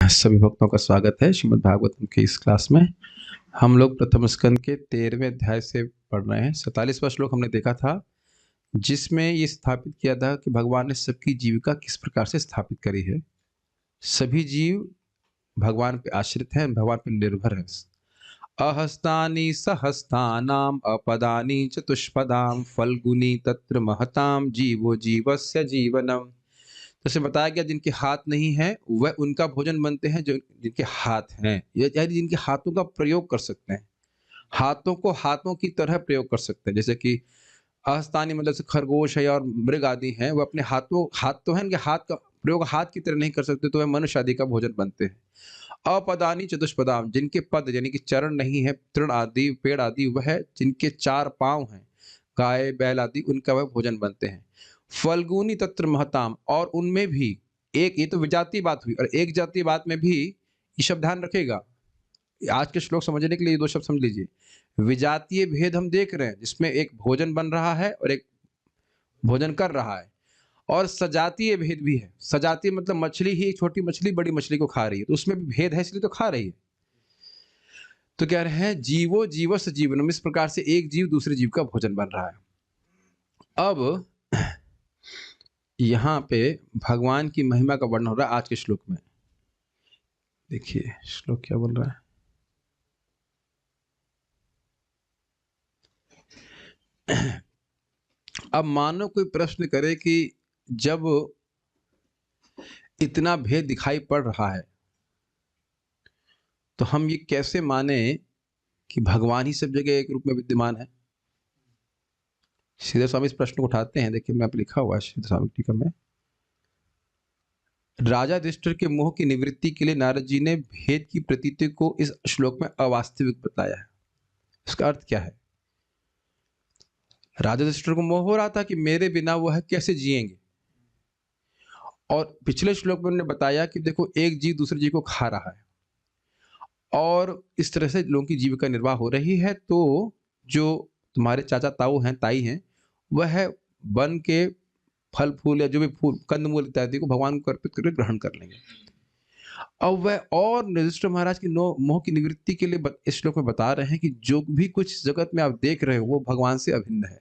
सभी भक्तों का स्वागत है श्रीमद् भागवतम की इस क्लास में। हम लोग प्रथम स्कंद के 13वें अध्याय से पढ़ रहे हैं। 47वां श्लोक हमने देखा था, जिसमें ये स्थापित किया था कि भगवान ने सबकी जीविका किस प्रकार से स्थापित करी है। सभी जीव भगवान पे आश्रित हैं, भगवान पे निर्भर हैं। अहस्तानि सहस्तानाम अपदानि चतुष्पदाम फल्गुनी तत्र महताम जीवो जीवस्य जीवनम। जैसे बताया गया, जिनके हाथ नहीं है वह उनका भोजन बनते हैं, जो जिनके हाथ हैं यानी जिनके हाथों का प्रयोग कर सकते हैं, हाथों को हाथों की तरह प्रयोग कर सकते हैं। जैसे कि अहस्तानी मतलब से खरगोश है और मृग आदि हैं, वो अपने हाथ तो है, इनके हाथ का प्रयोग हाथ की तरह नहीं कर सकते, तो वह मनुष्य आदि का भोजन बनते हैं। अपदानी चतुष्पदाम, जिनके पद यानी कि चरण नहीं है, तृण आदि पेड़ आदि, वह जिनके 4 पांव हैं, गाय बैल आदि, उनका वह भोजन बनते हैं। फल्गुनी तत्र महताम, और उनमें भी एक, ये तो विजातीय बात हुई, और एक जातीय बात में भी ये शब्द ध्यान रखेगा। आज के श्लोक समझने के लिए ये 2 शब्द समझ लीजिए। विजातीय भेद हम देख रहे हैं, जिसमें एक भोजन बन रहा है और एक भोजन कर रहा है। और सजातीय भेद भी है। सजातीय मतलब मछली ही एक छोटी मछली बड़ी मछली को खा रही है, तो उसमें भी भेद है, इसलिए तो खा रही है। तो कह रहे हैं जीवो जीवस्य जीवनम, इस प्रकार से एक जीव दूसरे जीव का भोजन बन रहा है। अब यहाँ पे भगवान की महिमा का वर्णन हो रहा है आज के श्लोक में। देखिए श्लोक क्या बोल रहा है। अब मानो कोई प्रश्न करे कि जब इतना भेद दिखाई पड़ रहा है, तो हम ये कैसे माने कि भगवान ही सब जगह एक रूप में विद्यमान है। श्रीधर स्वामी इस प्रश्न को उठाते हैं। देखिए, मैं लिखा हुआ है श्रीधर स्वामी टीका में। राजा युधिष्ठिर के मोह की निवृत्ति के लिए नारद जी ने भेद की प्रतीति को इस श्लोक में अवास्तविक बताया है। इसका अर्थ क्या है? राजा युधिष्ठिर को मोह हो रहा था कि मेरे बिना वह कैसे जिएंगे, और पिछले श्लोक में उन्होंने बताया कि देखो, एक जीव दूसरे जीव को खा रहा है और इस तरह से लोगों की जीविका निर्वाह हो रही है। तो जो तुम्हारे चाचा ताऊ हैं, ताई हैं, वह वन के फल फूल या जो भी फूल कंदमूल इत्यादि को भगवान को अर्पित करके ग्रहण कर लेंगे। अब वह और युधिष्ठिर महाराज की मोह की निवृत्ति के लिए इस श्लोक में बता रहे हैं कि जो भी कुछ जगत में आप देख रहे हो वो भगवान से अभिन्न है।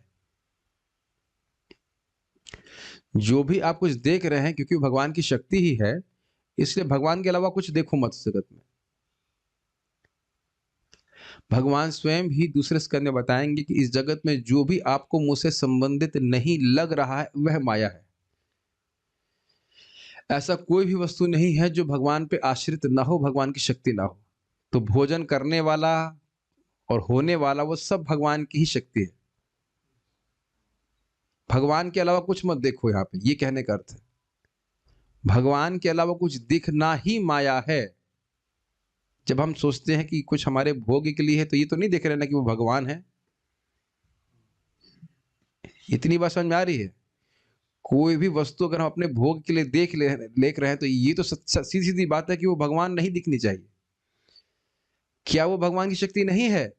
जो भी आप कुछ देख रहे हैं, क्योंकि भगवान की शक्ति ही है, इसलिए भगवान के अलावा कुछ देखो मत जगत में। भगवान स्वयं ही दूसरे स्कंद में बताएंगे कि इस जगत में जो भी आपको मुझसे संबंधित नहीं लग रहा है वह माया है। ऐसा कोई भी वस्तु नहीं है जो भगवान पे आश्रित ना हो, भगवान की शक्ति ना हो। तो भोजन करने वाला और होने वाला वो सब भगवान की ही शक्ति है। भगवान के अलावा कुछ मत देखो। यहाँ पे ये कहने का अर्थ है भगवान के अलावा कुछ दिखना ही माया है। जब हम सोचते हैं कि कुछ हमारे भोग के लिए है, तो ये तो नहीं देख रहे ना कि वो भगवान है। इतनी बात समझ में आ रही है? कोई भी वस्तु अगर हम अपने भोग के लिए देख रहे हैं, तो ये तो सीधी सीधी बात है कि वो भगवान नहीं दिखनी चाहिए। क्या वो भगवान की शक्ति नहीं है?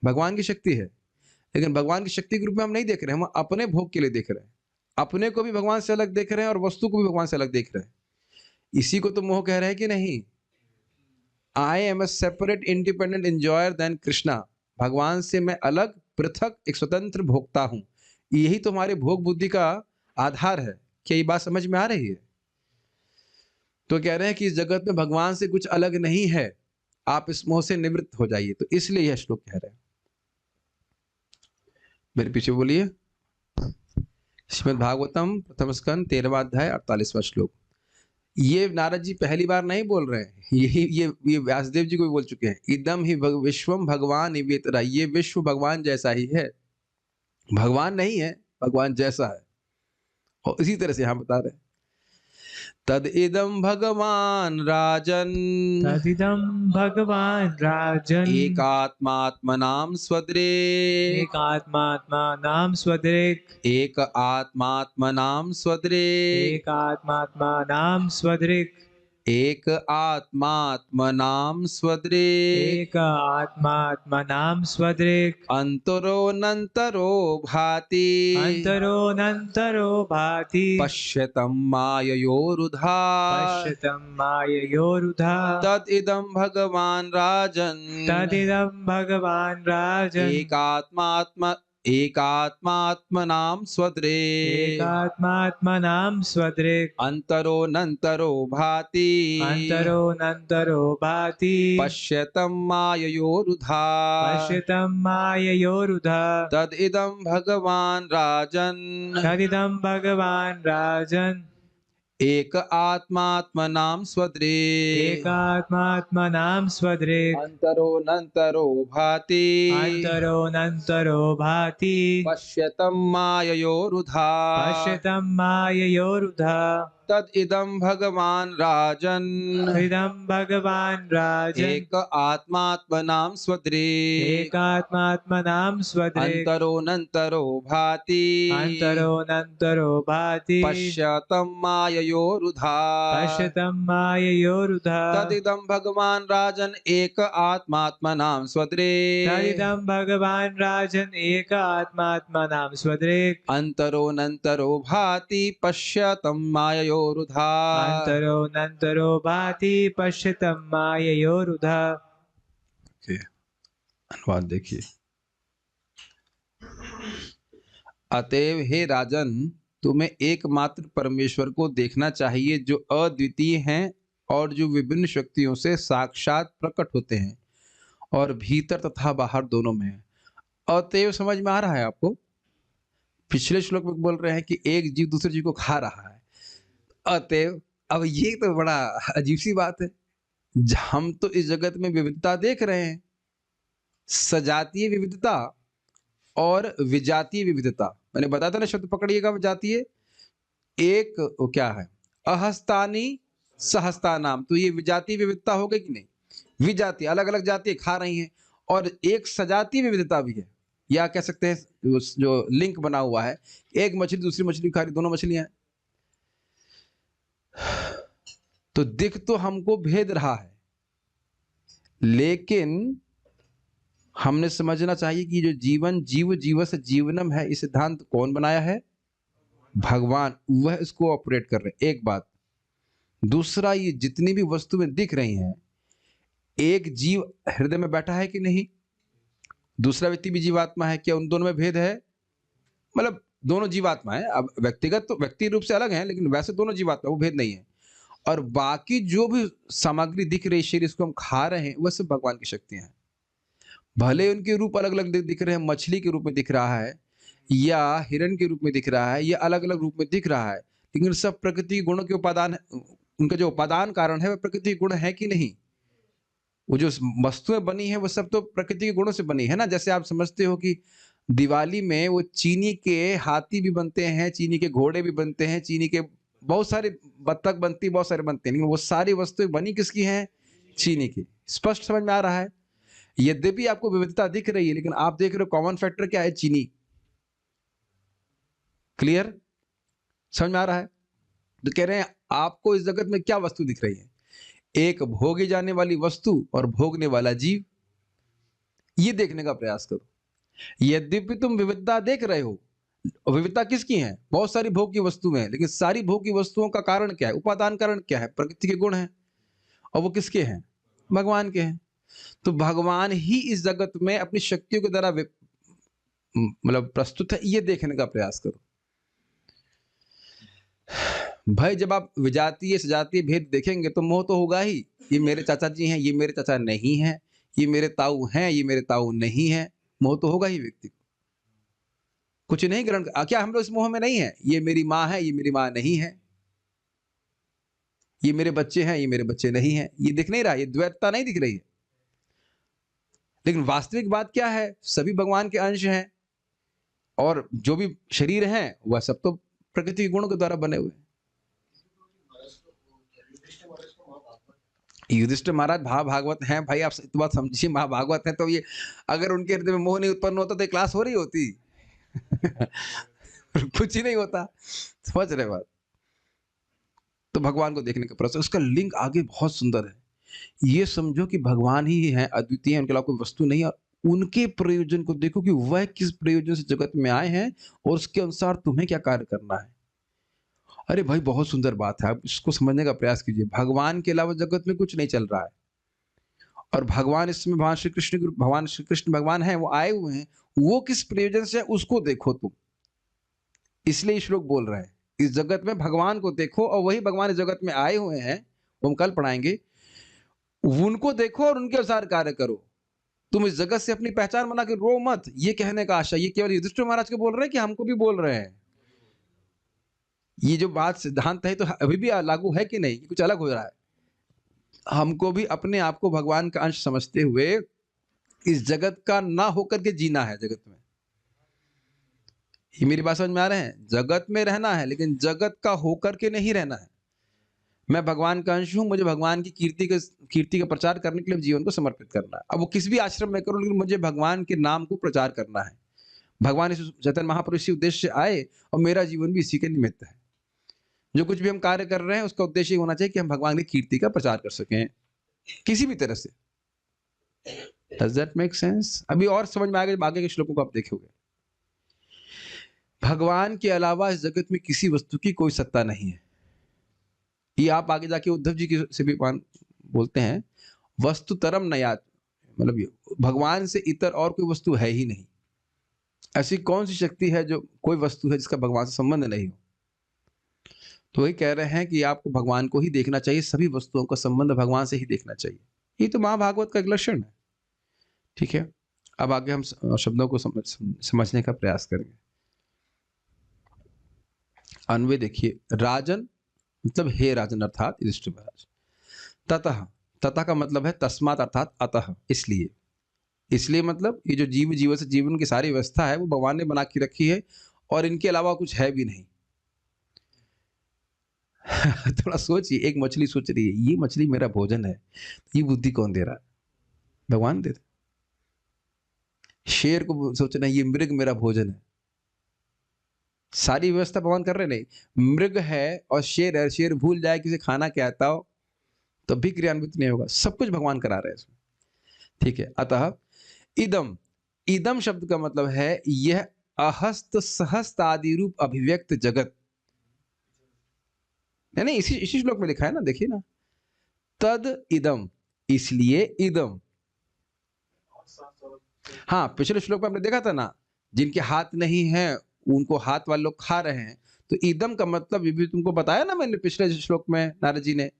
भगवान की शक्ति है, लेकिन भगवान की शक्ति के रूप में हम नहीं देख रहे हैं, हम अपने भोग के लिए देख रहे हैं। अपने को भी भगवान से अलग देख रहे हैं और वस्तु को भी भगवान से अलग देख रहे हैं। इसी को तो मोह कह रहे हैं कि नहीं। I am a separate independent enjoyer than Krishna. भगवान से मैं अलग, पृथक, एक स्वतंत्र भोक्ता हूं। यही तो हमारे भोग बुद्धि का आधार है। क्या ये बात समझ में आ रही है? तो कह रहे हैं कि इस जगत में भगवान से कुछ अलग नहीं है, आप इस मोह से निवृत्त हो जाइए। तो इसलिए यह श्लोक कह रहे हैं। मेरे पीछे बोलिए। श्रीमद् भागवतम प्रथम स्कंद 13वां अध्याय 48वां श्लोक। ये नारद जी पहली बार नहीं बोल रहे हैं, ये व्यासदेव जी को भी बोल चुके हैं। इदम ही विश्वम भगवान इवेतरा, ये विश्व भगवान जैसा ही है। भगवान नहीं है, भगवान जैसा है। और इसी तरह से यहां बता रहे हैं, तद इदम भगवान राजन, तदिदं भगवान् राजन् एकात्मात्मनां स्वदृक्, एकात्मात्मानं स्वदृक् एक आत्मात्मनां स्वदृक्, एकात्मात्मानं स्वदृक् एक आत्मात्मनां स्वदृक् एक आत्मात्मनां स्वदृक् अन्तरोऽनन्तरो भाति अन्तरोऽनन्तरो भाति पश्यतं माययोरुधा पश्यतं माययोरुधा तदिदं भगवान् राजन् तदिदं भगवान् राजन् एकात्मात्मनां स्वदृक् एकात्मात्मनां स्वदृक् अन्तरोऽनन्तरो भाति अन्तरोऽनन्तरो भाति पश्यतं माययोरुधा पश्यतं माययोरुधा तदिदं भगवान् राजन् तदिदं भगवान् राजन् एक आत्मात्मनां स्वदृक् एकात्मात्मनां स्वदृक् अन्तरोऽनन्तरो भाति अन्तरोऽनन्तरो भाति पश्यतं माययोरुधा पश्यतं माययोरुधा तदिदं भगवान् राजन् इदं भगवान् राजन् एक आत्मात्मनां स्वदृक् एकात्मात्मनां स्वदृक् अन्तरोऽनन्तरो भाति अन्तरोऽनन्तरो भाति पश्यतं माययोरुधा पश्यतं माययोरुधा तदिदं भगवान् राजन् एक आत्मात्मनां स्वदृक् तदिदं भगवान् राजन् एक आत्मात्मनां स्वदृक् अन्तरोऽनन्तरो भाति पश्यतं माययोरुधा अन्तरोऽनन्तरो भाति पश्यतं माययोरुधा। अनुवाद देखिए। अतएव हे राजन, तुम्हें एकमात्र परमेश्वर को देखना चाहिए जो अद्वितीय हैं और जो विभिन्न शक्तियों से साक्षात प्रकट होते हैं और भीतर तथा बाहर दोनों में है। अतएव समझ में आ रहा है आपको? पिछले श्लोक में बोल रहे हैं कि एक जीव दूसरे जीव को खा रहा है। अतएव अब ये तो बड़ा अजीब सी बात है। हम तो इस जगत में विविधता देख रहे हैं, सजातीय विविधता और विजातीय विविधता। मैंने बताया था ना, शब्द पकड़िएगा। विजातीय एक वो क्या है, अहस्तानी सहस्तानाम, तो ये विजातीय विविधता हो गई कि नहीं? विजातीय अलग अलग जाति खा रही हैं, और एक सजातीय विविधता भी है, या कह सकते हैं जो लिंक बना हुआ है, एक मछली दूसरी मछली खा रही, दोनों मछलियां हैं। तो दिख तो हमको भेद रहा है, लेकिन हमने समझना चाहिए कि जो जीवन जीव जीवस जीवनम है, इस सिद्धांत कौन बनाया है? भगवान। वह इसको ऑपरेट कर रहे हैं। एक बात। दूसरा, ये जितनी भी वस्तुएं दिख रही हैं, एक जीव हृदय में बैठा है कि नहीं? दूसरा व्यक्ति भी जीवात्मा है, क्या उन दोनों में भेद है? मतलब दोनों जीवात्मा है। अब व्यक्तिगत तो व्यक्ति रूप से अलग है, लेकिन वैसे दोनों जीवात्मा, वो भेद नहीं है। और बाकी जो भी सामग्री दिख रही है, शरीर इसको हम खा रहे हैं, वह सब भगवान की शक्तियां हैं। भले उनके रूप अलग अलग दिख रहे हैं, मछली के रूप में दिख रहा है, या हिरण के रूप में दिख रहा है, या अलग अलग रूप में दिख रहा है, लेकिन सब प्रकृति गुणों के उपादान, उनका जो उपादान कारण है वह प्रकृति गुण है कि नहीं? वो जो वस्तुएं बनी है वो सब तो प्रकृति के गुणों से बनी है ना। जैसे आप समझते हो कि दिवाली में वो चीनी के हाथी भी बनते हैं, चीनी के घोड़े भी बनते हैं, चीनी के बहुत सारे बत्तख बनती, बहुत सारे बनते हैं, लेकिन वो सारी वस्तुएं बनी किसकी हैं? चीनी की। स्पष्ट समझ में आ रहा है? यद्यपि आपको विविधता दिख रही है, लेकिन आप देख रहे हो कॉमन फैक्टर क्या है? चीनी। क्लियर? समझ में आ रहा है? तो कह रहे हैं आपको इस जगत में क्या वस्तु दिख रही है? एक भोगी जाने वाली वस्तु और भोगने वाला जीव। ये देखने का प्रयास करो। यद्यपि तुम विविधता देख रहे हो, विविधता किसकी है? बहुत सारी भोग की वस्तुएं हैं, लेकिन सारी भोग की वस्तुओं का कारण क्या है? उपादान कारण क्या है? प्रकृति के गुण हैं, और वो किसके हैं? भगवान के हैं। तो भगवान ही इस जगत में अपनी शक्तियों के द्वारा मतलब प्रस्तुत है। ये देखने का प्रयास करो भाई। जब आप विजातीय सजातीय भेद देखेंगे तो मोह तो होगा ही। ये मेरे चाचा जी हैं, ये मेरे चाचा नहीं हैं, ये मेरे ताऊ हैं, ये मेरे ताऊ नहीं हैं। मोह तो होगा ही व्यक्ति को। कुछ नहीं ग्रहण, क्या हम लोग इस मोह में नहीं है? ये मेरी माँ है, ये मेरी माँ नहीं है, ये मेरे बच्चे हैं, ये मेरे बच्चे नहीं हैं। ये दिख नहीं रहा, ये द्वैतता नहीं दिख रही है। लेकिन वास्तविक बात क्या है? सभी भगवान के अंश हैं, और जो भी शरीर हैं वह सब तो प्रकृति के गुणों के द्वारा बने हुए हैं। युधिष्ठिर महाराज महाभागवत हैं भाई। आप इस बात समझिए, महाभागवत हैं, तो ये अगर उनके हृदय में मोह नहीं उत्पन्न होता तो ये क्लास हो रही होती? कुछ ही नहीं होता। समझ रहे बात? तो भगवान को देखने का प्रोसेस, उसका लिंक आगे बहुत सुंदर है। ये समझो कि भगवान ही हैं, अद्वितीय हैं, उनके अलावा कोई वस्तु नहीं है। उनके प्रयोजन को देखो कि वह किस प्रयोजन से जगत में आए हैं और उसके अनुसार तुम्हें क्या कार्य करना है। अरे भाई बहुत सुंदर बात है, आप इसको समझने का प्रयास कीजिए। भगवान के अलावा जगत में कुछ नहीं चल रहा है और भगवान इस समय भगवान श्री कृष्ण भगवान है, वो आए हुए हैं। वो किस प्रयोजन से है उसको देखो तुम, इसलिए ये श्लोक बोल रहे हैं। इस जगत में भगवान को देखो और वही भगवान इस जगत में आए हुए हैं, वो हम कल पढ़ाएंगे। उनको देखो और उनके अनुसार कार्य करो। तुम इस जगत से अपनी पहचान बना के रो मत। ये कहने का आशा, ये केवल युधिष्ठिर महाराज को बोल रहे हैं कि हमको भी बोल रहे हैं? ये जो बात सिद्धांत है तो अभी भी लागू है कि नहीं, कुछ अलग हो रहा है? हमको भी अपने आप को भगवान का अंश समझते हुए इस जगत का ना होकर के जीना है जगत में। ये मेरी बात समझ में आ रहे हैं? जगत में रहना है लेकिन जगत का होकर के नहीं रहना है। मैं भगवान का अंश हूं, मुझे भगवान की कीर्ति का प्रचार करने के लिए जीवन को समर्पित करना है। अब वो किस भी आश्रम में करो, लेकिन मुझे भगवान के नाम को प्रचार करना है। भगवान इस चैतन्य महाप्रभु इसी उद्देश्य से आए और मेरा जीवन भी इसी के निमित्त है। जो कुछ भी हम कार्य कर रहे हैं उसका उद्देश्य होना चाहिए कि हम भगवान की कीर्ति का प्रचार कर सकें किसी भी तरह से। Does that make sense? अभी और समझ में आएगा जब आगे के श्लोकों को आप देखोगे। भगवान के अलावा इस जगत में किसी वस्तु की कोई सत्ता नहीं है। ये आप आगे जाके उद्धव जी की से भी बोलते हैं, वस्तुतरम नयात, मतलब भगवान से इतर और कोई वस्तु है ही नहीं। ऐसी कौन सी शक्ति है जो कोई वस्तु है जिसका भगवान से संबंध नहीं हो? तो वही कह रहे हैं कि आपको भगवान को ही देखना चाहिए, सभी वस्तुओं का संबंध भगवान से ही देखना चाहिए। ये तो महाभागवत का एक लक्षण है। ठीक है, अब आगे हम शब्दों को समझने का प्रयास करेंगे। अन्वय देखिए, राजन मतलब हे राजन अर्थात युधिष्ठिर महाराज। ततः, ततः का मतलब है तस्मात् अर्थात अतः, इसलिए। इसलिए मतलब ये जो जीव से जीवन की सारी व्यवस्था है वो भगवान ने बना के रखी है और इनके अलावा कुछ है भी नहीं। थोड़ा सोचिए, एक मछली सोच रही है ये मछली मेरा भोजन है, ये बुद्धि कौन दे रहा है? भगवान दे रहे। शेर को सोचना ये मृग मेरा भोजन है, सारी व्यवस्था भगवान कर रहे नहीं। मृग है और शेर है, शेर भूल जाए किसे खाना क्या आता हो तो भी क्रियान्वित नहीं होगा। सब कुछ भगवान करा रहे हैं इसमें। ठीक है, अतः इदम, इदम शब्द का मतलब है यह अहस्त सहस्त आदि रूप अभिव्यक्त जगत। नहीं, इसी श्लोक में लिखा है ना, देखिए ना, तद इदम, इसलिए इदम। हाँ, पिछले श्लोक में आपने देखा था ना, जिनके हाथ नहीं है उनको हाथ वाले लोग खा रहे हैं। तो इदम का मतलब ये भी तुमको बताया ना मैंने पिछले श्लोक में, नारद जी ने,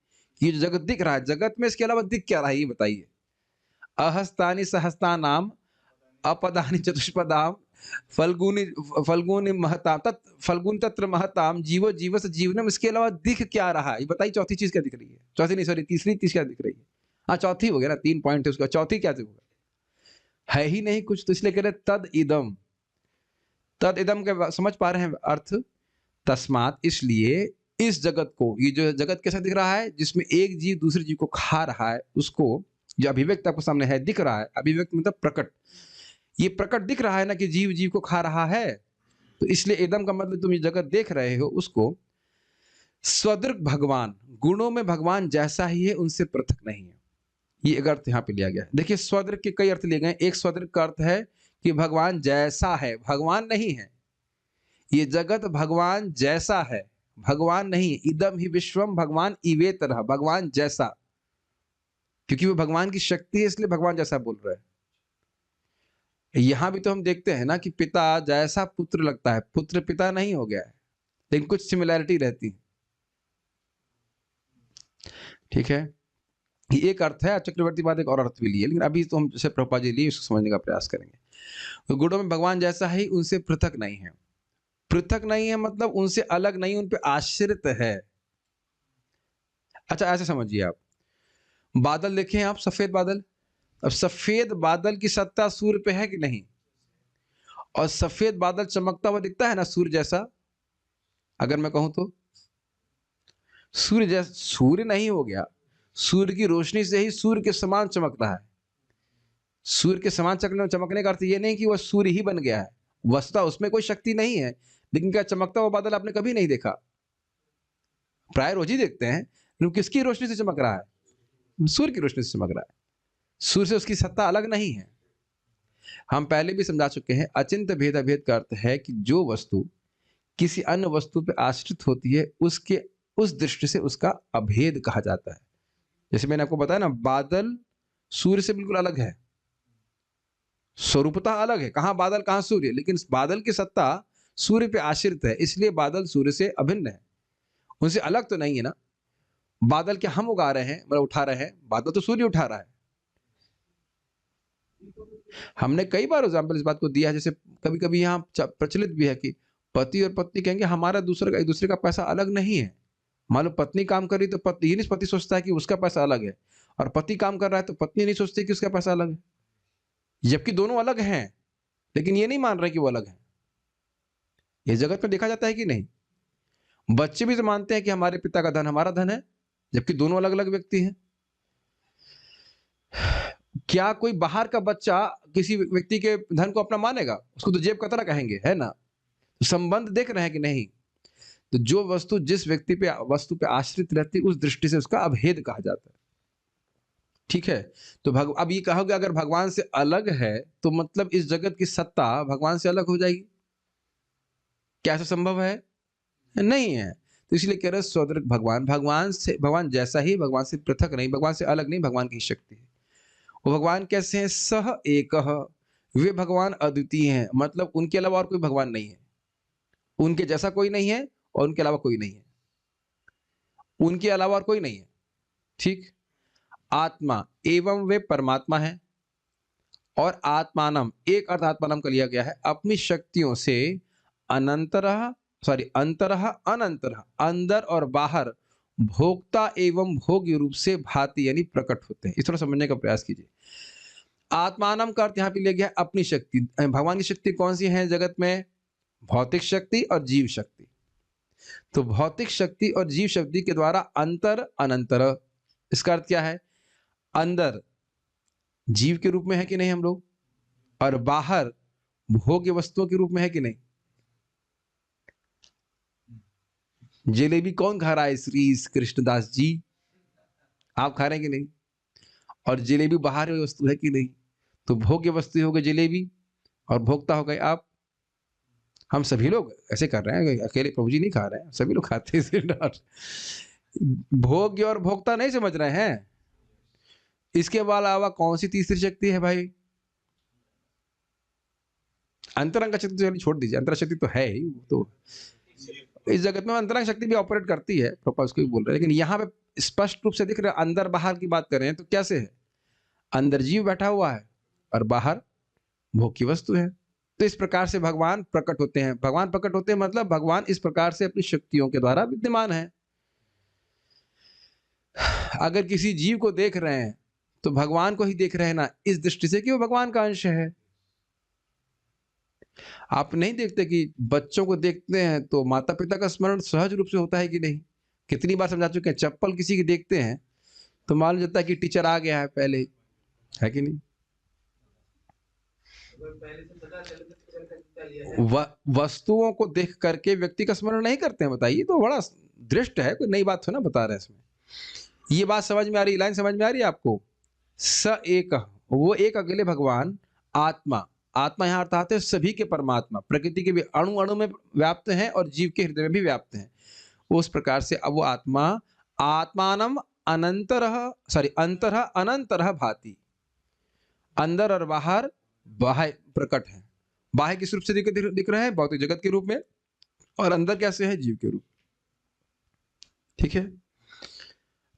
ये जो जगत दिख रहा है, जगत में इसके अलावा दिख क्या रहा है ये बताइए। अहस्तानि सहस्तानाम अपदानि चतुष्पदाम फल्गुनी महताम तत् फल्गुन तत्र महताम जीवो जीवस जीवनम। इसके अलावा दिख क्या रहा है ये बताइए। चौथी चीज क्या दिख रही है? चौथी नहीं, सॉरी, तीसरी चीज क्या दिख रही है? हाँ, चौथी हो गया ना, 3 पॉइंट है उसका, चौथी क्या होगा? है ही नहीं कुछ, तो इसलिए कह रहे तद इदम। तद इदम के समझ पा रहे हैं अर्थ? तस्मात, इसलिए इस जगत को, ये जो जगत कैसा दिख रहा है जिसमें एक जीव दूसरे जीव को खा रहा है, उसको जो अभिव्यक्त आपको सामने है दिख रहा है, अभिव्यक्त मतलब प्रकट, ये प्रकट दिख रहा है ना कि जीव जीव को खा रहा है। तो इसलिए एकदम का मतलब तुम ये जगत देख रहे हो उसको स्वदृक भगवान, गुणों में भगवान जैसा ही है, उनसे पृथक नहीं है। ये एक अर्थ यहाँ पे लिया गया है। देखिए, स्वदृक के कई अर्थ लिए गए। एक स्वदृक का अर्थ है कि भगवान जैसा है, भगवान नहीं है। ये जगत भगवान जैसा है, भगवान नहीं। इदम ही विश्वम भगवान इवे तरह, भगवान जैसा, क्योंकि वो भगवान की शक्ति है इसलिए भगवान जैसा बोल रहे हैं। यहां भी तो हम देखते हैं ना कि पिता जैसा पुत्र लगता है, पुत्र पिता नहीं हो गया है, लेकिन कुछ सिमिलैरिटी रहती है। ठीक है, ये एक अर्थ है। चक्रवर्ती बाद एक और अर्थ भी लिए, लेकिन अभी तो हम जैसे प्रभुपाद जी लिए इसको समझने का प्रयास करेंगे। तो गुणों में भगवान जैसा ही, उनसे पृथक नहीं है। पृथक नहीं है मतलब उनसे अलग नहीं, उन पे आश्रित है। अच्छा, ऐसे समझिए आप, बादल देखें आप, सफेद बादल। अब सफेद बादल की सत्ता सूर्य पे है कि नहीं? और सफेद बादल चमकता हुआ दिखता है ना सूर्य जैसा, अगर मैं कहूं तो सूर्य जैसा। सूर्य नहीं हो गया, सूर्य की रोशनी से ही सूर्य के समान चमक रहा है। सूर्य के समान चमकने का अर्थ ये नहीं कि वह सूर्य ही बन गया है, वस्तुतः उसमें कोई शक्ति नहीं है। लेकिन क्या चमकता हुआ बादल आपने कभी नहीं देखा? प्राय रोज ही देखते हैं, लेकिन किसकी रोशनी से चमक रहा है? सूर्य की रोशनी से चमक रहा है। सूर्य से उसकी सत्ता अलग नहीं है। हम पहले भी समझा चुके हैं, अचिंत्य भेद अभेद का अर्थ है कि जो वस्तु किसी अन्य वस्तु पर आश्रित होती है, उसके उस दृष्टि से उसका अभेद कहा जाता है। जैसे मैंने आपको बताया ना, बादल सूर्य से बिल्कुल अलग है, स्वरूपतः अलग है। कहाँ बादल कहाँ सूर्य, लेकिन बादल की सत्ता सूर्य पे आश्रित है, इसलिए बादल सूर्य से अभिन्न है, उनसे अलग तो नहीं है ना। बादल क्या हम उगा रहे हैं, मतलब उठा रहे हैं? बादल तो सूर्य उठा रहा है। हमने कई बार एग्जाम्पल इस बात को दिया है, जैसे कभी कभी यहाँ प्रचलित भी है कि पति और पत्नी कहेंगे हमारा एक दूसरे का पैसा अलग नहीं है। मान लो पत्नी काम कर रही तो पति, ये नहीं पति सोचता है कि उसका पैसा अलग है, और पति काम कर रहा है तो पत्नी नहीं सोचती कि उसका पैसा अलग है, जबकि दोनों अलग हैं, लेकिन ये नहीं मान रहे कि वो अलग है। ये जगत में देखा जाता है कि नहीं? बच्चे भी तो मानते हैं कि हमारे पिता का धन हमारा धन है, जबकि दोनों अलग अलग व्यक्ति हैं। क्या कोई बाहर का बच्चा किसी व्यक्ति के धन को अपना मानेगा? उसको तो जेब कतरा कहेंगे, है ना? तो संबंध देख रहे हैं कि नहीं? तो जो वस्तु जिस वस्तु पे आश्रित रहती है, उस दृष्टि से उसका अभेद कहा जाता है। ठीक है? तो अब ये कहोगे अगर भगवान से अलग है, तो मतलब इस जगत की सत्ता भगवान से अलग हो जाएगी? क्या ऐसा संभव है? नहीं है। तो इसलिए कह रहे सौदृक भगवान जैसा ही, भगवान से पृथक नहीं, भगवान से अलग नहीं, भगवान की शक्ति है। वो भगवान कैसे हैं? सह एकः, वे भगवान अद्वितीय हैं, मतलब उनके अलावा और कोई भगवान नहीं है। उनके जैसा कोई नहीं है और उनके अलावा कोई नहीं है। उनके अलावा और कोई नहीं है। ठीक? आत्मा एवं वे परमात्मा है। और आत्मानम, एक अर्थ आत्मानम का लिया गया है, अपनी शक्तियों से अंतरः अनंतरः, अंदर और बाहर, भोक्ता एवं भोग्य रूप से भाति यानी प्रकट होते हैं। इस थोड़ा समझने का प्रयास कीजिए। आत्मानम का अर्थ यहां पे लिया गया है अपनी शक्ति। भगवान की शक्ति कौन सी है जगत में? भौतिक शक्ति और जीव शक्ति। तो भौतिक शक्ति और जीव शक्ति के द्वारा अंतर अनंतर, इसका अर्थ क्या है? अंदर जीव के रूप में है कि नहीं हम लोग, और बाहर भोग्य वस्तुओं के रूप में है कि नहीं? जलेबी कौन खा रहा है? श्री कृष्णदास जी, आप खा रहे हैं कि नहीं? और जलेबी बाहर वस्तु है कि नहीं? तो भोग्य वस्तु हो गई जलेबी, और भोक्ता हो गए आप। हम सभी लोग ऐसे कर रहे हैं, अकेले प्रभु जी नहीं खा रहे हैं, सभी लोग खाते हैं। भोग्य और भोक्ता नहीं समझ रहे हैं। इसके अलावा कौन सी तीसरी शक्ति है भाई? अंतरंग शक्ति तो छोड़ दीजिए, अंतरंग शक्ति तो है ही, तो इस जगत में अंतरंग शक्ति भी ऑपरेट करती है, पापा उसको भी बोल रहे हैं, लेकिन यहाँ पे स्पष्ट रूप से दिख रहा है अंदर बाहर की बात करें तो कैसे है? अंदर जीव बैठा हुआ है और बाहर भोग की वस्तु है। तो इस प्रकार से भगवान प्रकट होते हैं। भगवान प्रकट होते हैं मतलब भगवान इस प्रकार से अपनी शक्तियों के द्वारा विद्यमान है। अगर किसी जीव को देख रहे हैं तो भगवान को ही देख रहे हैं ना, इस दृष्टि से कि वो भगवान का अंश है। आप नहीं देखते कि बच्चों को देखते हैं तो माता पिता का स्मरण सहज रूप से होता है कि नहीं? कितनी बार समझा चुके हैं, चप्पल किसी की देखते हैं तो मालूम जाता है कि टीचर आ गया है पहले, है कि नहीं? वस्तुओं को देख करके व्यक्ति का स्मरण नहीं करते हैं, बताइए। तो बड़ा दृष्ट है, कोई नई बात थोड़ा बता रहे हैं इसमें। ये बात समझ में आ रही, लाइन समझ में आ रही है आपको? स एक, वो एक अकेले भगवान आत्मा। आत्मा यहाँ अर्थात है सभी के परमात्मा, प्रकृति के भी अणु अणु में व्याप्त हैं और जीव के हृदय में भी व्याप्त हैं। उस प्रकार से अब वो आत्मा आत्मानम अंतरः अनंतरः भाति, अंदर और बाहर बाह्य प्रकट है। बाह्य किस रूप से दिख रहे हैं? भौतिक जगत के रूप में, और अंदर कैसे है? जीव के रूप। ठीक है?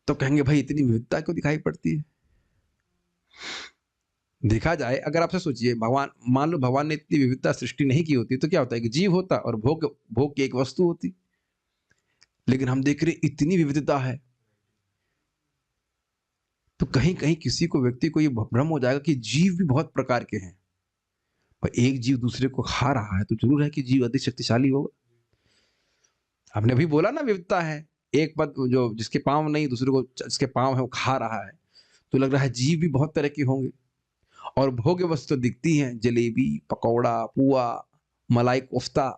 तो कहेंगे भाई इतनी विविधता क्यों दिखाई पड़ती है? देखा जाए, अगर आपसे सोचिए, भगवान, मान लो भगवान ने इतनी विविधता सृष्टि नहीं की होती तो क्या होता है कि जीव होता और भोग की एक वस्तु होती। लेकिन हम देख रहे इतनी विविधता है, तो कहीं कहीं किसी को, व्यक्ति को ये भ्रम हो जाएगा कि जीव भी बहुत प्रकार के हैं। पर एक जीव दूसरे को खा रहा है तो जरूर है कि जीव अधिक शक्तिशाली होगा। हमने भी बोला ना विविधता है। एक पद जो जिसके पांव नहीं, दूसरे को जिसके पांव है वो खा रहा है, तो लग रहा है जीव भी बहुत तरह के होंगे। और भोग्य वस्तु दिखती हैं, जलेबी, पकौड़ा, पुआ, मलाई कोफ्ता,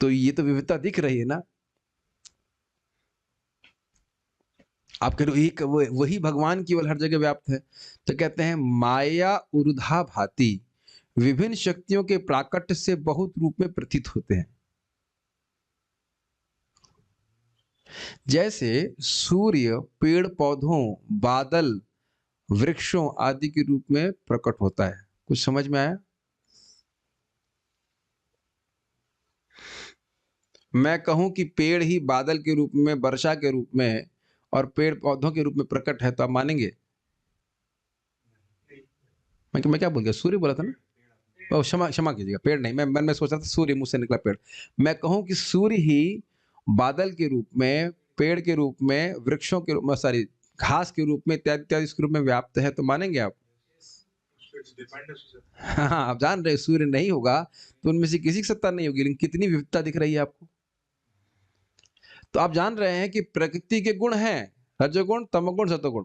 तो ये तो विविधता दिख रही है ना। आप कह रहे हो एक वही भगवान केवल हर जगह व्याप्त है, तो कहते हैं माया उर्धा भाति, विभिन्न शक्तियों के प्राकट्य से बहुत रूप में प्रतीत होते हैं। जैसे सूर्य पेड़ पौधों, बादल, वृक्षों आदि के रूप में प्रकट होता है। कुछ समझ में आया? मैं कहूं कि पेड़ ही बादल के रूप में, वर्षा के रूप में और पेड़ पौधों के रूप में प्रकट है, तो आप मानेंगे? मैं क्या बोल गया? सूर्य बोला था ना? ओ क्षमा क्षमा कीजिएगा, पेड़ नहीं, मैं मन में सोच रहा था सूर्य, मुंह से निकला पेड़। मैं कहूं कि सूर्य ही बादल के रूप में, पेड़ के रूप में, वृक्षों के रूप में, सॉरी घास के रूप में, इत्यादि इत्यादि इसके रूप में व्याप्त है, तो मानेंगे आप? हाँ, आप जान रहे सूर्य नहीं होगा तो उनमें से किसी की सत्ता नहीं होगी, लेकिन कितनी विविधता दिख रही है आपको। तो आप जान रहे हैं कि प्रकृति के गुण हैं, रजोगुण, तमोगुण, सतोगुण,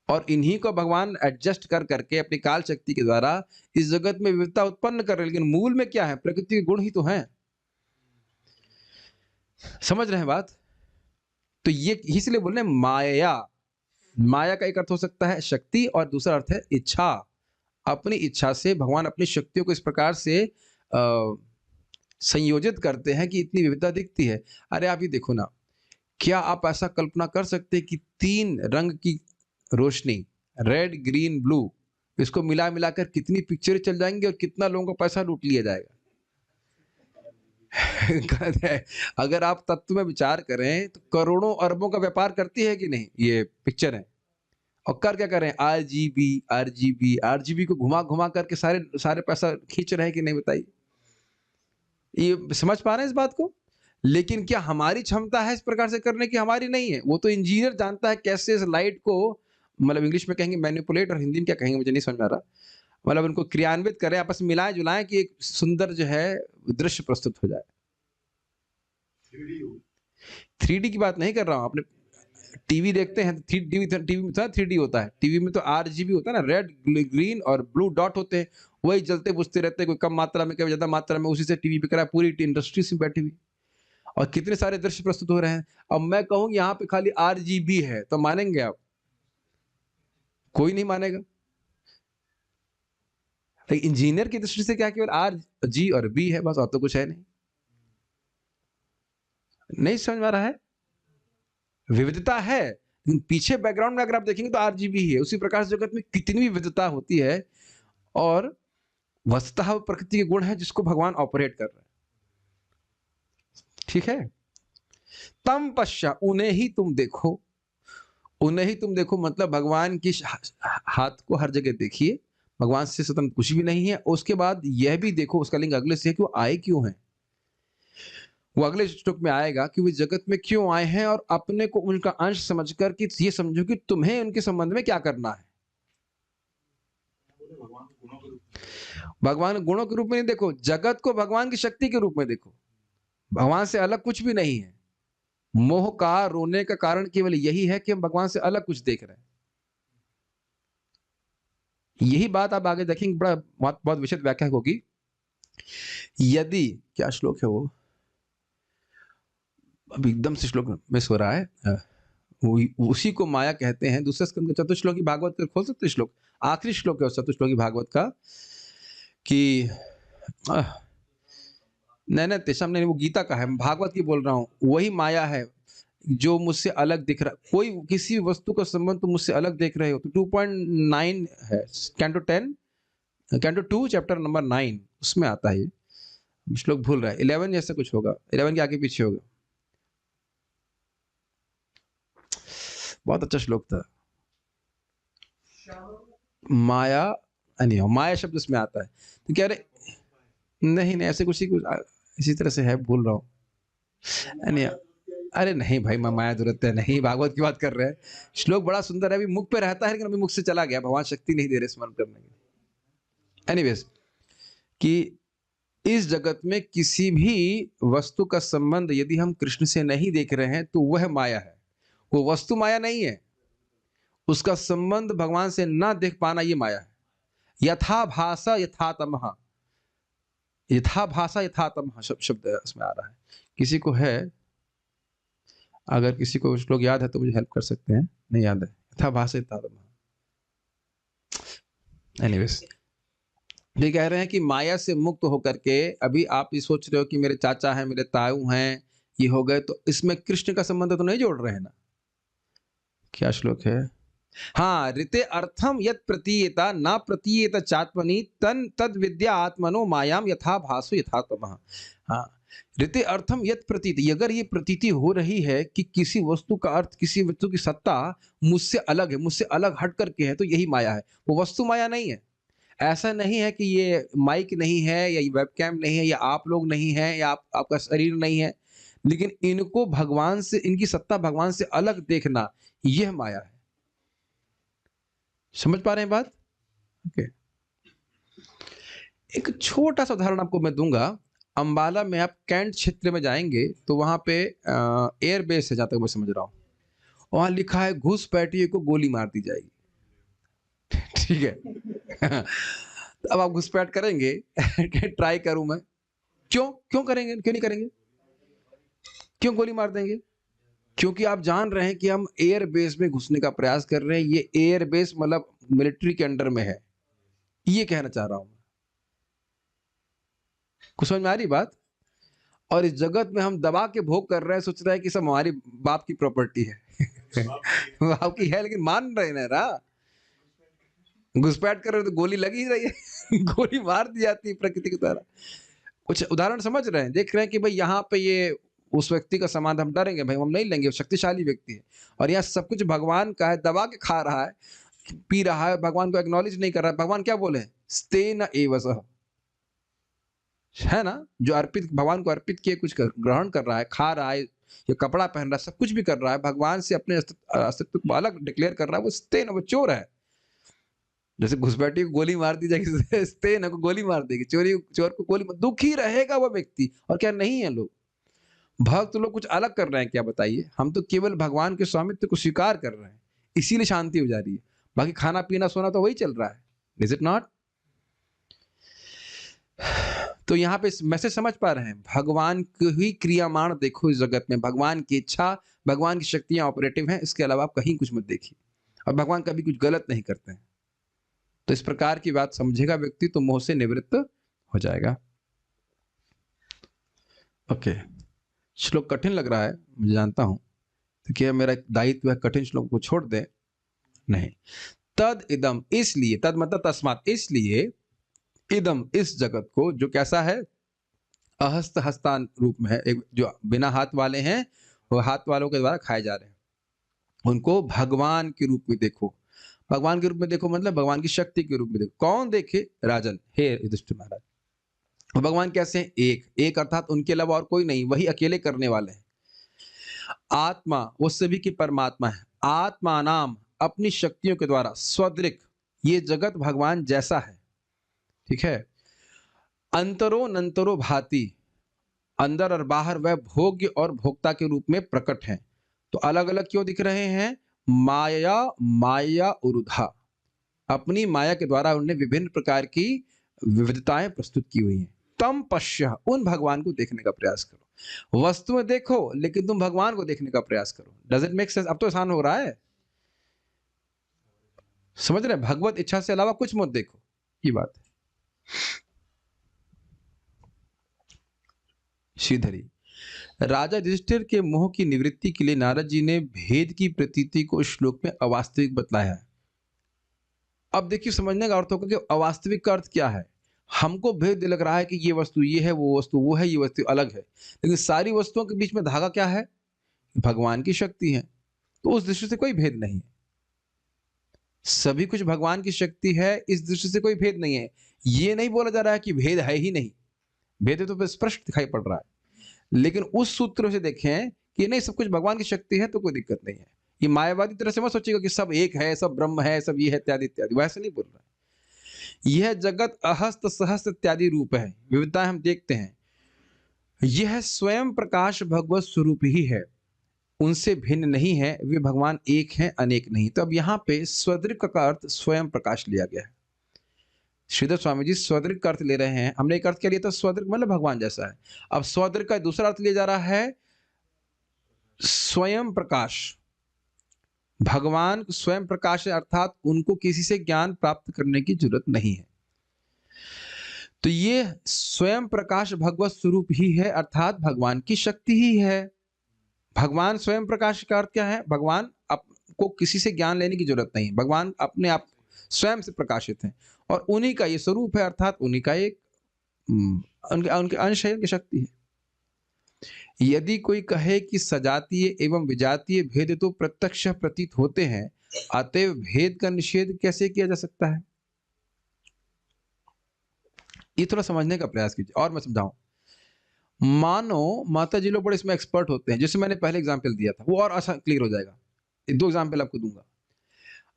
और इन्हीं को भगवान एडजस्ट कर करके अपनी काल शक्ति के द्वारा इस जगत में विविधता उत्पन्न कर रहे हैं। लेकिन मूल में क्या है? प्रकृति के गुण ही तो हैं। समझ रहे हैं बात? तो ये इसलिए बोल रहे हैं माया। माया का एक अर्थ हो सकता है शक्ति, और दूसरा अर्थ है इच्छा। अपनी इच्छा से भगवान अपनी शक्तियों को इस प्रकार से संयोजित करते हैं कि इतनी विविधता दिखती है। अरे आप ये देखो ना, क्या आप ऐसा कल्पना कर सकते हैं कि 3 रंग की रोशनी, रेड, ग्रीन, ब्लू, इसको मिला मिलाकर कितनी पिक्चरें चल जाएंगी और कितना लोगों का पैसा लूट लिया जाएगा? अगर आप तत्व में विचार करें तो करोड़ों अरबों का व्यापार करती है कि नहीं ये पिक्चर है। और कर क्या कर रहे हैं? आरजीबी आरजीबी आरजीबी को घुमा घुमा करके सारे सारे पैसा खींच रहे हैं कि नहीं, बताइए? ये समझ पा रहे हैं इस बात को? लेकिन क्या हमारी क्षमता है इस प्रकार से करने की? हमारी नहीं है। वो तो इंजीनियर जानता है कैसे इस लाइट को, मतलब इंग्लिश में कहेंगे मैनिपुलेट, और हिंदी में क्या कहेंगे मुझे नहीं समझ आ रहा, मतलब उनको क्रियान्वित करें, आपस में मिलाएं जुलाएं कि एक सुंदर जो है दृश्य प्रस्तुत हो जाए। 3D की बात नहीं कर रहा हूं। आपने टीवी देखते हैं, टीवी में 3D होता है, टीवी में तो आरजीबी होता है ना, रेड, ग्रीन और ब्लू डॉट होते हैं, वही जलते बुझते रहते हैं, कोई कम मात्रा में, कभी ज्यादा मात्रा में, उसी से टीवी पे करा पूरी इंडस्ट्री से बैठी हुई, और कितने सारे दृश्य प्रस्तुत हो रहे हैं। अब मैं कहूँ यहाँ पे खाली आरजीबी है, तो मानेंगे आप? कोई नहीं मानेगा। इंजीनियर की दृष्टि से क्या केवल आर, जी और बी है बस, और तो कुछ है नहीं। नहीं समझ में आ रहा है? विविधता है, लेकिन पीछे बैकग्राउंड में अगर आप देखेंगे तो आरजीबी ही है। उसी प्रकार से जगत में कितनी भी विविधता होती है, और वस्तुतः प्रकृति के गुण है जिसको भगवान ऑपरेट कर रहे हैं। ठीक है? तम पश्चा, उन्हें ही तुम देखो। उन्हें ही तुम देखो मतलब भगवान की हाथ को हर जगह देखिए, भगवान से स्वतंत्र कुछ भी नहीं है। उसके बाद यह भी देखो, उसका लिंग अगले से है कि वो आए क्यों हैं। वो अगले श्लोक में आएगा कि वे जगत में क्यों आए हैं, और अपने को उनका अंश समझकर कि ये समझो कि तुम्हें उनके संबंध में क्या करना है। भगवान गुणों के रूप में नहीं देखो, जगत को भगवान की शक्ति के रूप में देखो। भगवान से अलग कुछ भी नहीं है। मोह का, रोने का कारण केवल यही है कि हम भगवान से अलग कुछ देख रहे हैं। यही बात आप आगे देखेंगे, बड़ा बहुत बहुत विशद व्याख्या होगी। यदि, क्या श्लोक है वो, अब एकदम से श्लोक मिस हो रहा है, उसी को माया कहते हैं। दूसरे स्कंद का चतुश्लोकी भागवत का खोल सकते श्लोक, आखिरी श्लोक है उस चतुश्लोकी भागवत का, कि नहीं तेषाम नहीं, वो गीता का है, भागवत की बोल रहा हूँ। वही माया है जो मुझसे अलग दिख रहा। कोई किसी वस्तु का संबंध तुम मुझसे अलग देख रहे हो, तो 2.9 है, कैंटो 10, कैंटो 2 चैप्टर नंबर 9, उसमें आता है ये श्लोक। भूल रहा है, 11 जैसा कुछ होगा, 11 के आगे पीछे होगा। बहुत अच्छा श्लोक था। माया, नहीं माया शब्द उसमें आता है, तो कह रहे नहीं ऐसे कुछ इसी तरह से है, भूल रहा हूँ। नहीं, अरे नहीं भाई, मैं माया दुरत्य नहीं, भागवत की बात कर रहे हैं। श्लोक बड़ा सुंदर है, अभी मुख पे रहता है लेकिन अभी मुख से चला गया, भगवान शक्ति नहीं दे रहे स्मरण करने की। एनीवेज, कि इस जगत में किसी भी वस्तु का संबंध यदि हम कृष्ण से नहीं देख रहे हैं तो वह माया है। वो वस्तु माया नहीं है, उसका संबंध भगवान से ना देख पाना ये माया है। यथा भाषा यथा तमः, यथा भाषा यथा तमः शब्द उसमें आ रहा है। किसी को है अगर किसी को कुछ लोग याद है तो मुझे हेल्प कर सकते हैं, नहीं याद है। था भाषा था। एनीवेज, ये कह रहे हैं कि माया से मुक्त होकर के अभी आप ये सोच रहे हो कि मेरे चाचा हैं, मेरे ताऊ हैं, ये हो गए, तो इसमें कृष्ण का संबंध तो नहीं जोड़ रहे हैं ना। क्या श्लोक है? हाँ, ऋते अर्थम यत प्रतीयता ना प्रतीयत चात्मनि तन तद विद्या आत्मनो मायाम यथा भासु यथा तमः। हाँ, ऋते अर्थम यत प्रतीति, अगर ये प्रतीति हो रही है कि किसी वस्तु का अर्थ, किसी वस्तु की सत्ता मुझसे अलग है, मुझसे अलग हट करके है, तो यही माया है, वो वस्तु माया नहीं है। ऐसा नहीं है कि ये माइक नहीं है या ये वेबकैम नहीं है या आप लोग नहीं हैं या आपका शरीर नहीं है, लेकिन इनको भगवान से, इनकी सत्ता भगवान से अलग देखना, यह माया है। समझ पा रहे हैं बात? ओके। एक छोटा सा उदाहरण आपको मैं दूंगा। अंबाला में आप कैंट क्षेत्र में जाएंगे तो वहां पे एयरबेस है, जहां तक मैं समझ रहा हूँ। वहां लिखा है घुसपैठिए को गोली मार दी जाएगी। ठीक है। तो अब आप घुसपैठ करेंगे? ट्राई करूं मैं? क्यों क्यों करेंगे, क्यों नहीं करेंगे? क्यों गोली मार देंगे? क्योंकि आप जान रहे हैं कि हम एयर बेस में घुसने का प्रयास कर रहे हैं। ये एयर बेस मतलब मिलिट्री के अंडर में है, ये कहना चाह रहा हूं। कुछ समझ में आ रही बात? और इस जगत में हम दबा के भोग कर रहे हैं, सोच रहे हैं कि सब हमारी बाप की प्रॉपर्टी है। बाप की है, लेकिन मान रहे हैं ना। घुसपैठ कर रहे हो तो गोली लगी ही रही है। गोली मार दी जाती है प्रकृति की तरह। कुछ उदाहरण समझ रहे हैं, देख रहे हैं कि भाई यहाँ पे ये उस व्यक्ति का सामान, हम डरेंगे भाई, हम नहीं लेंगे, शक्तिशाली व्यक्ति है। और यहाँ सब कुछ भगवान का है, दबा के खा रहा है, पी रहा है, भगवान को एक्नॉलेज नहीं कर रहा है। भगवान क्या बोले? स्तेन एवसः, है ना? जो अर्पित, भगवान को अर्पित किए कुछ ग्रहण कर रहा है, खा रहा है, ये कपड़ा पहन रहा है, सब कुछ भी कर रहा है, भगवान से अपने अस्तित्व को अलग डिक्लेयर कर रहा है, वो स्तेन, वो चोर है। जैसे घुसपैठी को गोली मार दी जाएगी, स्तेन को गोली मार देगी, चोर को गोली, दुखी रहेगा वो व्यक्ति। और क्या नहीं है लोग? भक्त लोग कुछ अलग कर रहे हैं क्या, बताइए? हम तो केवल भगवान के स्वामित्व को स्वीकार कर रहे हैं, इसीलिए शांति हो जा रही है। बाकी खाना पीना सोना तो वही चल रहा है। Is it not? तो यहाँ पे मैसेज समझ पा रहे हैं? भगवान की ही क्रियामाण देखो इस जगत में, भगवान की इच्छा, भगवान की शक्तियां ऑपरेटिव हैं, इसके अलावा आप कहीं कुछ मत देखिए। और भगवान कभी कुछ गलत नहीं करते हैं। तो इस प्रकार की बात समझेगा व्यक्ति तो मोह से निवृत्त हो जाएगा। ओके। श्लोक कठिन लग रहा है, मुझे जानता हूं, तो क्या मेरा दायित्व है कठिन श्लोक को छोड़ दे? नहीं। तद इदम, इसलिए, तद मतलब तस्मात, इसलिए, इदम, इस जगत को, जो कैसा है? अहस्त हस्तान रूप में है। एक जो बिना हाथ वाले हैं, वो हाथ वालों के द्वारा खाए जा रहे हैं। उनको भगवान के रूप में देखो। भगवान के रूप में देखो मतलब भगवान की शक्ति के रूप में देखो। कौन देखे? राजन, हे युधिष्ठिर महाराज। भगवान कैसे हैं? एक, एक अर्थात उनके अलावा और कोई नहीं, वही अकेले करने वाले हैं। आत्मा, वो सभी की परमात्मा है। आत्मा नाम, अपनी शक्तियों के द्वारा, स्वदृक, ये जगत भगवान जैसा है। ठीक है। अंतरो नंतरो भाति, अंदर और बाहर वह भोग्य और भोक्ता के रूप में प्रकट है। तो अलग अलग क्यों दिख रहे हैं? माया, माया उरुधा, अपनी माया के द्वारा उन्होंने विभिन्न प्रकार की विविधताएं प्रस्तुत की हुई हैं। तम पश्य, उन भगवान को देखने का प्रयास करो। वस्तुएं देखो लेकिन तुम भगवान को देखने का प्रयास करो। Does it make sense? अब तो आसान हो रहा है, समझ रहे? भगवत इच्छा से अलावा कुछ मत देखो, ये बात है। श्रीधरी, राजा युधिष्ठिर के मोह की निवृत्ति के लिए नारद जी ने भेद की प्रतीति को श्लोक में अवास्तविक बतलाया है। अब देखिए, समझने का अर्थ होगा कि अवास्तविक का अर्थ क्या है। हमको भेद लग रहा है कि ये वस्तु ये है, वो वस्तु वो है, ये वस्तु अलग है, लेकिन सारी वस्तुओं के बीच में धागा क्या है? भगवान की शक्ति है। तो उस दृष्टि से कोई भेद नहीं है, सभी कुछ भगवान की शक्ति है, इस दृष्टि से कोई भेद नहीं है। ये नहीं बोला जा रहा है कि भेद है ही नहीं, भेद तो स्पष्ट दिखाई पड़ रहा है, लेकिन उस सूत्र से देखें कि नहीं, सब कुछ भगवान की शक्ति है तो कोई दिक्कत नहीं है। ये मायावादी तरह से मत सोचिएगा कि सब एक है, सब ब्रह्म है, सब ये है, इत्यादि इत्यादि, वैसे नहीं बोल रहा है। यह जगत अहस्त सहस्त्र इत्यादि रूप है, विविधताएं हम देखते हैं। यह स्वयं प्रकाश भगवत स्वरूप ही है, उनसे भिन्न नहीं है, वे भगवान एक हैं, अनेक नहीं। तो अब यहाँ पे स्वदृक का अर्थ स्वयं प्रकाश लिया गया है। श्रीधर स्वामी जी स्वदृक का अर्थ ले रहे हैं, हमने एक अर्थ क्या लिया था? स्वदृक मतलब भगवान जैसा है। अब स्वदृक का दूसरा अर्थ लिया जा रहा है स्वयं प्रकाश, भगवान स्वयं प्रकाश है, अर्थात उनको किसी से ज्ञान प्राप्त करने की जरूरत नहीं है। तो ये स्वयं प्रकाश भगवत स्वरूप ही है, अर्थात भगवान की शक्ति ही है। भगवान स्वयं प्रकाश का अर्थ क्या है? भगवान आपको किसी से ज्ञान लेने की जरूरत नहीं, भगवान अपने आप स्वयं से प्रकाशित हैं और उन्हीं का ये स्वरूप है, अर्थात उन्हीं का एक उनके अंश है, उनकी शक्ति है। यदि कोई कहे कि सजातीय एवं विजातीय भेद तो प्रत्यक्ष प्रतीत होते हैं, अतएव भेद का निषेध कैसे किया जा सकता है? ये थोड़ा समझने का प्रयास कीजिए और मैं समझाऊं। मानो माता जी लोग बड़े इसमें एक्सपर्ट होते हैं, जैसे मैंने पहले एग्जाम्पल दिया था, वो और आसान क्लियर हो जाएगा। 2 एग्जाम्पल आपको दूंगा।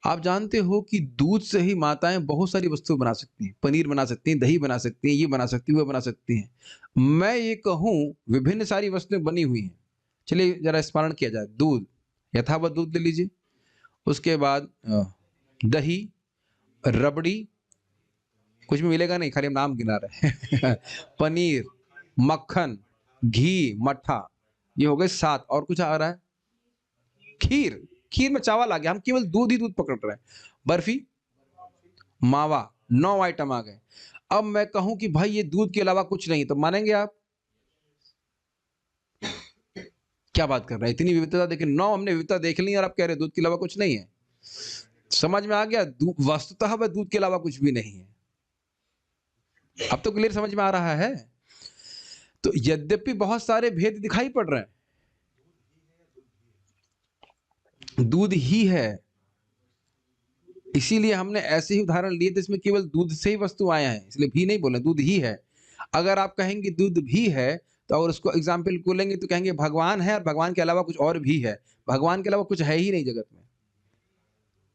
आप जानते हो कि दूध से ही माताएं बहुत सारी वस्तुएं बना सकती हैं, पनीर बना सकती हैं, दही बना सकती हैं, ये बना सकती हैं, वो बना सकती हैं। मैं ये कहूं विभिन्न सारी वस्तुएं बनी हुई हैं। चलिए जरा स्मरण किया जाए। दूध, यथावत दूध ले लीजिए, उसके बाद दही, रबड़ी, कुछ भी मिलेगा नहीं, खाली हम नाम गिना रहे हैं पनीर, मक्खन, घी, मट्ठा, ये हो गए 7। और कुछ आ रहा है? खीर, खीर में चावल आ गया, हम केवल दूध ही दूध पकड़ रहे हैं। बर्फी, मावा, 9 आइटम आ गए। अब मैं कहूं कि भाई ये दूध के अलावा कुछ नहीं, तो मानेंगे आप? क्या बात कर रहे हैं, इतनी विविधता, लेकिन 9 हमने विविधता देख ली और आप कह रहे दूध के अलावा कुछ नहीं है। समझ में आ गया? वस्तुतः वह दूध के अलावा कुछ भी नहीं है। अब तो क्लियर समझ में आ रहा है। तो यद्यपि बहुत सारे भेद दिखाई पड़ रहे हैं, दूध ही है, इसीलिए हमने ऐसे ही उदाहरण लिए थे, इसमें केवल दूध से ही वस्तु आया है, इसलिए भी नहीं बोले, दूध ही है। अगर आप कहेंगे दूध भी है, तो अगर उसको एग्जाम्पल को लेंगे तो कहेंगे भगवान है और भगवान के अलावा कुछ और भी है। भगवान के अलावा कुछ है ही नहीं जगत में।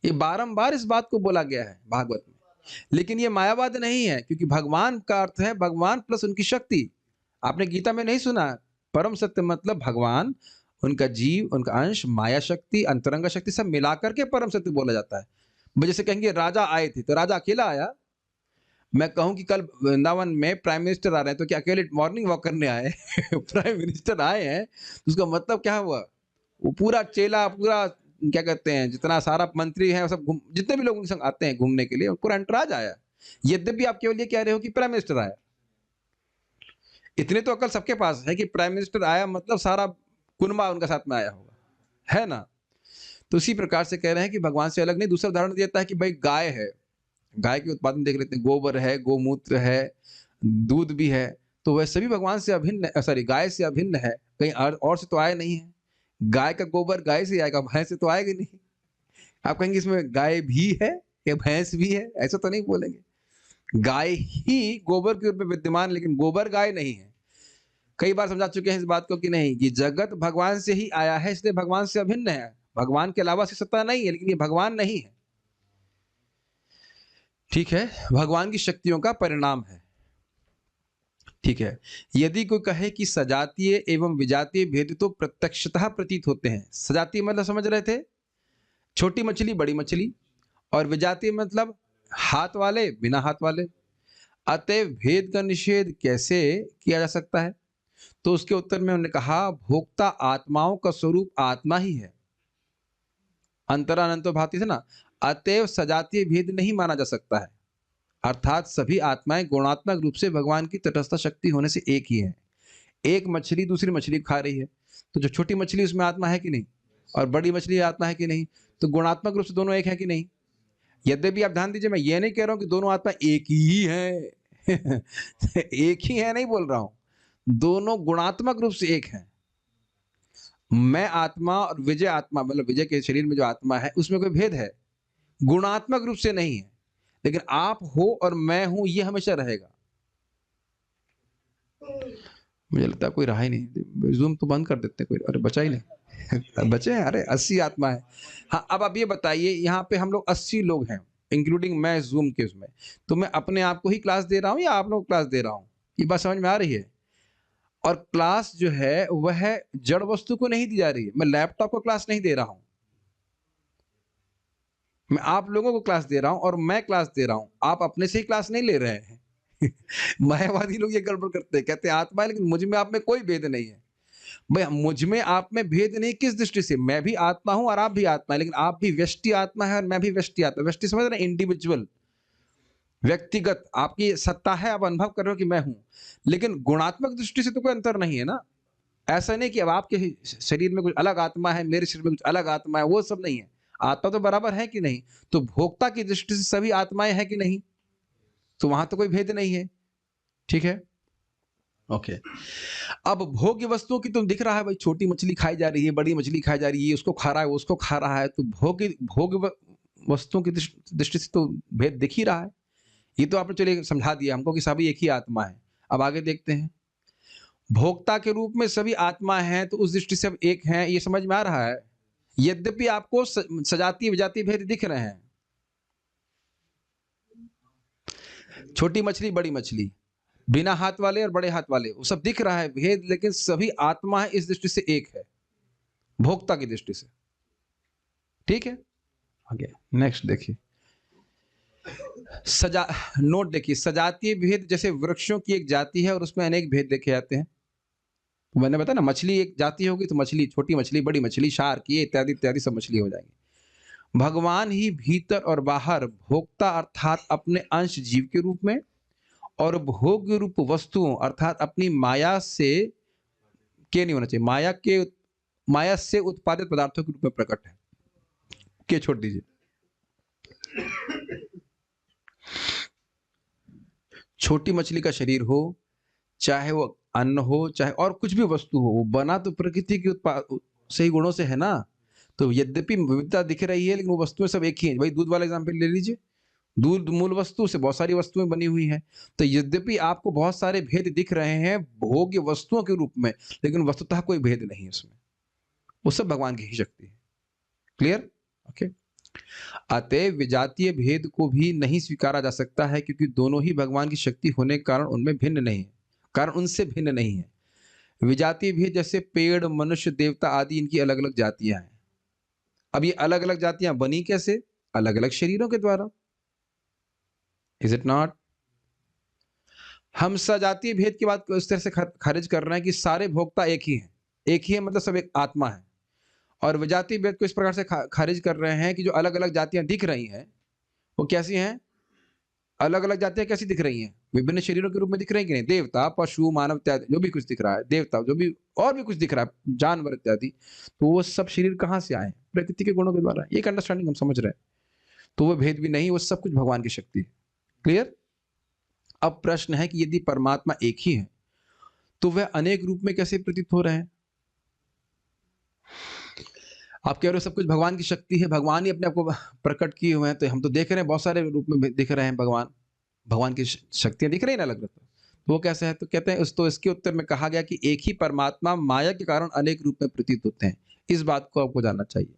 ये बारंबार इस बात को बोला गया है भागवत में, लेकिन ये मायावाद नहीं है, क्योंकि भगवान का अर्थ है भगवान प्लस उनकी शक्ति। आपने गीता में नहीं सुना? परम सत्य मतलब भगवान, उनका जीव, उनका अंश, माया शक्ति, अंतरंग शक्ति, सब मिलाकर के परम सत्य बोला जाता है। जैसे कहेंगे राजा आए थे, तो राजा अकेला आया। मैं कहूं कि कल वृंदावन में प्राइम मिनिस्टर आ रहे हैं, तो क्या अकेले मॉर्निंग वॉक करने आए प्राइम मिनिस्टर आए हैं, तो उसका मतलब क्या हुआ? वो पूरा चेला, पूरा क्या कहते हैं, जितना सारा मंत्री है, सब जितने भी लोग उनके संग आते हैं घूमने के लिए, पूरा एंटराज आया। यद्यपि आप केवल ये कह रहे हो कि प्राइम मिनिस्टर आया, इतने तो अकल सबके पास है कि प्राइम मिनिस्टर आया मतलब सारा कुनबा उनका साथ में आया होगा, है ना? तो उसी प्रकार से कह रहे हैं कि भगवान से अलग नहीं। दूसरा उदाहरण देता है कि भाई गाय है, गाय के उत्पादन देख लेते हैं, गोबर है, गोमूत्र है, दूध भी है, तो वह सभी भगवान से अभिन्न, सॉरी गाय से अभिन्न है, कहीं और से तो आया नहीं है। गाय का गोबर गाय से आएगा, भैंस से तो आएगा नहीं। आप कहेंगे इसमें गाय भी है या भैंस भी है, ऐसा तो नहीं बोलेंगे। गाय ही गोबर के रूप में विद्यमान, लेकिन गोबर गाय नहीं है। कई बार समझा चुके हैं इस बात को कि नहीं, कि जगत भगवान से ही आया है, इसलिए भगवान से अभिन्न है। भगवान के अलावा से सत्ता नहीं है, लेकिन ये भगवान नहीं है, ठीक है, भगवान की शक्तियों का परिणाम है, ठीक है। यदि कोई कहे कि सजातीय एवं विजातीय भेद तो प्रत्यक्षतः प्रतीत होते हैं, सजातीय मतलब समझ रहे थे, छोटी मछली, बड़ी मछली, और विजातीय मतलब हाथ वाले, बिना हाथ वाले, अतएव भेद का निषेध कैसे किया जा सकता है? तो उसके उत्तर में उन्होंने कहा, भोक्ता आत्माओं का स्वरूप आत्मा ही है, अंतरानंतो भाति से ना, अतएव सजातीय भेद नहीं माना जा सकता है, अर्थात सभी आत्माएं गुणात्मक रूप से भगवान की तटस्थ शक्ति होने से एक ही है। एक मछली दूसरी मछली खा रही है, तो जो छोटी मछली उसमें आत्मा है कि नहीं, और बड़ी मछली आत्मा है कि नहीं, तो गुणात्मक रूप से दोनों एक है कि नहीं? यद्यपि आप ध्यान दीजिए, मैं ये नहीं कह रहा हूं कि दोनों आत्मा एक ही है एक ही है नहीं बोल रहा हूं, दोनों गुणात्मक रूप से एक है। मैं आत्मा और विजय आत्मा, मतलब विजय के शरीर में जो आत्मा है उसमें कोई भेद है, गुणात्मक रूप से नहीं है, लेकिन आप हो और मैं हूं ये हमेशा रहेगा। मुझे लगता है कोई रहा ही नहीं, जूम तो बंद कर देते कोई, अरे बचा ही नहीं बचे हैं, अरे 80 आत्मा है। हाँ, अब आप ये बताइए, यहाँ पे हम लोग 80 लोग हैं, इंक्लूडिंग मैं जूम के उसमें, तो मैं अपने आप को ही क्लास दे रहा हूँ या आप लोग क्लास दे रहा हूँ? ये बात समझ में आ रही है? और क्लास जो है वह जड़ वस्तु को नहीं दी जा रही है, मैं लैपटॉप को क्लास नहीं दे रहा हूं, मैं आप लोगों को क्लास दे रहा हूं, और मैं क्लास दे रहा हूं, आप अपने से ही क्लास नहीं ले रहे हैं मायावादी लोग ये गड़बड़ करते हैं, कहते हैं आत्मा है लेकिन मुझ में आप में कोई भेद नहीं है। भाई मुझ में आप में भेद नहीं किस दृष्टि से, मैं भी आत्मा हूं और आप भी आत्मा है, लेकिन आप भी व्यष्टि आत्मा है और मैं भी व्यष्टि आत्मा। व्यष्टि समझ रहे हैं, इंडिविजुअल, व्यक्तिगत आपकी सत्ता है, आप अनुभव कर रहे हो कि मैं हूं, लेकिन गुणात्मक दृष्टि से तो कोई अंतर नहीं है ना। ऐसा नहीं कि अब आपके शरीर में कुछ अलग आत्मा है, मेरे शरीर में कुछ अलग आत्मा है, वो सब नहीं है। आत्मा तो बराबर है कि नहीं? तो भोक्ता की दृष्टि से सभी आत्माएं हैं कि नहीं? तो वहां तो कोई भेद नहीं है। ठीक है, ओके। अब भोग्य वस्तुओं की तुम दिख रहा है भाई, छोटी मछली खाई जा रही है, बड़ी मछली खाई जा रही है, उसको खा रहा है, उसको खा रहा है, तो भोग वस्तुओं की दृष्टि से तो भेद दिख ही रहा है। ये तो आपने चलिए समझा दिया हमको कि सभी एक ही आत्मा है। अब आगे देखते हैं, भोक्ता के रूप में सभी आत्मा हैं, तो उस दृष्टि से अब एक हैं, ये समझ में आ रहा है। यद्यपि आपको सजातीय विजातीय भेद दिख रहे हैं, छोटी मछली बड़ी मछली, बिना हाथ वाले और बड़े हाथ वाले, वो सब दिख रहा है भेद, लेकिन सभी आत्मा है इस दृष्टि से एक है, भोक्ता की दृष्टि से। ठीक है, आगे नेक्स्ट देखिए, सजा नोट देखिए, सजातीय भेद जैसे वृक्षों की एक जाति है और उसमें अनेक भेद देखे जाते हैं। मैंने बताया ना, मछली एक जाति होगी तो मछली, छोटी मछली, बड़ी मछली, शार्क, ये इत्यादि इत्यादि सब मछली हो जाएंगी। भगवान ही भीतर और बाहर भोक्ता अर्थात अपने अंश जीव के रूप में और भोग्य रूप वस्तुओं अर्थात अपनी माया से, के नहीं होना चाहिए, माया से उत्पादित पदार्थों के रूप में प्रकट है। के छोड़ दीजिए, छोटी मछली का शरीर हो, चाहे वो अन्न हो, चाहे और कुछ भी वस्तु हो, वो बना तो प्रकृति के उत्पाद सही गुणों से है ना। तो यद्यपि विविधता दिख रही है, लेकिन वो वस्तुएं सब एक ही हैं। भाई दूध वाला एग्जाम्पल ले लीजिए, दूध मूल वस्तु से बहुत सारी वस्तुएं बनी हुई हैं। तो यद्यपि आपको बहुत सारे भेद दिख रहे हैं भोग्य वस्तुओं के रूप में, लेकिन वस्तुतः कोई भेद नहीं है उसमें, वो सब भगवान की ही शक्ति है। Clear, okay. अतएव विजातीय भेद को भी नहीं स्वीकारा जा सकता है, क्योंकि दोनों ही भगवान की शक्ति होने के कारण उनमें भिन्न नहीं है, कारण उनसे भिन्न नहीं है। विजातीय भेद जैसे पेड़, मनुष्य, देवता आदि, इनकी अलग अलग जातियां हैं। अब ये अलग अलग जातियां बनी कैसे? अलग अलग शरीरों के द्वारा। Is it not? हम सजातीय भेद की बात उस तरह से खारिज कर रहे हैं कि सारे भोक्ता एक ही हैं, एक ही है मतलब सब एक आत्मा है। और विजातीय भेद को इस प्रकार से खारिज कर रहे हैं कि जो अलग अलग जातियां दिख रही हैं वो कैसी हैं? अलग अलग जातियां कैसी दिख रही हैं? विभिन्न शरीरों के रूप में दिख रही हैं कि नहीं? देवता, पशु, मानव इत्यादि जो भी कुछ दिख रहा है, देवता जो भी और भी कुछ दिख रहा है, जानवर इत्यादि, तो वो सब शरीर कहाँ से आए? प्रकृति के गुणों के द्वारा। एक अंडरस्टैंडिंग हम समझ रहे हैं। तो वो भेद भी नहीं, वो सब कुछ भगवान की शक्ति है। क्लियर? अब प्रश्न है कि यदि परमात्मा एक ही है तो वह अनेक रूप में कैसे प्रतीत हो रहे हैं? आप कह रहे हो सब कुछ भगवान की शक्ति है, भगवान ही अपने आप को प्रकट किए हुए हैं, तो हम तो देख रहे हैं बहुत सारे रूप में दिख रहे हैं भगवान की शक्तियां दिख रही है ना अलग अलग। तो वो कैसे है? तो कहते हैं इसके उत्तर में कहा गया कि एक ही परमात्मा माया के कारण अनेक रूप में प्रतीत होते हैं। इस बात को आपको जानना चाहिए।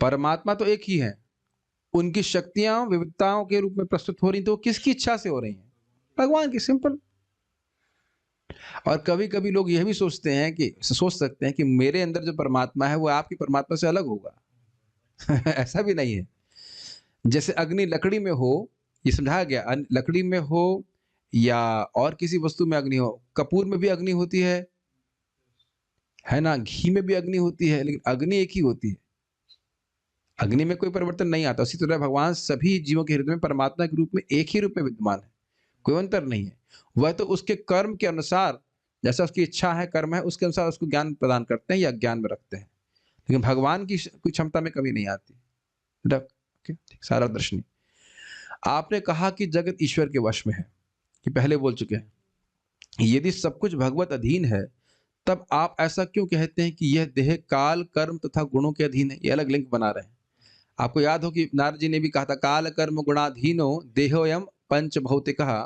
परमात्मा तो एक ही है, उनकी शक्तियां विविधताओं के रूप में प्रस्तुत हो रही, तो किसकी इच्छा से हो रही हैं? भगवान की, सिंपल। और कभी कभी लोग यह भी सोच सकते हैं कि मेरे अंदर जो परमात्मा है वो आपकी परमात्मा से अलग होगा। ऐसा भी नहीं है। जैसे अग्नि लकड़ी में हो, ये समझाया गया, लकड़ी में हो या और किसी वस्तु में अग्नि हो, कपूर में भी अग्नि होती है ना, घी में भी अग्नि होती है, लेकिन अग्नि एक ही होती है, अग्नि में कोई परिवर्तन नहीं आता। उसी तरह भगवान सभी जीवों के हृदय में परमात्मा के रूप में एक ही रूप में विद्यमान है, कोई अंतर नहीं है। वह तो उसके कर्म के अनुसार, जैसा उसकी इच्छा है, कर्म है, उसके अनुसार उसको ज्ञान प्रदान करते हैं या ज्ञान में रखते हैं, लेकिन भगवान की कोई क्षमता में कमी नहीं आती। सारा दर्शनी। आपने कहा कि जगत ईश्वर के वश में है, कि पहले बोल चुके हैं। यदि सब कुछ भगवत अधीन है, तब आप ऐसा क्यों कहते हैं कि यह देह काल, कर्म तथा गुणों के अधीन है? ये अलग लिंक बना रहे हैं। आपको याद हो कि नारद जी ने भी कहा था, काल कर्म गुणाधीनो देहोयम पंच भौतिकः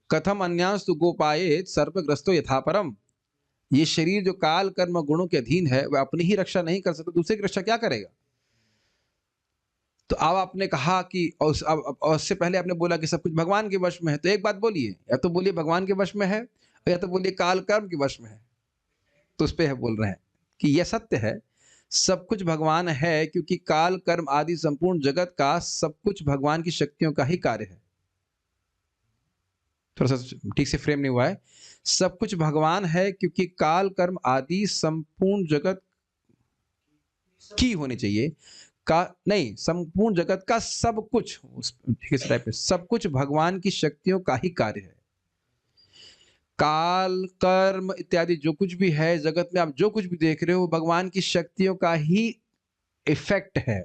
कथम अन्यांस्तु गोपायेत सर्पग्रस्तो यथा परम। ये शरीर जो काल कर्म गुणों के अधीन है, वह अपनी ही रक्षा नहीं कर सकता, दूसरे की रक्षा क्या करेगा? तो अब आपने कहा कि उससे पहले आपने बोला कि सब कुछ भगवान के वश में है, तो एक बात बोलिए, या तो बोलिए भगवान के वश में है, या तो बोलिए काल कर्म के वश में है। तो उस पर बोल रहे हैं कि यह सत्य है, सब कुछ भगवान है, क्योंकि काल कर्म आदि संपूर्ण जगत का सब कुछ भगवान की शक्तियों का ही कार्य है। थोड़ा सा ठीक से फ्रेम नहीं हुआ है। सब कुछ भगवान है, क्योंकि काल कर्म आदि संपूर्ण जगत की होनी चाहिए। का नहीं, संपूर्ण जगत का सब कुछ ठीक है, इस टाइप में सब कुछ भगवान की शक्तियों का ही कार्य है। काल कर्म इत्यादि जो कुछ भी है जगत में, आप जो कुछ भी देख रहे हो भगवान की शक्तियों का ही इफेक्ट है।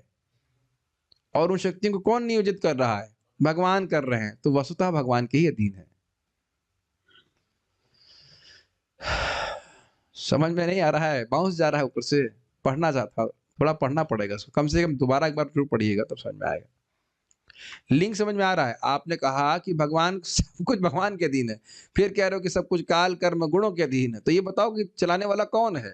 और उन शक्तियों को कौन नियोजित कर रहा है? भगवान कर रहे हैं, तो वस्तुतः भगवान के ही अधीन है। समझ में नहीं आ रहा है, बाउंस जा रहा है ऊपर से। पढ़ना चाहता, थोड़ा पढ़ना पड़ेगा इसको, कम से कम दोबारा एक बार जरूर पढ़िएगा तब समझ में आएगा। लिंक समझ में आ रहा है? आपने कहा कि भगवान सब कुछ भगवान के अधीन है, फिर कह रहे हो कि सब कुछ काल कर्म गुणों के अधीन है। तो ये बताओ कि चलाने वाला कौन है?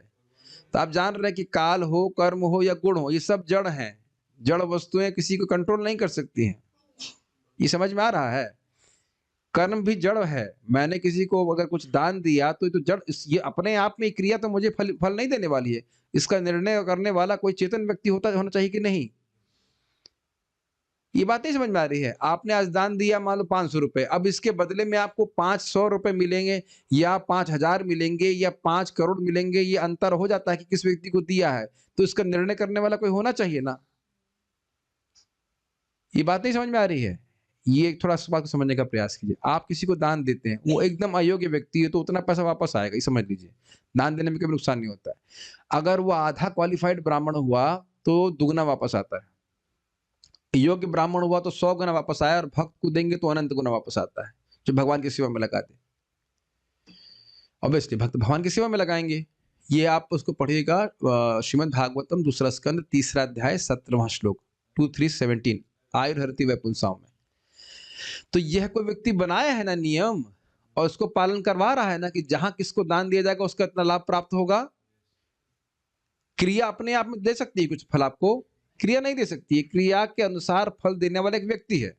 तो आप जान रहे हैं कि काल हो, कर्म हो या गुण हो, ये सब जड़ हैं। जड़ वस्तुएं किसी को कंट्रोल नहीं कर सकती हैं। ये समझ में आ रहा है? कर्म भी जड़ है। मैंने किसी को अगर कुछ दान दिया तो ये तो जड़, ये अपने आप में क्रिया तो मुझे फल नहीं देने वाली है। इसका निर्णय करने वाला कोई चेतन व्यक्ति होना चाहिए कि नहीं? ये बात नहीं समझ में आ रही है? आपने आज दान दिया मान लो 500 रुपए, अब इसके बदले में आपको 500 रुपए मिलेंगे या 5000 मिलेंगे या 5 करोड़ मिलेंगे, ये अंतर हो जाता है कि किस व्यक्ति को दिया है। तो इसका निर्णय करने वाला कोई होना चाहिए ना। ये बात नहीं समझ में आ रही है? ये थोड़ा इस बात को समझने का प्रयास कीजिए। आप किसी को दान देते हैं, वो एकदम अयोग्य व्यक्ति है, तो उतना पैसा वापस आएगा, ये समझ लीजिए। दान देने में कोई नुकसान नहीं होता है। अगर वो आधा क्वालिफाइड ब्राह्मण हुआ तो दुगना वापस आता है। योग्य ब्राह्मण हुआ तो 100 गुना वापस आया, और भक्त को देंगे तो अनंत गुना वापस आता है, जो भगवान की सेवा में लगा दे। ऑब्वियसली भक्त भगवान की सेवा में लगाएंगे। ये आप उसको पढ़िएगा, श्रीमद् भागवतम दूसरा स्कंद 3रा अध्याय 17वां श्लोक 2317 आयुर्हरति वैपुंसाओं में। तो यह कोई व्यक्ति बनाया है ना नियम, और उसको पालन करवा रहा है ना कि जहां किसको दान दिया जाएगा उसका इतना लाभ प्राप्त होगा। क्रिया अपने आप में दे सकती है कुछ फल आपको, क्रिया नहीं दे सकती है। क्रिया के अनुसार फल देने वाला एक व्यक्ति है।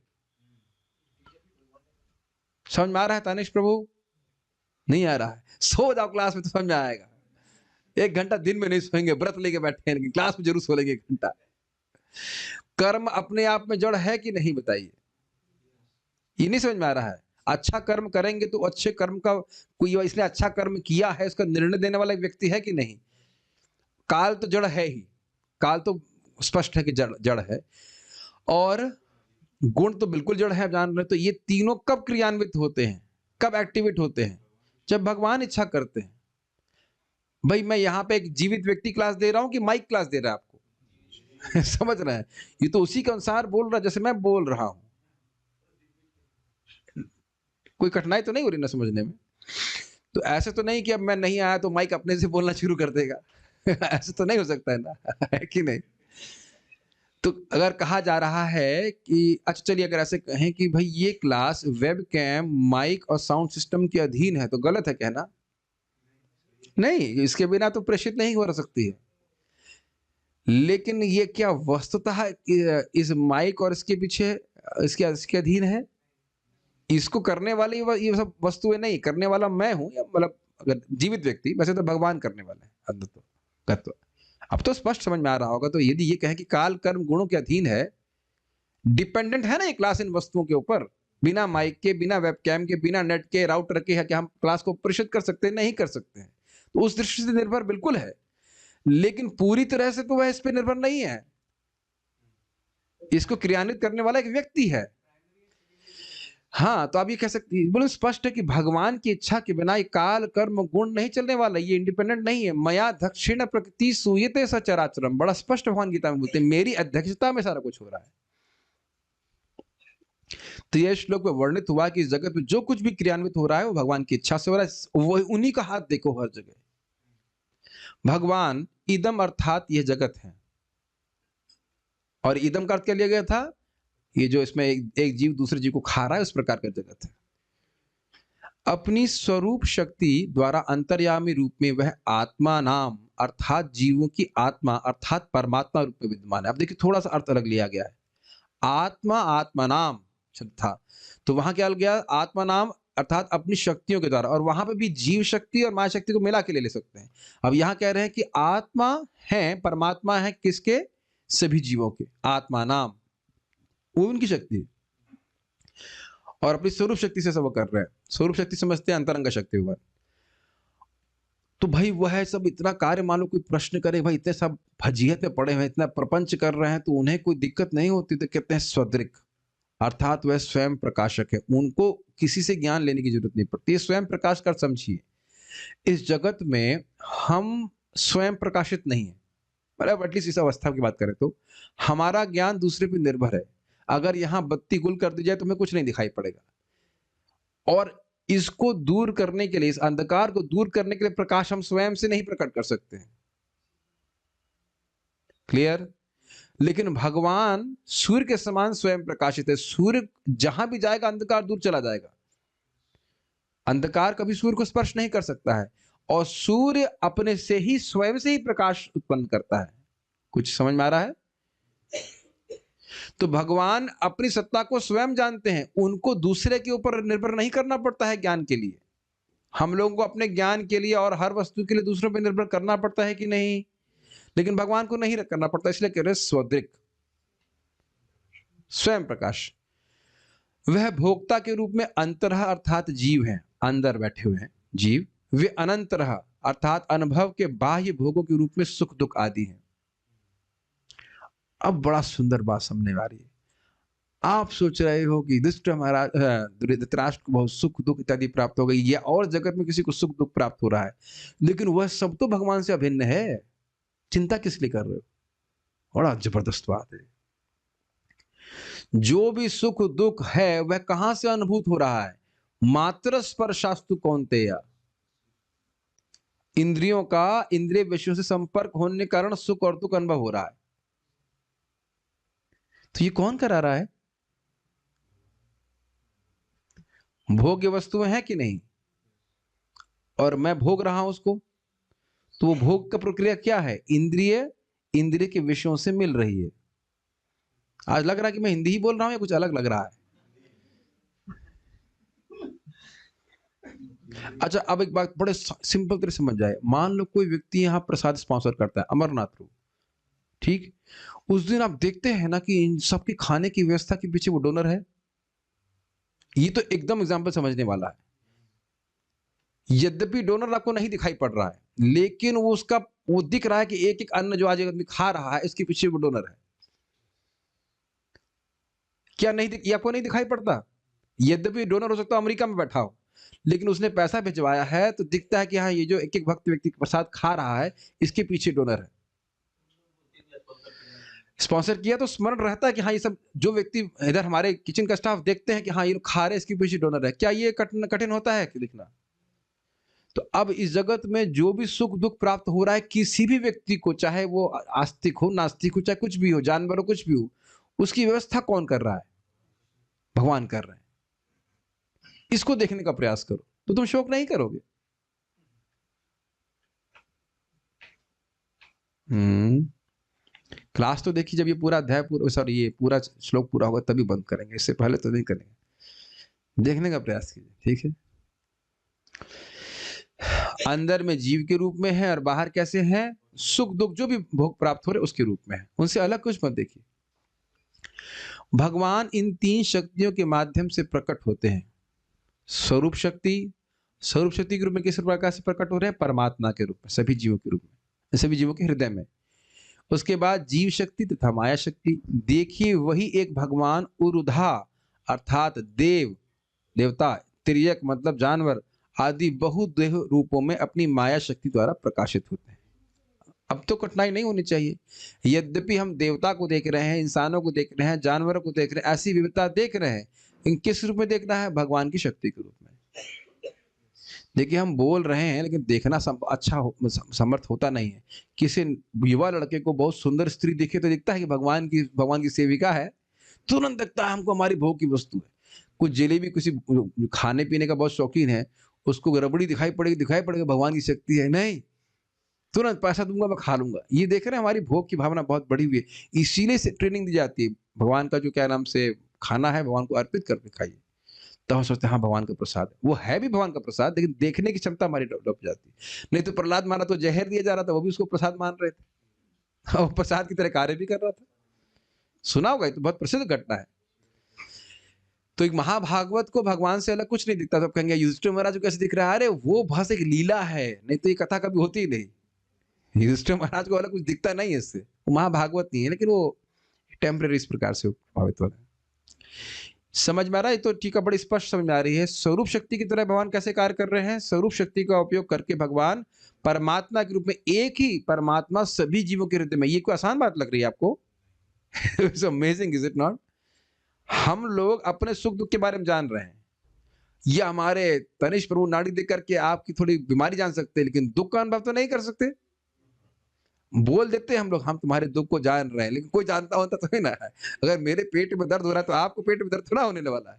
समझ में आ रहा है तानिश प्रभु? नहीं आ रहा है? सो जाओ क्लास में तो समझ में आएगा। 1 घंटा दिन में नहीं सोएंगे, व्रत लेके बैठे हैं, लेकिन क्लास में जरूर सो लेंगे 1 घंटा। कर्म अपने आप में जड़ है कि नहीं, बताइए? ये नहीं समझ में आ रहा है? अच्छा कर्म करेंगे तो अच्छे कर्म का कोई, इसने अच्छा कर्म किया है उसका निर्णय देने वाला एक व्यक्ति है कि नहीं? काल तो जड़ है ही, काल तो स्पष्ट है कि जड़ है, और गुण तो बिल्कुल जड़ है, जान रहे। तो ये तीनों कब क्रियान्वित होते हैं, कब एक्टिवेट होते हैं? जब भगवान इच्छा करते हैं। भाई मैं यहाँ पे एक जीवित व्यक्ति क्लास दे रहा हूँ कि माइक क्लास दे रहा है आपको? समझ रहे हैं? ये तो उसी के अनुसार बोल रहा है जैसे मैं बोल रहा हूं। कोई कठिनाई तो नहीं हो रही ना समझने में? तो ऐसे तो नहीं कि अब मैं नहीं आया तो माइक अपने से बोलना शुरू कर देगा। ऐसे तो नहीं हो सकता है ना। है कि नहीं? तो अगर कहा जा रहा है कि अच्छा चलिए, अगर ऐसे कहें कि भाई ये क्लास वेब कैम, माइक और साउंड सिस्टम के अधीन है, तो गलत है कहना? नहीं, इसके बिना तो प्रेषित नहीं हो सकती है। लेकिन ये क्या वस्तुतः इस माइक और इसके पीछे इसके अधीन है? इसको करने वाले ये सब वस्तुएं नहीं, करने वाला मैं हूं, या मतलब अगर जीवित व्यक्ति, वैसे तो भगवान करने वाला है अद्वैत। अब तो स्पष्ट समझ में आ रहा होगा। तो यदि ये कहे कि काल कर्म गुणों के अधीन है, डिपेंडेंट है ना ये क्लास इन वस्तुओं के ऊपर, बिना माइक के, बिना वेबकैम के, बिना नेट के, राउटर के, है कि हम क्लास को प्रेषित कर सकते हैं? नहीं कर सकते हैं। तो उस दृष्टि से निर्भर बिल्कुल है, लेकिन पूरी तरह से तो वह इस पर निर्भर नहीं है। इसको क्रियान्वित करने वाला एक व्यक्ति है। हाँ, तो आप ये कह सकते हैं, बोले स्पष्ट है कि भगवान की इच्छा के बिना ये काल कर्म गुण नहीं चलने वाला, ये इंडिपेंडेंट नहीं है। मया दक्षिण प्रकृति सूयते सचराचरम, बड़ा स्पष्ट भगवान गीता में बोलते हैं, मेरी अध्यक्षता में सारा कुछ हो रहा है। तो यह श्लोक में वर्णित हुआ कि जगत में जो कुछ भी क्रियान्वित हो रहा है वो भगवान की इच्छा से हो रहा है। वो उन्हीं का हाथ देखो हर जगह। भगवान इदम अर्थात यह जगत है, और इदम का अर्थ क्या लिया गया था? ये जो इसमें एक जीव दूसरे जीव को खा रहा है, उस प्रकार का जगत है। अपनी स्वरूप शक्ति द्वारा अंतर्यामी रूप में वह आत्मा नाम अर्थात जीवों की आत्मा अर्थात परमात्मा रूप में विद्यमान है। अब देखिए थोड़ा सा अर्थ अलग लिया गया है। आत्मा, आत्मा नाम शब्द था, तो वहां क्या गया? आत्मा नाम अर्थात अपनी शक्तियों के द्वारा, और वहां पे भी जीव शक्ति और माया शक्ति को मिला के ले सकते हैं। अब यहां कह रहे हैं कि आत्मा है, परमात्मा है किसके? सभी जीवों के। आत्मा नाम वो उनकी शक्ति है, और अपनी स्वरूप शक्ति से सब कर रहे हैं। स्वरूप शक्ति समझते हैं अंतरंग शक्ति हुआ। तो भाई वह सब इतना कार्य, मान लो कोई प्रश्न करे, भाई इतने सब फजीहत में पड़े हुए हैं, इतना प्रपंच कर रहे हैं, तो उन्हें कोई दिक्कत नहीं होती, तो कहते हैं स्वदृक, अर्थात वह स्वयं प्रकाशक है, उनको किसी से ज्ञान लेने की जरूरत नहीं पड़ती, स्वयं प्रकाश कर समझिए। इस जगत में हम स्वयं प्रकाशित नहीं है, मतलब एटलीस्ट इस अवस्था की बात करें तो हमारा ज्ञान दूसरे पर निर्भर है। अगर यहाँ बत्ती गुल कर दी जाए तो हमें कुछ नहीं दिखाई पड़ेगा, और इसको दूर करने के लिए, इस अंधकार को दूर करने के लिए प्रकाश हम स्वयं से नहीं प्रकट कर सकते हैं। क्लियर? लेकिन भगवान सूर्य के समान स्वयं प्रकाशित है। सूर्य जहां भी जाएगा अंधकार दूर चला जाएगा, अंधकार कभी सूर्य को स्पर्श नहीं कर सकता है, और सूर्य अपने से ही, स्वयं से ही प्रकाश उत्पन्न करता है। कुछ समझ में आ रहा है? तो भगवान अपनी सत्ता को स्वयं जानते हैं, उनको दूसरे के ऊपर निर्भर नहीं करना पड़ता है ज्ञान के लिए। हम लोगों को अपने ज्ञान के लिए और हर वस्तु के लिए दूसरों पर निर्भर करना पड़ता है कि नहीं? लेकिन भगवान को नहीं करना पड़ता, इसलिए कह रहे स्वदृक, स्वयं प्रकाश। वह भोक्ता के रूप में अंतरह अर्थात जीव है, अंदर बैठे हुए हैं जीव। वे अनंतरह अर्थात अनुभव के बाह्य भोगों के रूप में सुख दुख आदि हैं। अब बड़ा सुंदर बात समझने वाली है। आप सोच रहे हो कि धृतराष्ट्र को बहुत सुख दुख इत्यादि प्राप्त हो गई, या और जगत में किसी को सुख दुख प्राप्त हो रहा है, लेकिन वह सब तो भगवान से अभिन्न है। चिंता किस लिए कर रहे हो? बड़ा जबरदस्त बात है। जो भी सुख दुख है वह कहां से अनुभूत हो रहा है? मात्र स्पर्शास्तु कौन्तेय, इंद्रियों का इंद्रिय विषयों से संपर्क होने के कारण सुख और दुख अनुभव हो रहा है। तो ये कौन करा रहा है? भोग्य वस्तुएं हैं कि नहीं, और मैं भोग रहा हूं उसको, तो वो भोग का प्रक्रिया क्या है? इंद्रिय के विषयों से मिल रही है। आज लग रहा है कि मैं हिंदी ही बोल रहा हूं या कुछ अलग लग रहा है? अच्छा, अब एक बात बड़े सिंपल तरह समझ जाए। मान लो कोई व्यक्ति यहाँ प्रसाद स्पॉन्सर करता है, अमरनाथ रोड, ठीक? उस दिन आप देखते हैं ना कि इन सबके खाने की व्यवस्था के पीछे वो डोनर है। ये तो एकदम एग्जाम्पल समझने वाला है। यद्यपि डोनर आपको नहीं दिखाई पड़ रहा है, लेकिन वो दिख रहा है कि एक एक अन्न जो आज आदमी खा रहा है, इसके पीछे वो डोनर है। क्या नहीं ये आपको नहीं दिखाई पड़ता? यद्यपि डोनर हो सकता है अमेरिका में बैठा हो, लेकिन उसने पैसा भिजवाया है, तो दिखता है कि हाँ, ये जो एक एक भक्त व्यक्ति प्रसाद खा रहा है, इसके पीछे डोनर है। स्पॉन्सर किया तो स्मरण रहता है कि हाँ, ये सब जो व्यक्ति इधर हमारे किचन का स्टाफ देखते हैं कि हाँ, ये खा रहे, इसके पीछे डोनर है। क्या ये कठिन होता है कि दिखना? तो अब इस जगत में जो भी सुख दुख प्राप्त हो रहा है किसी भी व्यक्ति को, चाहे वो आस्तिक हो, नास्तिक हो, चाहे कुछ भी हो, जानवर हो, कुछ भी हो, उसकी व्यवस्था कौन कर रहा है? भगवान कर रहे हैं। इसको देखने का प्रयास करो तो तुम शोक नहीं करोगे। क्लास तो देखिए, जब ये पूरा अध्याय ये पूरा श्लोक पूरा होगा तभी बंद करेंगे, इससे पहले तो नहीं करेंगे। देखने का प्रयास कीजिए, ठीक है? अंदर में जीव के रूप में है और बाहर कैसे है? सुख दुख जो भी भोग प्राप्त हो रहे उसके रूप में है, उनसे अलग कुछ मत देखिए। भगवान इन तीन शक्तियों के माध्यम से प्रकट होते हैं। स्वरूप शक्ति के रूप में किस प्रकार से प्रकट हो रहे हैं? परमात्मा के रूप में, सभी जीवों के रूप में, सभी जीवों के हृदय में। उसके बाद जीव शक्ति तथा माया शक्ति। देखिए, वही एक भगवान उरुधा अर्थात देवता, तिर्यक मतलब जानवर आदि बहुदेह रूपों में अपनी माया शक्ति द्वारा प्रकाशित होते हैं। अब तो कठिनाई नहीं होनी चाहिए। यद्यपि हम देवता को देख रहे हैं, इंसानों को देख रहे हैं, जानवरों को देख रहे हैं, ऐसी विविधता देख रहे हैं, इन किस रूप में देखना है? भगवान की शक्ति के रूप में। देखिए, हम बोल रहे हैं लेकिन देखना समर्थ होता नहीं है। किसी युवा लड़के को बहुत सुंदर स्त्री दिखे तो दिखता है कि भगवान की सेविका है, तुरंत दिखता है हमको हमारी भोग की वस्तु है। कुछ जलेबी, किसी खाने पीने का बहुत शौकीन है, उसको रबड़ी दिखाई पड़ेगी भगवान की शक्ति है, नहीं, तुरंत पैसा दूंगा मैं खा लूंगा। ये देख रहे हैं, हमारी भोग की भावना बहुत बढ़ी हुई है। इसीलिए से ट्रेनिंग दी जाती है, भगवान का जो क्या नाम से खाना है भगवान को अर्पित करके खाइए। तो हम सोचते हैं हाँ, भगवान का प्रसाद है। वो है भी भगवान का प्रसाद, लेकिन देखने की क्षमता हमारी डेवलप हो जाती है। नहीं तो प्रहलाद माना तो जहर दिया जा रहा था, वो भी उसको प्रसाद मान रहे थे, और प्रसाद की तरह कार्य भी कर रहा था। सुना होगा, ये तो बहुत प्रसिद्ध घटना है। तो एक महाभागवत को भगवान से अलग कुछ नहीं दिखता, तो आप कहेंगे युधिष्ठिर महाराज को कैसे दिख रहा है? अरे वो बस एक लीला है, नहीं तो ये कथा कभी होती ही नहीं। युधिष्ठिर महाराज को अलग कुछ दिखता नहीं है इससे, वो महाभागवत नहीं है, लेकिन वो टेम्परेरी इस प्रकार से प्रभावित हो रहा है। समझ में आ रहा है? तो टीका बड़ी स्पष्ट समझ में आ रही है। स्वरूप शक्ति की तरह भगवान कैसे कार्य कर रहे हैं? स्वरूप शक्ति का उपयोग करके भगवान परमात्मा के रूप में, एक ही परमात्मा सभी जीवों के हृदय में। ये कोई आसान बात लग रही है आपको? It's amazing, is it not? हम लोग अपने सुख दुख के बारे में जान रहे हैं, या हमारे तनिष्क प्रभु नाड़ी देख करके आपकी थोड़ी बीमारी जान सकते हैं, लेकिन दुख का अनुभव तो नहीं कर सकते। बोल देते हैं हम लोग, हम तुम्हारे दुख को जान रहे हैं, लेकिन कोई जानता होता तो ही ना है। अगर मेरे पेट में दर्द हो रहा है तो आपको पेट में दर्द थोड़ा होने वाला है,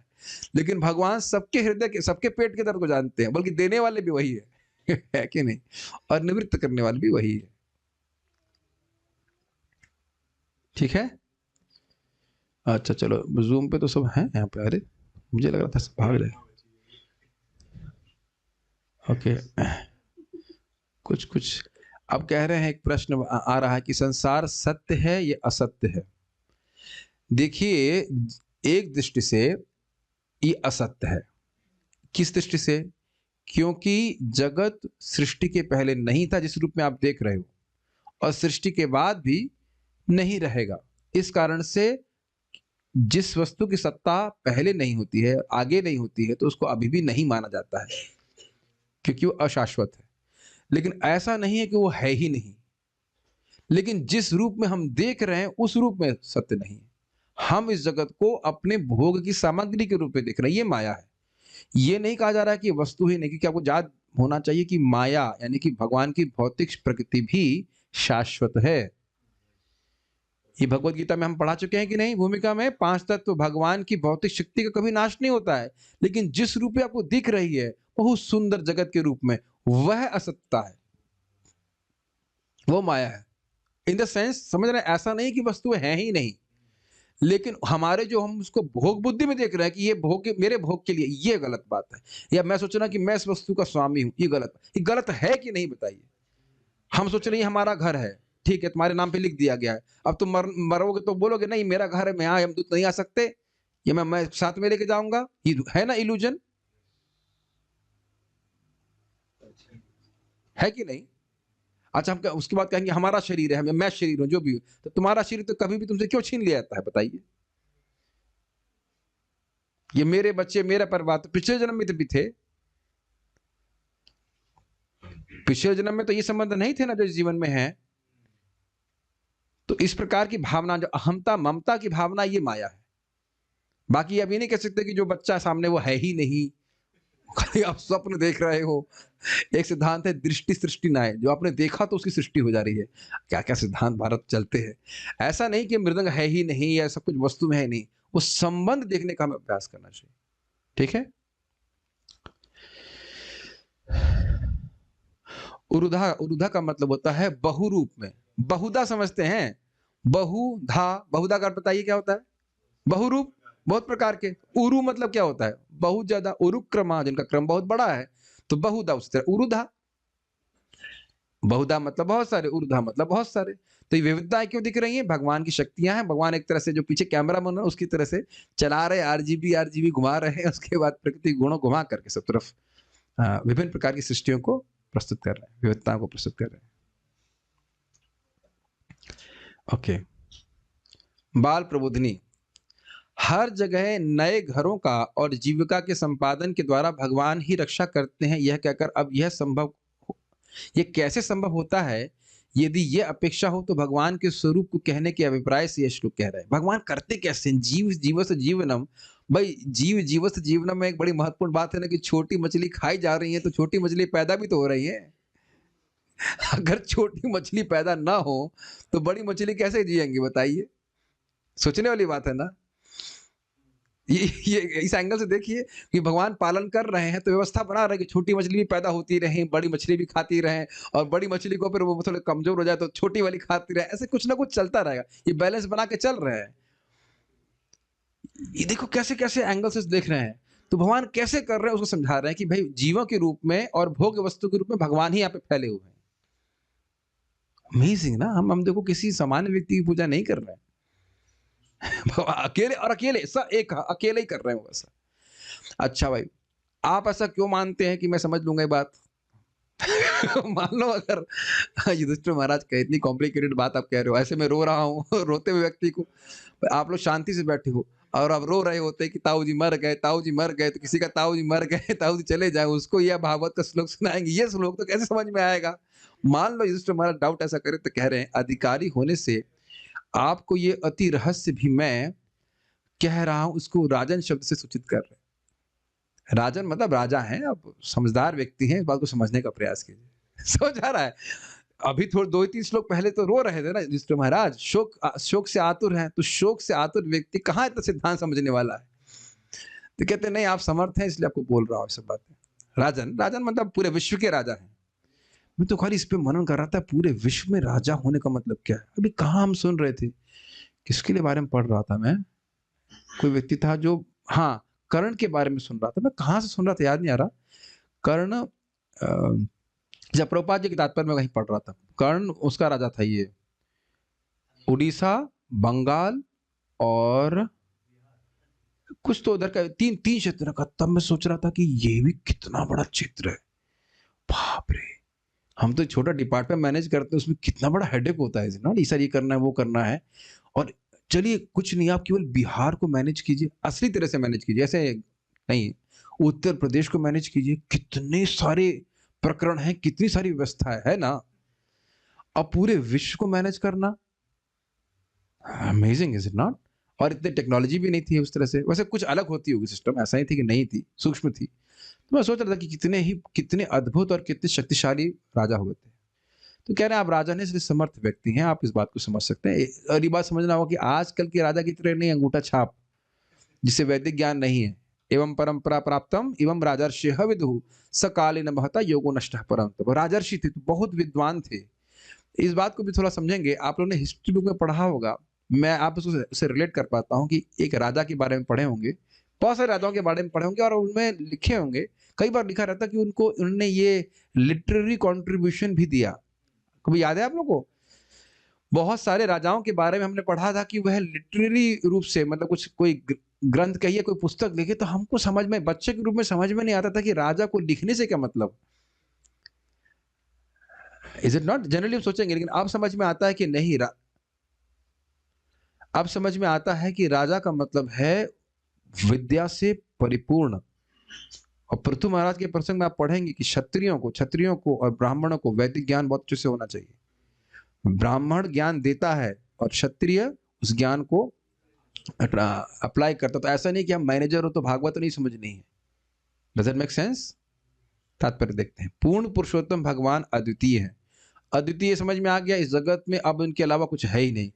लेकिन भगवान सबके हृदय के, सबके पेट के दर्द को जानते हैं, बल्कि देने वाले भी वही है है कि नहीं? और निवृत्त करने वाले भी वही है। ठीक है, अच्छा चलो, जूम पे तो सब हैं यहाँ पे। अरे मुझे लग रहा था सब भाग रहे। ओके, कुछ कुछ अब कह रहे हैं, एक प्रश्न आ रहा है कि संसार सत्य है या असत्य है? देखिए, एक दृष्टि से ये असत्य है। किस दृष्टि से? क्योंकि जगत सृष्टि के पहले नहीं था जिस रूप में आप देख रहे हो, और सृष्टि के बाद भी नहीं रहेगा। इस कारण से जिस वस्तु की सत्ता पहले नहीं होती है, आगे नहीं होती है, तो उसको अभी भी नहीं माना जाता है, क्योंकि वो अशाश्वत है। लेकिन ऐसा नहीं है कि वो है ही नहीं, लेकिन जिस रूप में हम देख रहे हैं उस रूप में सत्य नहीं है। हम इस जगत को अपने भोग की सामग्री के रूप में देख रहे हैं, ये माया है। ये नहीं कहा जा रहा है कि वस्तु ही नहीं, क्योंकि आपको याद होना चाहिए कि माया यानी कि भगवान की भौतिक प्रकृति भी शाश्वत है। ये भगवत गीता में हम पढ़ा चुके हैं कि नहीं? भूमिका में 5 तत्व, भगवान की भौतिक शक्ति का कभी नाश नहीं होता है, लेकिन जिस रूप में आपको दिख रही है बहुत सुंदर जगत के रूप में, वह असत्ता है, वो माया है। इन द सेंस, समझ रहे हैं? ऐसा नहीं कि वस्तुएं हैं ही नहीं, लेकिन हमारे जो, हम उसको भोग बुद्धि में देख रहे हैं कि ये भोग मेरे भोग के लिए, ये गलत बात है। या मैं सोच रहा कि मैं इस वस्तु का स्वामी हूं, ये गलत। ये गलत है कि नहीं बताइए? हम सोच रहे हैं हमारा घर है, ठीक है, तुम्हारे नाम पे लिख दिया गया है, अब तुम मरोगे तो बोलोगे नहीं मेरा घर है, मैं यहाँ यमदूत नहीं आ सकते, या मैं साथ में लेके जाऊंगा। ये है ना इल्यूजन, है कि नहीं? अच्छा, हम उसके बाद कहेंगे हमारा शरीर है, मैं शरीर हूं, जो भी हूं, तो तुम्हारा शरीर तो कभी भी तुमसे क्यों छीन लिया जाता है बताइए? ये मेरे बच्चे, मेरा परिवार, तो पिछले जन्म में तो भी थे। पिछले जन्म में तो ये संबंध नहीं थे ना जो जीवन में है। तो इस प्रकार की भावना, जो अहमता ममता की भावना, ये माया है। बाकी अब ये नहीं कह सकते कि जो बच्चा सामने वो है ही नहीं, खाली आप स्वप्न देख रहे हो। एक सिद्धांत है दृष्टि सृष्टि नाय, जो आपने देखा तो उसकी सृष्टि हो जा रही है। क्या क्या सिद्धांत भारत चलते हैं। ऐसा नहीं कि मृदंग है ही नहीं या सब कुछ वस्तु में है नहीं, वो संबंध देखने का हमें अभ्यास करना चाहिए। ठीक है। उरुधा, उरुधा का मतलब होता है बहुरूप में। बहुधा समझते हैं? बहुधा, बहुधा का बताइए क्या होता है? बहुरूप, बहुत प्रकार के। उरु मतलब क्या होता है? बहुत ज्यादा। उरुक्रमा, जिनका क्रम बहुत बड़ा है, तो बहुधा उस तरह उरुधा। बहुधा मतलब बहुत सारे, उरुधा मतलब बहुत सारे। तो ये विविधताएं क्यों दिख रही हैं? भगवान की शक्तियां हैं। भगवान एक तरह से जो पीछे कैमरा मन उसकी तरह से चला रहे, आरजीबी आरजीबी घुमा रहे हैं, उसके बाद प्रकृति गुणों घुमा करके सब तरफ विभिन्न प्रकार की सृष्टियों को प्रस्तुत कर रहे हैं, विविधताओं को प्रस्तुत कर रहे हैं। ओके, बाल प्रबोधिनी। हर जगह नए घरों का और जीविका के संपादन के द्वारा भगवान ही रक्षा करते हैं, यह कहकर अब ये कैसे संभव होता है? यदि ये अपेक्षा हो तो भगवान के स्वरूप को कहने के अभिप्राय से यह श्लोक कह रहे हैं। भगवान करते कैसे? जीव जीवस जीवनम। भाई, जीव जीवस जीवनम में एक बड़ी महत्वपूर्ण बात है ना कि छोटी मछली खाई जा रही है, तो छोटी मछली पैदा भी तो हो रही है। अगर छोटी मछली पैदा ना हो तो बड़ी मछली कैसे जिएंगी बताइए? सोचने वाली बात है ना। ये इस एंगल से देखिए कि भगवान पालन कर रहे हैं, तो व्यवस्था बना रहे हैं कि छोटी मछली भी पैदा होती रहे, बड़ी मछली भी खाती रहे, और बड़ी मछली को फिर वो थोड़े कमजोर हो जाए तो छोटी वाली खाती रहे। ऐसे कुछ ना कुछ चलता रहेगा, ये बैलेंस बना के चल रहे हैं। ये देखो कैसे कैसे एंगल से देख रहे हैं। तो भगवान कैसे कर रहे हैं उसको समझा रहे हैं कि भाई जीवों के रूप में और भोग वस्तु के रूप में भगवान ही यहाँ पे फैले हुए हैं। अमेजिंग ना। हम देखो किसी सामान्य व्यक्ति की पूजा नहीं कर रहे हैं, अकेले और अकेले सब एक अकेले ही कर रहे हो ऐसा। अच्छा भाई, आप ऐसा क्यों मानते हैं कि मैं समझ लूँगा ये बात? मान लो अगर युधिष्ठिर महाराज का इतनी कॉम्प्लिकेटेड बात आप कह रहे हो, ऐसे मैं रो रहा हूँ, रोते हुए व्यक्ति को आप लोग शांति से बैठे हो और आप रो रहे होते कि ताऊ जी मर गए, ताऊ जी मर गए, तो किसी का ताऊ जी मर गए, ताऊ जी चले जाए, उसको यह भागवत का श्लोक सुनाएँगे, ये श्लोक तो कैसे समझ में आएगा? मान लो युधिष्ठिर महाराज डाउट ऐसा करे तो कह रहे हैं अधिकारी होने से आपको ये अति रहस्य भी मैं कह रहा हूँ, उसको राजन शब्द से सूचित कर रहे हैं। राजन मतलब राजा हैं, आप समझदार व्यक्ति हैं, इस बात को समझने का प्रयास कीजिए। समझ आ रहा है? अभी थोड़े 2-3 श्लोक पहले तो रो रहे थे ना युधिष्ठिर महाराज, शोक से आतुर हैं, तो शोक से आतुर व्यक्ति कहाँ इतना सिद्धांत समझने वाला है? तो कहते हैं नहीं आप समर्थ हैं इसलिए आपको बोल रहा हूँ ये सब बातें। राजन मतलब पूरे विश्व के राजा हैं। मैं तो खाली इस पे मनन कर रहा था पूरे विश्व में राजा होने का मतलब क्या है? अभी कहाँ हम सुन रहे थे? किसके लिए बारे में पढ़ रहा था मैं? कोई व्यक्ति था जो हाँ, कर्ण के बारे में सुन रहा था। मैं कहाँ से सुन रहा था याद नहीं आ रहा। कर्ण जब प्रभुपाद जी की तात्पर्य में कहीं पढ़ रहा था। कर्ण उसका राजा था ये। उड़ीसा, बंगाल और कुछ तो उधर का तीन क्षेत्र का। तब मैं सोच रहा था कि ये भी कितना बड़ा क्षेत्र है। बाप रे! हम तो छोटा डिपार्टमेंट मैनेज करते हैं, उसमें कितना बड़ा हेडेक होता है ना, ये सर ये करना है, वो करना है। और चलिए कुछ नहीं, आप केवल बिहार को मैनेज कीजिए, असली तरह से मैनेज कीजिए, ऐसे नहीं। उत्तर प्रदेश को मैनेज कीजिए, कितने सारे प्रकरण हैं, कितनी सारी व्यवस्था है ना। अब पूरे विश्व को मैनेज करना, अमेजिंग इज इट नॉट? और इतनी टेक्नोलॉजी भी नहीं थी उस तरह से। वैसे कुछ अलग होती होगी सिस्टम, ऐसा ही थी कि नहीं थी, सूक्ष्म थी। तो मैं सोच रहा था कि कितने अद्भुत और कितने शक्तिशाली राजा हुए थे। तो कह रहे हैं आप राजा नहीं इसलिए समर्थ व्यक्ति हैं, आप इस बात को समझ सकते हैं। और ये बात समझना होगा कि आजकल के राजा की तरह नहीं अंगूठा छाप, जिसे वैदिक ज्ञान नहीं है। एवं परंपरा प्राप्तम एवं राजर्षि विदु सकाले न महता योगो नष्ट परम। तो राजर्षि थे तो बहुत विद्वान थे। इस बात को भी थोड़ा समझेंगे, आप लोगों ने हिस्ट्री बुक में पढ़ा होगा, मैं आप उससे रिलेट कर पाता हूँ कि एक राजा के बारे में पढ़े होंगे, बहुत सारे राजाओं के बारे में पढ़े होंगे और उनमें लिखे होंगे, कई बार लिखा रहता कि उन्होंने ये लिटरेरी कॉन्ट्रीब्यूशन भी दिया। कभी याद है आप लोग को? बहुत सारे राजाओं के बारे में हमने पढ़ा था कि वह लिटरेरी रूप से मतलब कुछ कोई ग्रंथ कहिए, कोई पुस्तक लिखे, तो हमको समझ में, बच्चे के रूप में समझ में नहीं आता था कि राजा को लिखने से क्या मतलब। Is it not? जनरली हम सोचेंगे, लेकिन अब समझ में आता है कि नहीं। अब समझ में आता है कि राजा का मतलब है विद्या से परिपूर्ण। और पृथु महाराज के प्रसंग में आप पढ़ेंगे कि क्षत्रियों को और ब्राह्मणों को वैदिक ज्ञान बहुत अच्छे से होना चाहिए। ब्राह्मण ज्ञान देता है और क्षत्रिय उस ज्ञान को अप्लाई करता। तो ऐसा नहीं कि हम मैनेजर हो तो भागवत नहीं समझनी है। Does it make sense? तात्पर्य देखते हैं। पूर्ण पुरुषोत्तम भगवान अद्वितीय है। अद्वितीय समझ में आ गया, इस जगत में अब उनके अलावा कुछ है ही नहीं,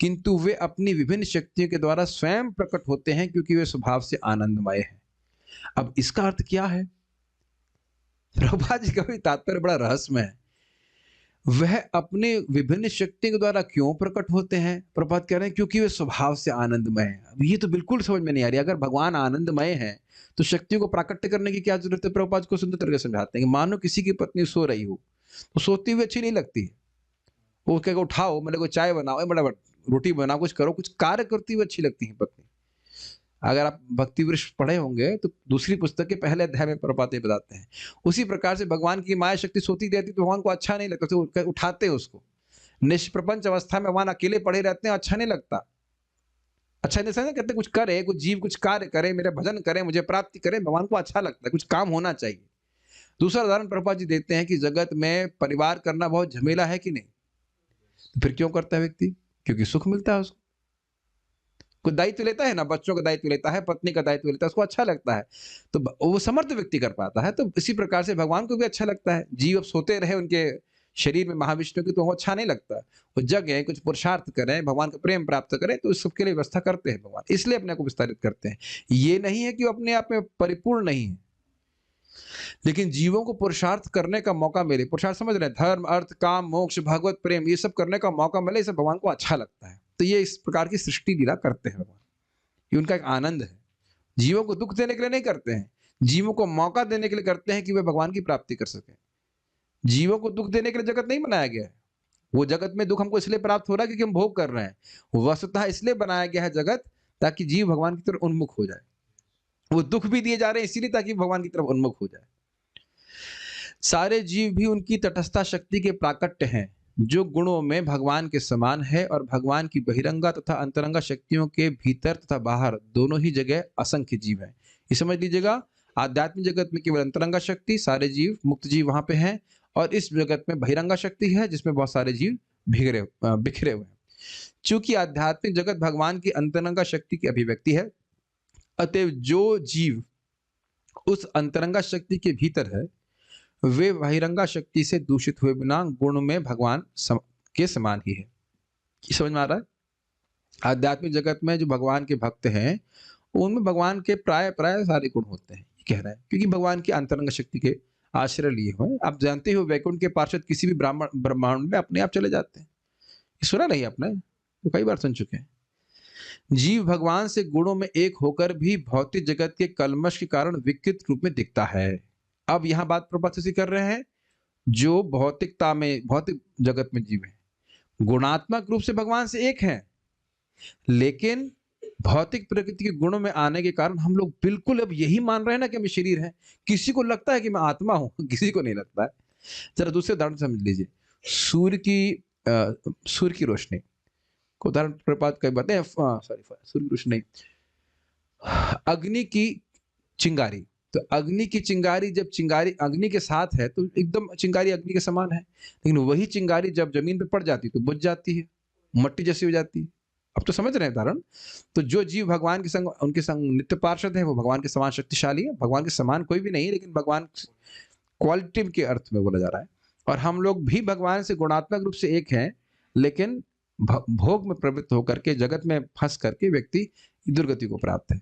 किंतु वे अपनी विभिन्न शक्तियों के द्वारा स्वयं प्रकट होते हैं क्योंकि वे स्वभाव से आनंदमय हैं। अब इसका अर्थ क्या है? प्रभुपाद जी का भी तात्पर्य बड़ा रहस्यमय है। वह अपने विभिन्न शक्तियों के द्वारा क्यों प्रकट होते हैं? प्रभुपाद कह रहे हैं क्योंकि वे स्वभाव से आनंदमय हैं। अब ये तो बिल्कुल समझ में नहीं आ रही। अगर भगवान आनंदमय है तो शक्तियों को प्राकट्य करने की क्या जरूरत है? प्रभुपाद को सुंदर तरीके से समझाते हैं कि मानो किसी की पत्नी सो रही हो तो सोती हुई अच्छी नहीं लगती है। वो कहेगा उठाओ, मतलब कोई चाय बनाओ, मतलब रोटी बनाओ, कुछ करो, कुछ कार्य करती हुई अच्छी लगती है पत्नी। अगर आप भक्ति वृक्ष पढ़े होंगे तो दूसरी पुस्तक के पहले अध्याय में प्रभुपाद बताते हैं। उसी प्रकार से भगवान की माया शक्ति सोती रहती तो भगवान को अच्छा नहीं लगता, तो उठाते हैं उसको। निष्प्रपंच अवस्था में भगवान अकेले पड़े रहते हैं, अच्छा नहीं लगता। अच्छा नहीं समझे, कहते कुछ करे, कुछ जीव कुछ कार्य करे, मेरे भजन करे, मुझे प्राप्ति करे, भगवान को अच्छा लगता है, कुछ काम होना चाहिए। दूसरा उदाहरण प्रभुपाद जी देते हैं कि जगत में परिवार करना बहुत झमेला है कि नहीं, तो फिर क्यों करता है व्यक्ति? क्योंकि सुख मिलता है उसको। कोई दायित्व लेता है ना, बच्चों का दायित्व लेता है, पत्नी का दायित्व लेता है, उसको अच्छा लगता है, तो वो समर्थ व्यक्ति कर पाता है। तो इसी प्रकार से भगवान को भी अच्छा लगता है। जीव अब सोते रहे उनके शरीर में महाविष्णु की, तो वो अच्छा नहीं लगता। वो जगें, कुछ पुरुषार्थ करें, भगवान का प्रेम प्राप्त करें, तो इस सबके लिए व्यवस्था करते हैं भगवान, इसलिए अपने को विस्तारित करते हैं। ये नहीं है कि वो अपने आप में परिपूर्ण नहीं है, लेकिन जीवों को पुरुषार्थ करने का मौका मिले। पुरुषार्थ समझ रहे हैं, धर्म, अर्थ, काम, मोक्ष, भगवत प्रेम, ये सब करने का मौका मिले, इसे भगवान को अच्छा लगता है। तो ये इस प्रकार की सृष्टि लीला करते हैं भगवान, ये उनका एक आनंद है। जीवों को दुख देने के लिए नहीं करते हैं, जीवों को मौका देने के लिए करते हैं कि वे भगवान की प्राप्ति कर सके। जीवों को दुख देने के लिए जगत नहीं बनाया गया है, वो जगत में दुख हमको इसलिए प्राप्त हो रहा है क्योंकि हम भोग कर रहे हैं। वस्तुतः इसलिए बनाया गया है जगत ताकि जीव भगवान की तरफ उन्मुख हो जाए। वो दुख भी दिए जा रहे हैं इसीलिए ताकि भगवान की तरफ उन्मुख हो जाए। सारे जीव भी उनकी तटस्था शक्ति के प्राकट्य हैं, जो गुणों में भगवान के समान है और भगवान की बहिरंगा तथा अंतरंगा शक्तियों के भीतर तथा बाहर दोनों ही जगह असंख्य जीव हैं। ये समझ लीजिएगा, आध्यात्मिक जगत में केवल अंतरंगा शक्ति, सारे जीव मुक्त जीव वहां पे हैं, और इस जगत में बहिरंगा शक्ति है जिसमें बहुत सारे जीव बिखरे हुए हैं। चूंकि आध्यात्मिक जगत भगवान की अंतरंगा शक्ति की अभिव्यक्ति है, अतएव जो जीव उस अंतरंगा शक्ति के भीतर है वे बहिरंगा शक्ति से दूषित हुए बिना गुण में भगवान के समान ही है। ये समझ में आ रहा है? आध्यात्मिक जगत में जो भगवान के भक्त हैं उनमें भगवान के प्राय सारे गुण होते हैं, ये कह रहा है, क्योंकि भगवान की अंतरंग शक्ति के आश्रय लिए हुए। आप जानते हो वैकुंठ के पार्षद किसी भी ब्रह्मांड में अपने आप चले जाते हैं। ये सुना नहीं आपने? तो कई बार सुन चुके हैं। जीव भगवान से गुणों में एक होकर भी भौतिक जगत के कलमश के कारण विकृत रूप में दिखता है। अब यहां बात प्रपत्र कर रहे हैं जो भौतिकता में, भौतिक जगत में जीव है, गुणात्मक रूप से भगवान से एक है, लेकिन भौतिक प्रकृति के गुणों में आने के कारण हम लोग बिल्कुल अब यही मान रहे हैं ना कि मैं शरीर है। किसी को लगता है कि मैं आत्मा हूं, किसी को नहीं लगता है। जरा दूसरे उदाहरण समझ लीजिए। सूर्य की रोशनी को उदाहरण प्रपात कई बातें, सूर्य की रोशनी, अग्नि की चिंगारी। तो अग्नि की चिंगारी, जब चिंगारी अग्नि के साथ है तो एकदम चिंगारी अग्नि के समान है, लेकिन वही चिंगारी जब जमीन पे पड़ जाती तो बुझ जाती है, मट्टी जैसी हो जाती है। अब तो समझ रहे हैं उदाहरण। तो जो जीव भगवान के संग, उनके संग नित्य पार्षद है, वो भगवान के समान शक्तिशाली है। भगवान के समान कोई भी नहीं है, लेकिन भगवान क्वालिटी के अर्थ में बोला जा रहा है। और हम लोग भी भगवान से गुणात्मक रूप से एक हैं, लेकिन भोग में प्रवृत्त होकर के, जगत में फंस करके व्यक्ति दुर्गति को प्राप्त है।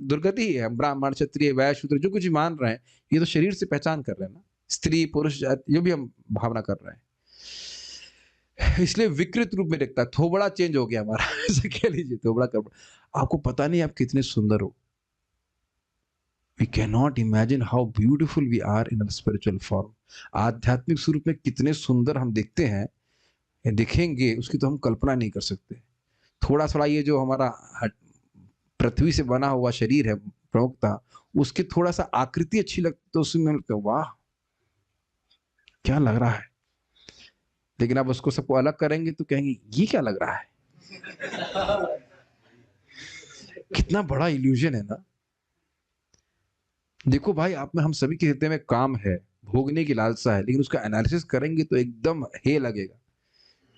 दुर्गति ही है। ब्राह्मण, क्षत्रिय, वैश्य, शूद्र जो कुछ भी मान रहे हैं, ये तो शरीर से पहचान कर रहे हैं ना, स्त्री पुरुष जो भी हम भावना कर रहे हैं, इसलिए विकृत रूप में दिखता है। थोबड़ा चेंज हो गया हमारा, ऐसे कह लीजिए, थोबड़ा कर। आपको पता नहीं आप कितने सुंदर हो। We cannot imagine how beautiful we are in our spiritual form. आध्यात्मिक स्वरूप में कितने सुंदर हम दिखते हैं, दिखेंगे, उसकी तो हम कल्पना नहीं कर सकते। थोड़ा थोड़ा ये जो हमारा पृथ्वी से बना हुआ शरीर है प्रमुखता, उसकी थोड़ा सा आकृति अच्छी लगती तो उसमें लगता है वाह क्या लग रहा है। लेकिन आप उसको सबको अलग करेंगे तो कहेंगे ये क्या लग रहा है। कितना बड़ा इल्यूजन है ना। देखो भाई, आप में, हम सभी के हृदय में काम है, भोगने की लालसा है, लेकिन उसका एनालिसिस करेंगे तो एकदम हे लगेगा।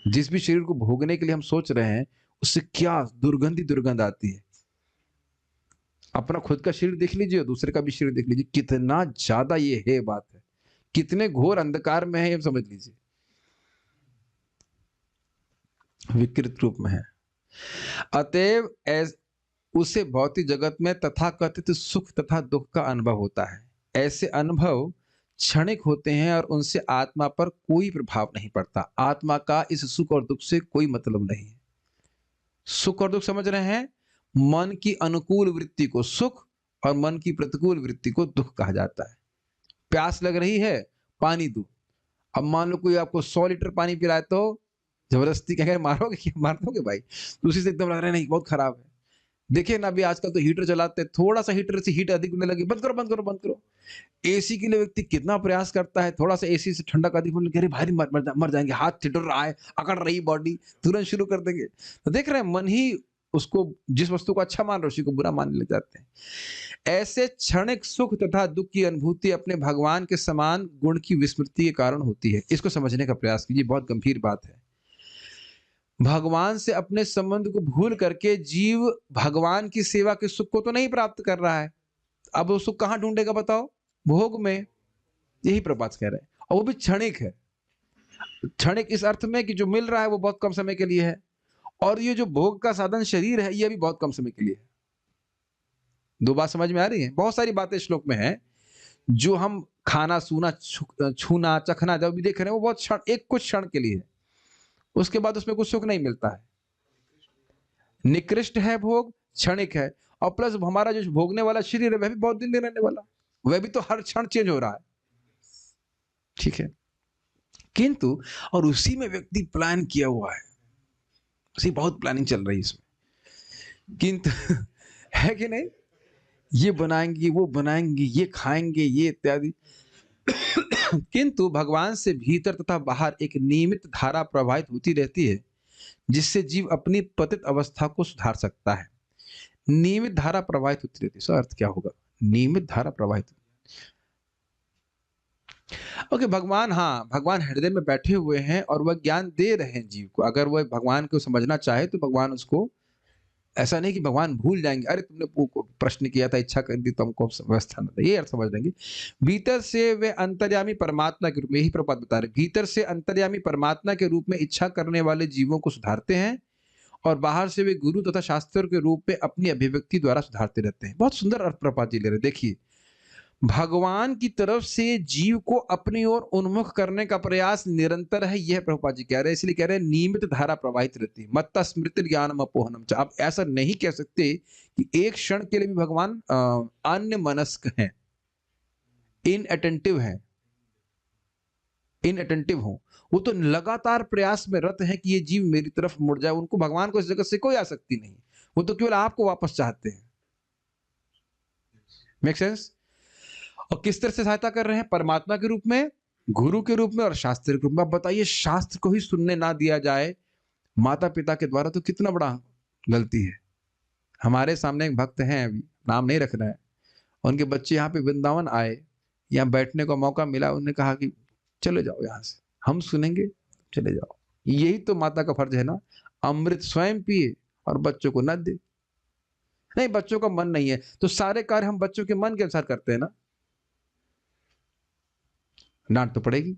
जिस भी शरीर को भोगने के लिए हम सोच रहे हैं उससे क्या दुर्गंध आती है। अपना खुद का शरीर देख लीजिए, दूसरे का भी शरीर देख लीजिए, कितना ज्यादा ये है बात है, कितने घोर अंधकार में है, ये समझ लीजिए, विकृत रूप में है। अतएव उसे भौतिक जगत में तथाकथित सुख तथा दुख का अनुभव होता है। ऐसे अनुभव क्षणिक होते हैं और उनसे आत्मा पर कोई प्रभाव नहीं पड़ता। आत्मा का इस सुख और दुख से कोई मतलब नहीं है। सुख और दुख समझ रहे हैं? मन की अनुकूल वृत्ति को सुख और मन की प्रतिकूल वृत्ति को दुख कहा जाता है। प्यास लग रही है, पानी दो। अब मान लो कोई आपको 100 लीटर पानी पिलाए तो जबरदस्ती कहेंगे मारोगे, क्या मार दोगे भाई? दूसरी से एकदम लग रहा है नहीं बहुत खराब है। देखिए ना, अभी आजकल तो हीटर चलाते हैं, थोड़ा सा हीटर से हीट अधिक होने लगी, बंद करो बंद करो बंद करो। एसी के लिए व्यक्ति कितना प्रयास करता है, थोड़ा सा एसी से ठंडक अधिक होने लगे, भारी मर जाएंगे, हाथ ठिठुर रहा है, अकड़ रही बॉडी, तुरंत शुरू कर देंगे। तो देख रहे हैं, मन ही उसको, जिस वस्तु को अच्छा मान रहे उसी को बुरा मानने लग जाते हैं। ऐसे क्षणिक सुख तथा दुख की अनुभूति अपने भगवान के समान गुण की विस्मृति के कारण होती है। इसको समझने का प्रयास कीजिए, बहुत गंभीर बात है। भगवान से अपने संबंध को भूल करके जीव भगवान की सेवा के सुख को तो नहीं प्राप्त कर रहा है। अब वो सुख कहां ढूंढेगा बताओ? भोग में। यही प्रभात कह रहे हैं, और वो भी क्षणिक है। क्षणिक इस अर्थ में कि जो मिल रहा है वो बहुत कम समय के लिए है, और ये जो भोग का साधन शरीर है ये भी बहुत कम समय के लिए है। दो बात समझ में आ रही है? बहुत सारी बातें श्लोक में है जो हम खाना, सूना, छूना, चखना जब भी देख रहे हैं वो बहुत क्षण, एक कुछ क्षण के लिए है, उसके बाद उसमें कुछ सुख नहीं मिलता है। निकृष्ट है भोग, क्षणिक है, और प्लस हमारा जो भोगने वाला शरीर है वह भी बहुत दिन रहने वाला, वह भी तो हर क्षण चेंज हो रहा है। ठीक है, किंतु और उसी में व्यक्ति प्लान किया हुआ है, उसी बहुत प्लानिंग चल रही है इसमें, किंतु है कि नहीं, ये बनाएंगे, वो बनाएंगे, ये खाएंगे, ये इत्यादि। किंतु भगवान से भीतर तथा बाहर एक नियमित धारा प्रवाहित होती रहती है, जिससे जीव अपनी पतित अवस्था को सुधार सकता है। नियमित धारा प्रवाहित होती रहती है, इसका अर्थ क्या होगा? नियमित धारा प्रवाहित। ओके, भगवान, हाँ, भगवान हृदय में बैठे हुए हैं और वह ज्ञान दे रहे हैं जीव को। अगर वह भगवान को समझना चाहे तो भगवान उसको, ऐसा नहीं कि भगवान भूल जाएंगे, अरे तुमने प्रश्न किया था, इच्छा कर दी तो हमको व्यवस्था न, ये अर्थ समझ लेंगे। भीतर से वे अंतर्यामी परमात्मा के रूप में, यही प्रपात बता रहे, भीतर से अंतर्यामी परमात्मा के रूप में इच्छा करने वाले जीवों को सुधारते हैं और बाहर से वे गुरु तथा शास्त्रों के रूप में अपनी अभिव्यक्ति द्वारा सुधारते रहते हैं। बहुत सुंदर अर्थ प्रपात जी ले रहे। देखिए, भगवान की तरफ से जीव को अपनी ओर उन्मुख करने का प्रयास निरंतर है, यह प्रभुपाद जी कह रहे हैं। इसलिए कह रहे हैं नियमित धारा प्रवाहित रहती है। मत्ता स्मृति ज्ञानम अपोहनम। आप ऐसा नहीं कह सकते कि एक क्षण के लिए भी भगवान अन्य मनस्क हैं, इनअटेंटिव हैं, इनअटेंटिव हो। वो तो लगातार प्रयास में रत है कि ये जीव मेरी तरफ मुड़ जाए। उनको भगवान को इस जगत से कोई आसक्ति नहीं, वो तो केवल आपको वापस चाहते हैं। Make sense? और किस तरह से सहायता कर रहे हैं? परमात्मा के रूप में, गुरु के रूप में और शास्त्र के रूप में। आप बताइए, शास्त्र को ही सुनने ना दिया जाए माता पिता के द्वारा तो कितना बड़ा गलती है। हमारे सामने एक भक्त हैं, अभी नाम नहीं रखना है, उनके बच्चे यहाँ पे वृंदावन आए, यहाँ बैठने का मौका मिला, उन्होंने कहा कि चले जाओ यहाँ से, हम सुनेंगे, चले जाओ। यही तो माता का फर्ज है ना, अमृत स्वयं पिए और बच्चों को न दे। नहीं, बच्चों का मन नहीं है तो सारे कार्य हम बच्चों के मन के अनुसार करते हैं ना, डांट तो पड़ेगी।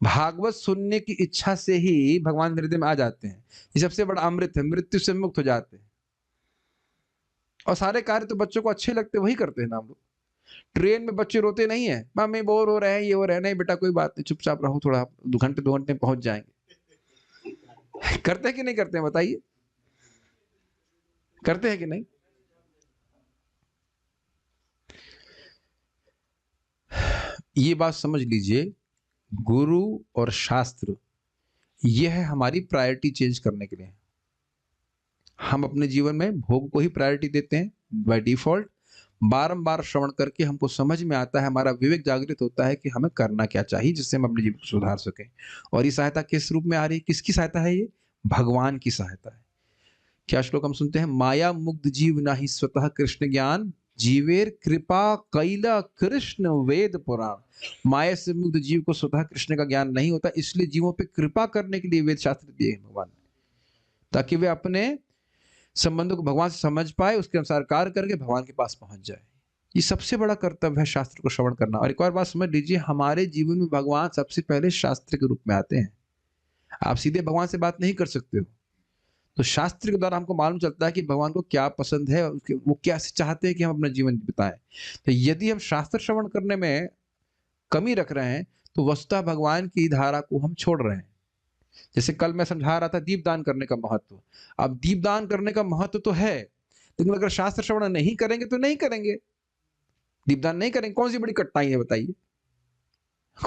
भागवत सुनने की इच्छा से ही भगवान हृदय में आ जाते हैं। ये सबसे बड़ा अमृत है, मृत्यु से मुक्त हो जाते हैं। और सारे कार्य तो बच्चों को अच्छे लगते वही करते हैं ना हम लोग। ट्रेन में बच्चे रोते नहीं है, मम्मी बोर हो रहे हैं, ये हो रहे हैं, नहीं बेटा कोई बात नहीं, चुपचाप रहो, थोड़ा 2 घंटे में पहुंच जाएंगे। करते हैं कि नहीं करते हैं? बताइए, करते हैं कि नहीं? ये बात समझ लीजिए, गुरु और शास्त्र यह हमारी प्रायोरिटी चेंज करने के लिए। हम अपने जीवन में भोग को ही प्रायोरिटी देते हैं बाय डिफॉल्ट। बारंबार श्रवण करके हमको समझ में आता है, हमारा विवेक जागृत होता है कि हमें करना क्या चाहिए जिससे हम अपने जीवन को सुधार सकें। और ये सहायता किस रूप में आ रही है? किसकी सहायता है? ये भगवान की सहायता है। क्या श्लोक हम सुनते हैं? माया मुग्ध जीव नाही स्वतः कृष्ण ज्ञान, जीवेर कृपा कैला कृष्ण वेद पुराण। माया से मुक्त जीव को स्वतः कृष्ण का ज्ञान नहीं होता, इसलिए जीवों पे कृपा करने के लिए वेद शास्त्र दिए हैं भगवान ने, ताकि वे अपने संबंधों को भगवान से समझ पाए, उसके अनुसार कार्य करके भगवान के पास पहुंच जाए। ये सबसे बड़ा कर्तव्य है, शास्त्र को श्रवण करना। और एक और बात समझ लीजिए, हमारे जीवन में भगवान सबसे पहले शास्त्र के रूप में आते हैं। आप सीधे भगवान से बात नहीं कर सकते हो, तो शास्त्र के द्वारा हमको मालूम चलता है कि भगवान को क्या पसंद है, वो क्या चाहते हैं कि हम अपना जीवन बिताएं। तो यदि हम शास्त्र श्रवण करने में कमी रख रहे हैं तो वस्तुतः भगवान की धारा को हम छोड़ रहे हैं। जैसे कल मैं समझा रहा था दीपदान करने का महत्व। अब दीपदान करने का महत्व तो है, लेकिन अगर शास्त्र श्रवण नहीं करेंगे तो नहीं करेंगे, दीपदान नहीं करेंगे। कौन सी बड़ी कठिनाई है बताइए?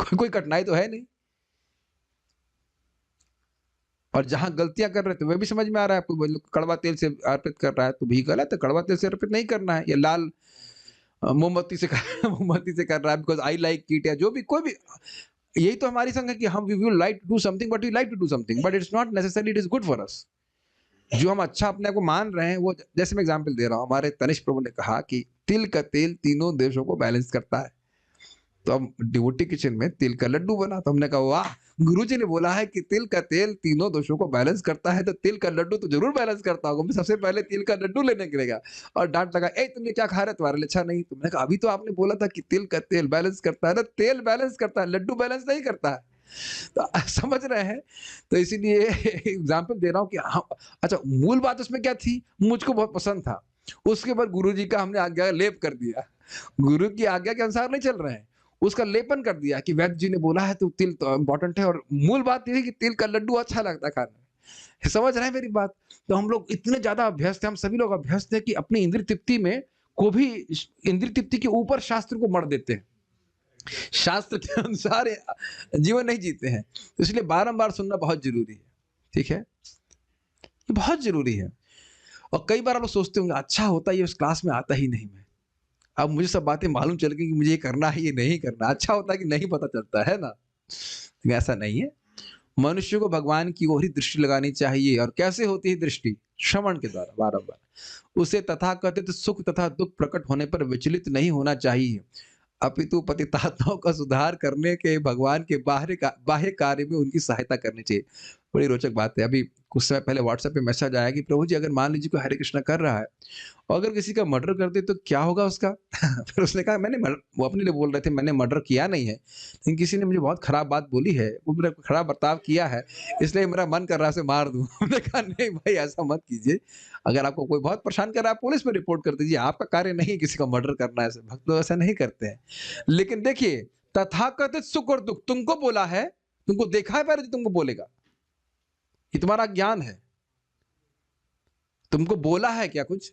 कोई कठिनाई तो है नहीं। और जहां गलतियां कर रहे थे वह भी समझ में आ रहा है आपको। कड़वा तेल से अर्पित कर रहा है तो भी गलत है, कड़वा तेल से अर्पित नहीं करना है। या लाल मोमबत्ती से मोमबत्ती से कर रहा है बिकॉज आई लाइक इट, या जो भी कोई भी। यही तो हमारी संग है कि हम we will like to do something but we like to do something but it's not necessary it is good for us. जो हम अच्छा अपने को मान रहे हैं वो, जैसे मैं एग्जांपल दे रहा हूँ, हमारे तनिष्क प्रभु ने कहा कि तिल का तेल तीनों देशों को बैलेंस करता है। तो अब डिवोटी किचन में तिल का लड्डू बना, तो हमने कहा वाह, गुरुजी ने बोला है कि तिल का तेल तीनों दोषों को बैलेंस करता है, तो तिल का लड्डू तो जरूर बैलेंस करता होगा। मैं सबसे पहले तिल का लड्डू लेने के लिए गया और डांट लगा, ए तुमने क्या खा रहे तुम्हारे लिए अच्छा नहीं। तुमने कहा अभी तो आपने बोला था कि तिल का तेल बैलेंस करता है ना, तेल बैलेंस करता है, लड्डू बैलेंस नहीं करता है। तो समझ रहे हैं? तो इसीलिए एग्जाम्पल दे रहा हूँ कि हाँ, अच्छा मूल बात उसमें क्या थी, मुझको बहुत पसंद था, उसके बाद गुरुजी का हमने आज्ञा लेप कर दिया, गुरु की आज्ञा के अनुसार नहीं चल रहे हैं, उसका लेपन कर दिया कि वैद्य जी ने बोला है तो तिल तो इम्पोर्टेंट है। और मूल बात यह है कि तिल का लड्डू अच्छा लगता है खाने में। समझ रहे हैं मेरी बात? तो हम लोग इतने ज्यादा अभ्यस्त हैं, हम सभी लोग अभ्यस्त हैं कि अपनी इंद्रिय तृप्ति में को भी, इंद्रिय तृप्ति के ऊपर शास्त्र को मर देते हैं। शास्त्र के अनुसार जीवन नहीं जीते हैं। तो इसलिए बारंबार सुनना बहुत जरूरी है। ठीक है, ये बहुत जरूरी है। और कई बार आप लोग सोचते होंगे अच्छा होता ये उस क्लास में आता ही नहीं मैं, अब मुझे सब बातें मालूम चल गई कि मुझे ये करना है ये नहीं करना। अच्छा होता कि नहीं पता चलता है ना, लेकिन ऐसा नहीं है। मनुष्य को भगवान की ओर ही दृष्टि लगानी चाहिए। और कैसे होती है दृष्टि? श्रवण के द्वारा बारंबार। उसे तथाकथित सुख तथा दुख प्रकट होने पर विचलित नहीं होना चाहिए, अपितु पतितात्माओं का सुधार करने के भगवान के बाह्य कार्य में उनकी सहायता करनी चाहिए। बड़ी रोचक बात है। अभी कुछ समय पहले व्हाट्सएप पे मैसेज आया कि प्रभु जी अगर मान लीजिए कोई हरे कृष्णा कर रहा है और अगर किसी का मर्डर कर दे तो क्या होगा उसका? फिर उसने कहा वो अपने लिए बोल रहे थे मैंने मर्डर किया नहीं है, लेकिन किसी ने मुझे बहुत खराब बात बोली है, वो मेरा खराब बर्ताव किया है, इसलिए मेरा मन कर रहा है उसे मार दूं। मैंने कहा नहीं भाई ऐसा मत कीजिए। अगर आपको कोई बहुत परेशान कर रहा है आप पुलिस में रिपोर्ट कर दीजिए, आपका कार्य नहीं है किसी का मर्डर करना। ऐसे भक्त लोग ऐसा नहीं करते हैं। लेकिन देखिए तथाकथित सुख और दुख तुमको बोला है, तुमको देखा है पहले जो तुमको बोलेगा, ये तुम्हारा ज्ञान है। तुमको बोला है क्या कुछ?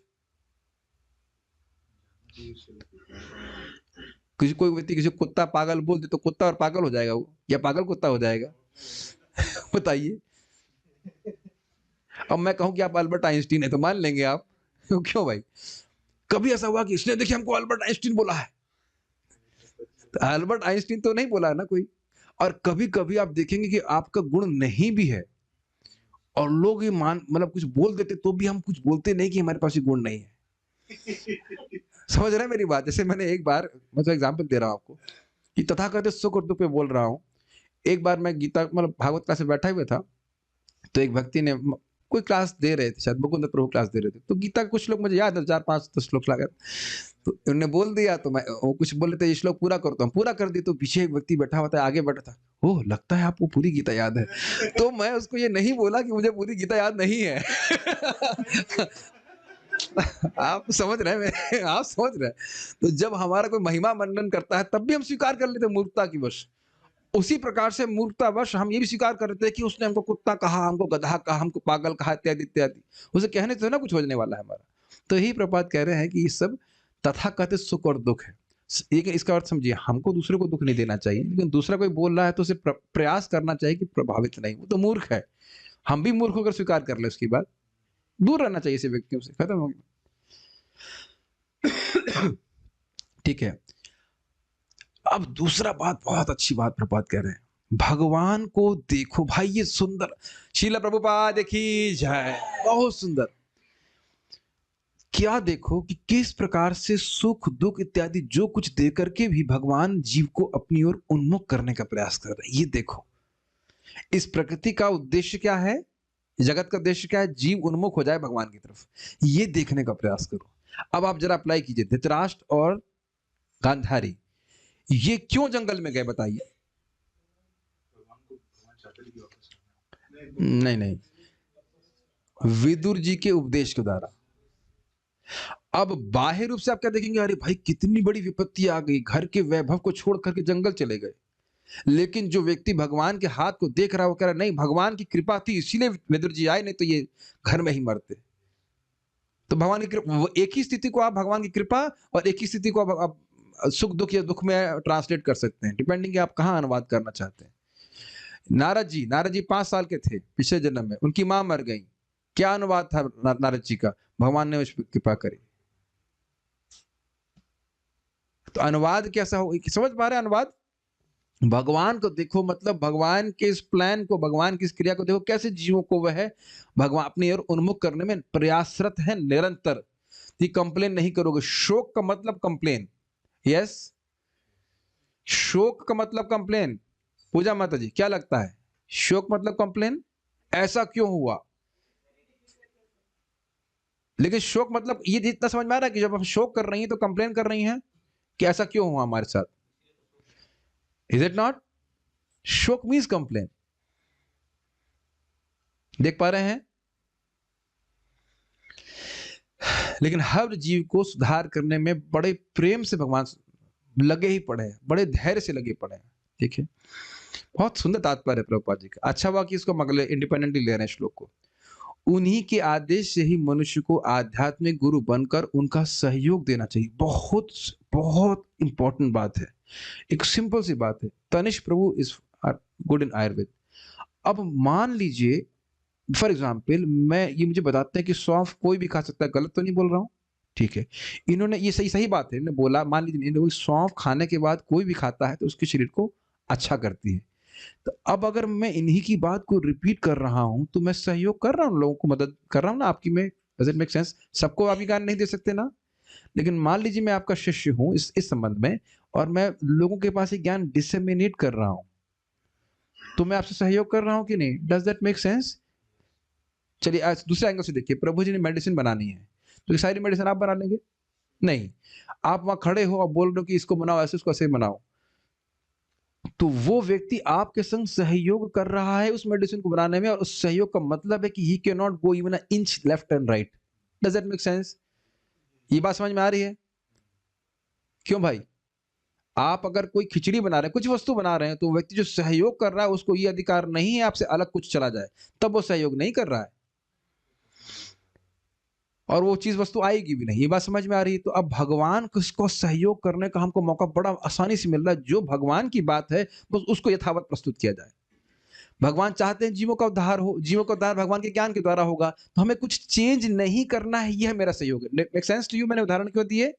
किसी कोई व्यक्ति किसी कुत्ता पागल बोल दे तो कुत्ता और पागल हो जाएगा वो, या पागल कुत्ता हो जाएगा? बताइए। अब मैं कहूं कि आप अल्बर्ट आइंस्टीन है तो मान लेंगे आप? क्यों भाई? कभी ऐसा हुआ कि इसने देखिए हमको अल्बर्ट आइंस्टीन बोला है? तो अल्बर्ट आइंस्टीन तो नहीं बोला है ना कोई। और कभी कभी आप देखेंगे कि आपका गुण नहीं भी है और लोग ये मतलब कुछ बोल देते तो भी हम कुछ बोलते नहीं कि हमारे पास ये गुण नहीं है। समझ रहे हैं मेरी बात? जैसे मैंने एक बार, मैं तो एग्जाम्पल दे रहा हूं आपको कि तथाकथित सुख और दुख पे बोल रहा हूं। एक बार मैं गीता मतलब भागवत क्लास में बैठा हुआ था, तो एक व्यक्ति ने कोई क्लास दे रहे थे, शायद मुकुंद प्रभु क्लास दे रहे थे, तो गीता कुछ लोग मुझे याद है 4-5-10 श्लोक लगा, तो उन्होंने बोल दिया तो मैं वो कुछ बोल रहे थे ये श्लोक पूरा करता हूँ, पूरा कर दी तो पीछे एक व्यक्ति बैठा हुआ था, आगे बैठा था, ओह लगता है आपको पूरी गीता याद है। तो मैं उसको ये नहीं बोला कि मुझे पूरी गीता याद नहीं है। आप समझ रहे हैं? आप समझ रहे हैं? तो जब हमारा कोई महिमा मंडन करता है तब भी हम स्वीकार कर लेते हैं मूर्खता की वश। उसी प्रकार से मूर्खतावश हम ये भी स्वीकार कर रहे थे कि उसने हमको कुत्ता कहा, हमको गधा कहा, हमको पागल कहा, इत्यादि इत्यादि। उसे कहने से ना कुछ होने वाला है हमारा। तो यही प्रपात कह रहे हैं कि ये सब तथाकथित सुख और दुख है। एक इसका अर्थ समझिए, हमको दूसरे को दुख नहीं देना चाहिए, लेकिन दूसरा कोई बोल रहा है तो उसे प्रयास करना चाहिए कि प्रभावित नहीं। वो तो मूर्ख है, हम भी मूर्ख होकर स्वीकार कर ले, उसकी बात दूर रहना चाहिए ऐसे व्यक्तियों से, खत्म हो गया। ठीक है। अब दूसरा बात, बहुत अच्छी बात प्रपात कह रहे हैं, भगवान को देखो भाई। ये सुंदर, शीला प्रभुपाद की जय, बहुत सुंदर। क्या देखो कि किस प्रकार से सुख दुख इत्यादि जो कुछ दे करके भी भगवान जीव को अपनी ओर उन्मुख करने का प्रयास कर रहे हैं। ये देखो, इस प्रकृति का उद्देश्य क्या है, जगत का उद्देश्य क्या है? जीव उन्मुख हो जाए भगवान की तरफ, ये देखने का प्रयास करो। अब आप जरा अप्लाई कीजिए, धृतराष्ट्र और गांधारी ये क्यों जंगल में गए बताइए? नहीं नहीं, विदुर जी के उपदेश के द्वारा। अब बाह्य रूप से आप क्या देखेंगे, अरे भाई कितनी बड़ी विपत्ति आ गई, घर के वैभव को छोड़ करके जंगल चले गए। लेकिन जो व्यक्ति भगवान के हाथ को देख रहा है वो कह रहा नहीं भगवान की कृपा थी इसीलिए विदुर जी आए, नहीं तो ये घर में ही मरते। तो भगवान की कृपा, एक ही स्थिति को आप भगवान की कृपा और एक ही स्थिति को आप सुख दुख या दुख में ट्रांसलेट कर सकते हैं, डिपेंडिंग आप कहां अनुवाद करना चाहते हैं। नारद जी 5 साल के थे पिछले जन्म में, उनकी मां मर गई। क्या अनुवाद था नारद जी का? भगवान ने उस पर कृपा करी। तो अनुवाद कैसा हो, समझ पा रहे हैं? अनुवाद भगवान को देखो, मतलब भगवान के इस प्लान को, भगवान की इस क्रिया को देखो, कैसे जीवों को वह भगवान अपनी ओर उन्मुख करने में प्रयासरत है निरंतर। ये कंप्लेन नहीं करोगे। शोक का मतलब कंप्लेन, यस, शोक का मतलब कंप्लेन। पूजा माता जी क्या लगता है? शोक मतलब कंप्लेन, ऐसा क्यों हुआ? लेकिन शोक मतलब ये जितना समझ में आ रहा है कि जब हम शोक कर रही हैं तो कंप्लेन कर रही हैं कि ऐसा क्यों हुआ हमारे साथ। Is it not? शोक मीन्स कंप्लेन। देख पा रहे हैं? लेकिन हर जीव को सुधार करने में बड़े प्रेम से भगवान लगे ही पड़े हैं, बड़े धैर्य से लगे पड़े हैं। ठीक है, बहुत सुंदर तात्पर्य है प्रभुपाद जी का। अच्छा हुआ कि इसको अगले इंडिपेंडेंटली ले रहे हैं श्लोक को। उन्हीं के आदेश से ही मनुष्य को आध्यात्मिक गुरु बनकर उनका सहयोग देना चाहिए। बहुत बहुत इंपॉर्टेंट बात है। एक सिंपल सी बात है, तनिष्क प्रभु इज गुड इन आयुर्वेद। अब मान लीजिए फॉर एग्जाम्पल मैं, ये मुझे बताते हैं कि सौंफ कोई भी खा सकता है, गलत तो नहीं बोल रहा हूँ? ठीक है, इन्होंने ये सही सही बात है, इन्होंने बोला, मान लीजिए इन्होंने सौंफ खाने के बाद कोई भी खाता है तो उसके शरीर को अच्छा करती है। तो अब अगर मैं इन्हीं की बात को रिपीट कर रहा हूं तो मैं सहयोग कर रहा हूं, लोगों को मदद कर रहा हूं ना आपकी में। Does it make sense? सबको आप ये ज्ञान नहीं दे सकते ना। लेकिन मान लीजिए मैं आपका शिष्य हूं इस संबंध में, और मैं लोगों के पास ये ज्ञान डिसेमिनेट कर रहा हूं, तो मैं आपसे सहयोग कर रहा हूं कि नहीं? Does that make sense? चलिए आज दूसरे एंगल से देखिए, प्रभु जी ने मेडिसिन बनानी है, तो ये सारी मेडिसिन आप बना लेंगे? नहीं। आप वहां खड़े हो और बोल रहे हो कि इसको बनाओ ऐसे, इसको ऐसे बनाओ, तो वो व्यक्ति आपके संग सहयोग कर रहा है उस मेडिसिन को बनाने में, और उस सहयोग का मतलब है कि he can not go even inch left and right. Does that make sense? ये बात समझ में आ रही है? क्यों भाई? आप अगर कोई खिचड़ी बना रहे हैं, कुछ वस्तु बना रहे हैं, तो व्यक्ति जो सहयोग कर रहा है उसको ये अधिकार नहीं है आपसे अलग कुछ चला जाए, तब वो सहयोग नहीं कर रहा है, और वो चीज वस्तु आएगी भी नहीं। ये बात समझ में आ रही है? तो अब भगवान को सहयोग करने का हमको मौका बड़ा आसानी से मिल रहा है। जो भगवान की बात है बस उसको यथावत प्रस्तुत किया जाए। भगवान चाहते हैं जीवों का उद्धार हो, जीवों का उद्धार भगवान के ज्ञान के द्वारा होगा, तो हमें कुछ चेंज नहीं करना है, यह मेरा सहयोग है। Make sense to you? मैंने उदाहरण क्यों दिए?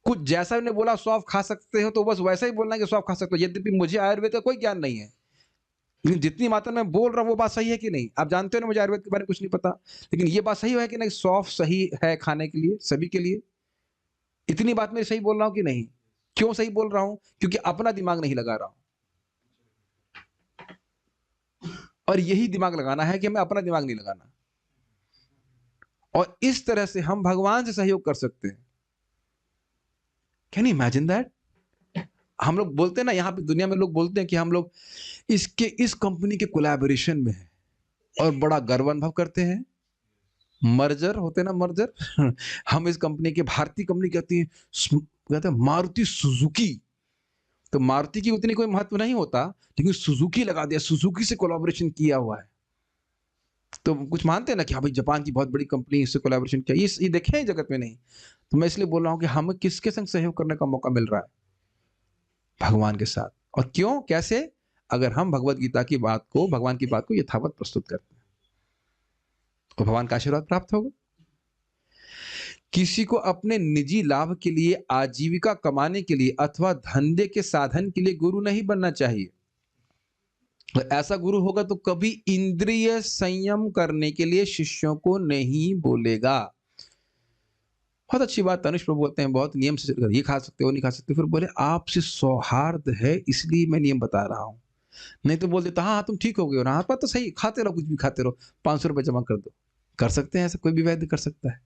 कुछ जैसा उन्होंने बोला सौंफ खा सकते हो तो बस वैसा ही बोलना है कि सौंफ खा सकते हो, यद्यपि मुझे आयुर्वेद का कोई ज्ञान नहीं है, लेकिन जितनी मात्रा में बोल रहा हूँ वो बात सही है कि नहीं? आप जानते हो ना मुझे आयुर्वेद के बारे में कुछ नहीं पता, लेकिन ये बात सही है कि नहीं, सौंफ सही है खाने के लिए, सभी के लिए? इतनी बात मैं सही बोल रहा हूँ कि नहीं? क्यों सही बोल रहा हूँ? क्योंकि अपना दिमाग नहीं लगा रहा हूं, और यही दिमाग लगाना है कि हमें अपना दिमाग नहीं लगाना, और इस तरह से हम भगवान से सहयोग कर सकते हैं। Can you imagine that? हम लोग बोलते हैं ना, यहाँ पे दुनिया में लोग बोलते हैं कि हम लोग इस कंपनी के कोलैबोरेशन में है, और बड़ा गर्व अनुभव करते हैं। मर्जर होते हैं ना, मर्जर हम इस कंपनी के, भारतीय कंपनी कहते हैं मारुति सुजुकी, तो मारुति की उतनी कोई महत्व नहीं होता, लेकिन सुजुकी लगा दिया, सुजुकी से कोलैबोरेशन किया हुआ है, तो कुछ मानते हैं ना कि हाँ भाई जापान की बहुत बड़ी कंपनी, इससे कोलैबोरेशन किया। ये देखे हैं जगत में नहीं। तो मैं इसलिए बोल रहा हूँ कि हमें किसके संग सहयोग करने का मौका मिल रहा है? भगवान के साथ। और क्यों, कैसे? अगर हम भगवत गीता की बात को, भगवान की बात को यथावत प्रस्तुत करते हैं तो भगवान का आशीर्वाद प्राप्त होगा। किसी को अपने निजी लाभ के लिए, आजीविका कमाने के लिए अथवा धंधे के साधन के लिए गुरु नहीं बनना चाहिए। ऐसा गुरु होगा तो कभी इंद्रिय संयम करने के लिए शिष्यों को नहीं बोलेगा। बहुत अच्छी बात तनिष्क प्रभु बोलते हैं, बहुत नियम से, ये खा सकते हो नहीं खा सकते, फिर बोले आपसे सौहार्द है इसलिए मैं नियम बता रहा हूं, नहीं तो बोल देता हाँ तुम ठीक हो गए हो ना, हाँ बात तो सही, खाते रहो, कुछ भी खाते रहो, 500 रुपए जमा कर दो। कर सकते हैं ऐसा, कोई भी वैद्य कर सकता है,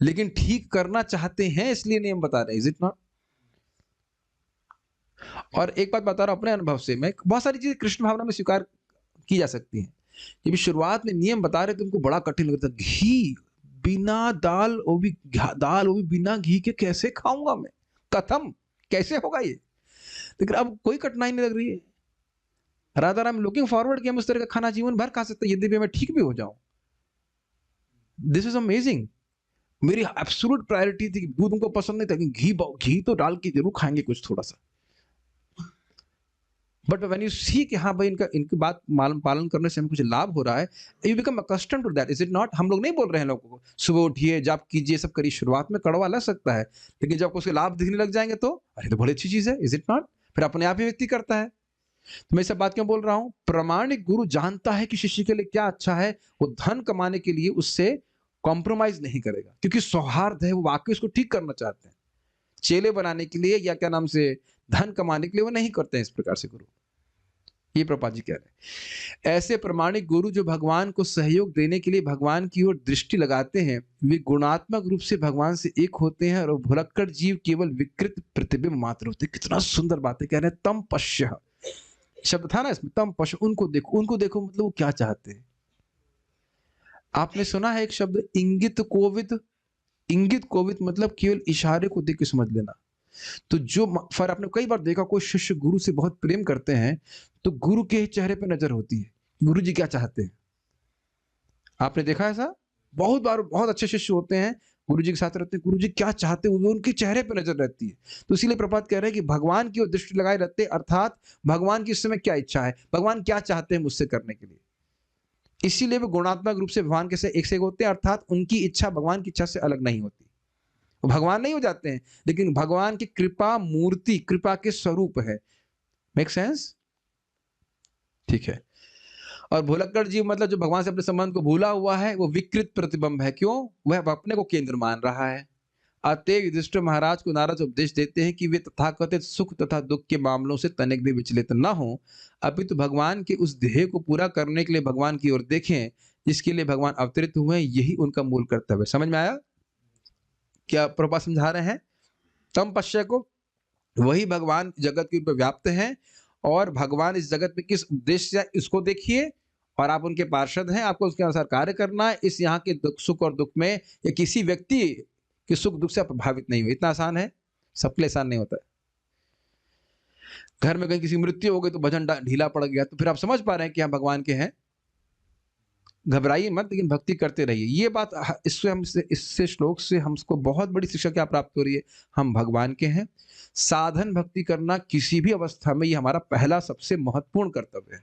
लेकिन ठीक करना चाहते हैं इसलिए नियम बता रहे हैं। Is it not? और एक बात बता रहा हूं अपने अनुभव से, मैं बहुत सारी चीजें कृष्ण भावना में स्वीकार की जा सकती हैं। जब शुरुआत में नियम बता रहे थे उनको बड़ा कठिन लगता, घी बिना दाल, वो भी दाल, वो भी बिना घी के कैसे खाऊंगा मैं, कथम कैसे होगा ये? लेकिन अब कोई कठिनाई नहीं लग रही है। राधा राम लुकिंग फॉरवर्ड कि हम उस तरह का खाना जीवन भर खा सकते हैं, यद्यपि मैं ठीक भी हो जाऊं। This is amazing. मेरी एब्सोल्यूट प्रायोरिटी थी, दूध उनको पसंद नहीं था, घी तो डाल के जरूर खाएंगे कुछ थोड़ा सा। बट व्हेन यू सी कि हाँ भाई इनकी बात पालन करने से हमें कुछ लाभ हो रहा है, you become accustomed to that. Is it not? हम लोग नहीं बोल रहे हैं लोगों को सुबह उठिए जाप कीजिए सब करिए, शुरुआत में कड़वा लग सकता है, लेकिन जब उसके लाभ दिखने लग जाएंगे तो अरे तो बड़ी अच्छी चीज है। Is it not? फिर अपने आप ही व्यक्ति करता है। तो मैं सब बात क्यों बोल रहा हूं? प्रामाणिक गुरु जानता है कि शिष्य के लिए क्या अच्छा है, वो धन कमाने के लिए उससे कॉम्प्रोमाइज नहीं करेगा, क्योंकि सौहार्द है, वो वाकई उसको ठीक करना चाहते हैं। चेले बनाने के लिए या क्या नाम से धन कमाने के लिए वो नहीं करते हैं इस प्रकार से गुरु। ये प्रभुपाद जी कह रहे हैं। ऐसे प्रमाणिक गुरु जो भगवान को सहयोग देने के लिए भगवान की ओर दृष्टि लगाते हैं, वे गुणात्मक रूप से भगवान से एक होते हैं, और भुलक्कड़ जीव केवल विकृत प्रतिबिंब मात्र होते हैं। कितना सुंदर बात है, कह रहे हैं तम पश्य शब्द था ना इसमें, तम पश्य, उनको देखो, उनको देखो, मतलब वो क्या चाहते हैं। आपने सुना है एक शब्द इंगित कोविद? इंगित कोविद मतलब केवल इशारे को देख के समझ लेना। तो जो फर आपने कई बार देखा, कोई शिष्य गुरु से बहुत प्रेम करते हैं तो गुरु के चेहरे पे नजर होती है गुरु जी क्या चाहते हैं। आपने देखा ऐसा? बहुत बार बहुत अच्छे शिष्य होते हैं, गुरु जी के साथ रहते हैं, गुरु जी क्या चाहते हैं वो उनके चेहरे पे नजर रहती है। तो इसीलिए प्रभात कह रहे हैं कि भगवान की ओर दृष्टि लगाए रहते हैं, अर्थात भगवान की इस समय क्या इच्छा है, भगवान क्या चाहते हैं मुझसे करने के लिए। इसीलिए वो गुणात्मक रूप से भगवान के से एक होते हैं, अर्थात उनकी इच्छा भगवान की इच्छा से अलग नहीं होती। वो भगवान नहीं हो जाते हैं, लेकिन भगवान की कृपा मूर्ति, कृपा के स्वरूप है। Make sense? ठीक है। और भुलक्कड़ जीव मतलब जो भगवान से अपने संबंध को भूला हुआ है, वो विकृत प्रतिबिंब है। क्यों? वह अपने को केंद्र मान रहा है। अतएव युधिष्ठिर महाराज को नारद उपदेश देते हैं कि वे तथाकथित सुख तथा दुख के मामलों से तनिक भी विचलित न हो, अपितु भगवान के उस ध्येय को पूरा करने के लिए भगवान की ओर देखें जिसके लिए भगवान अवतरित हुए हैं। यही उनका मूल कर्तव्य है। समझ में आया क्या प्रभुपाद समझा रहे हैं? तम पश्य को वही भगवान जगत के ऊपर व्याप्त हैं, और भगवान इस जगत में किस उद्देश्य से, इसको देखिए, और आप उनके पार्षद हैं, आपको उसके अनुसार कार्य करना है। इस यहाँ के दुख सुख और दुख में या किसी व्यक्ति के सुख दुख से प्रभावित नहीं हो। इतना आसान है, सबके लिए आसान नहीं होता है। घर में कहीं किसी की मृत्यु हो गई तो भजन ढीला पड़ गया, तो फिर आप समझ पा रहे हैं कि हम भगवान के हैं। घबराइए मत, लेकिन भक्ति करते रहिए। ये बात इससे श्लोक से हमको बहुत बड़ी शिक्षा क्या प्राप्त हो रही है? हम भगवान के हैं। साधन भक्ति करना किसी भी अवस्था में ये हमारा पहला सबसे महत्वपूर्ण कर्तव्य है।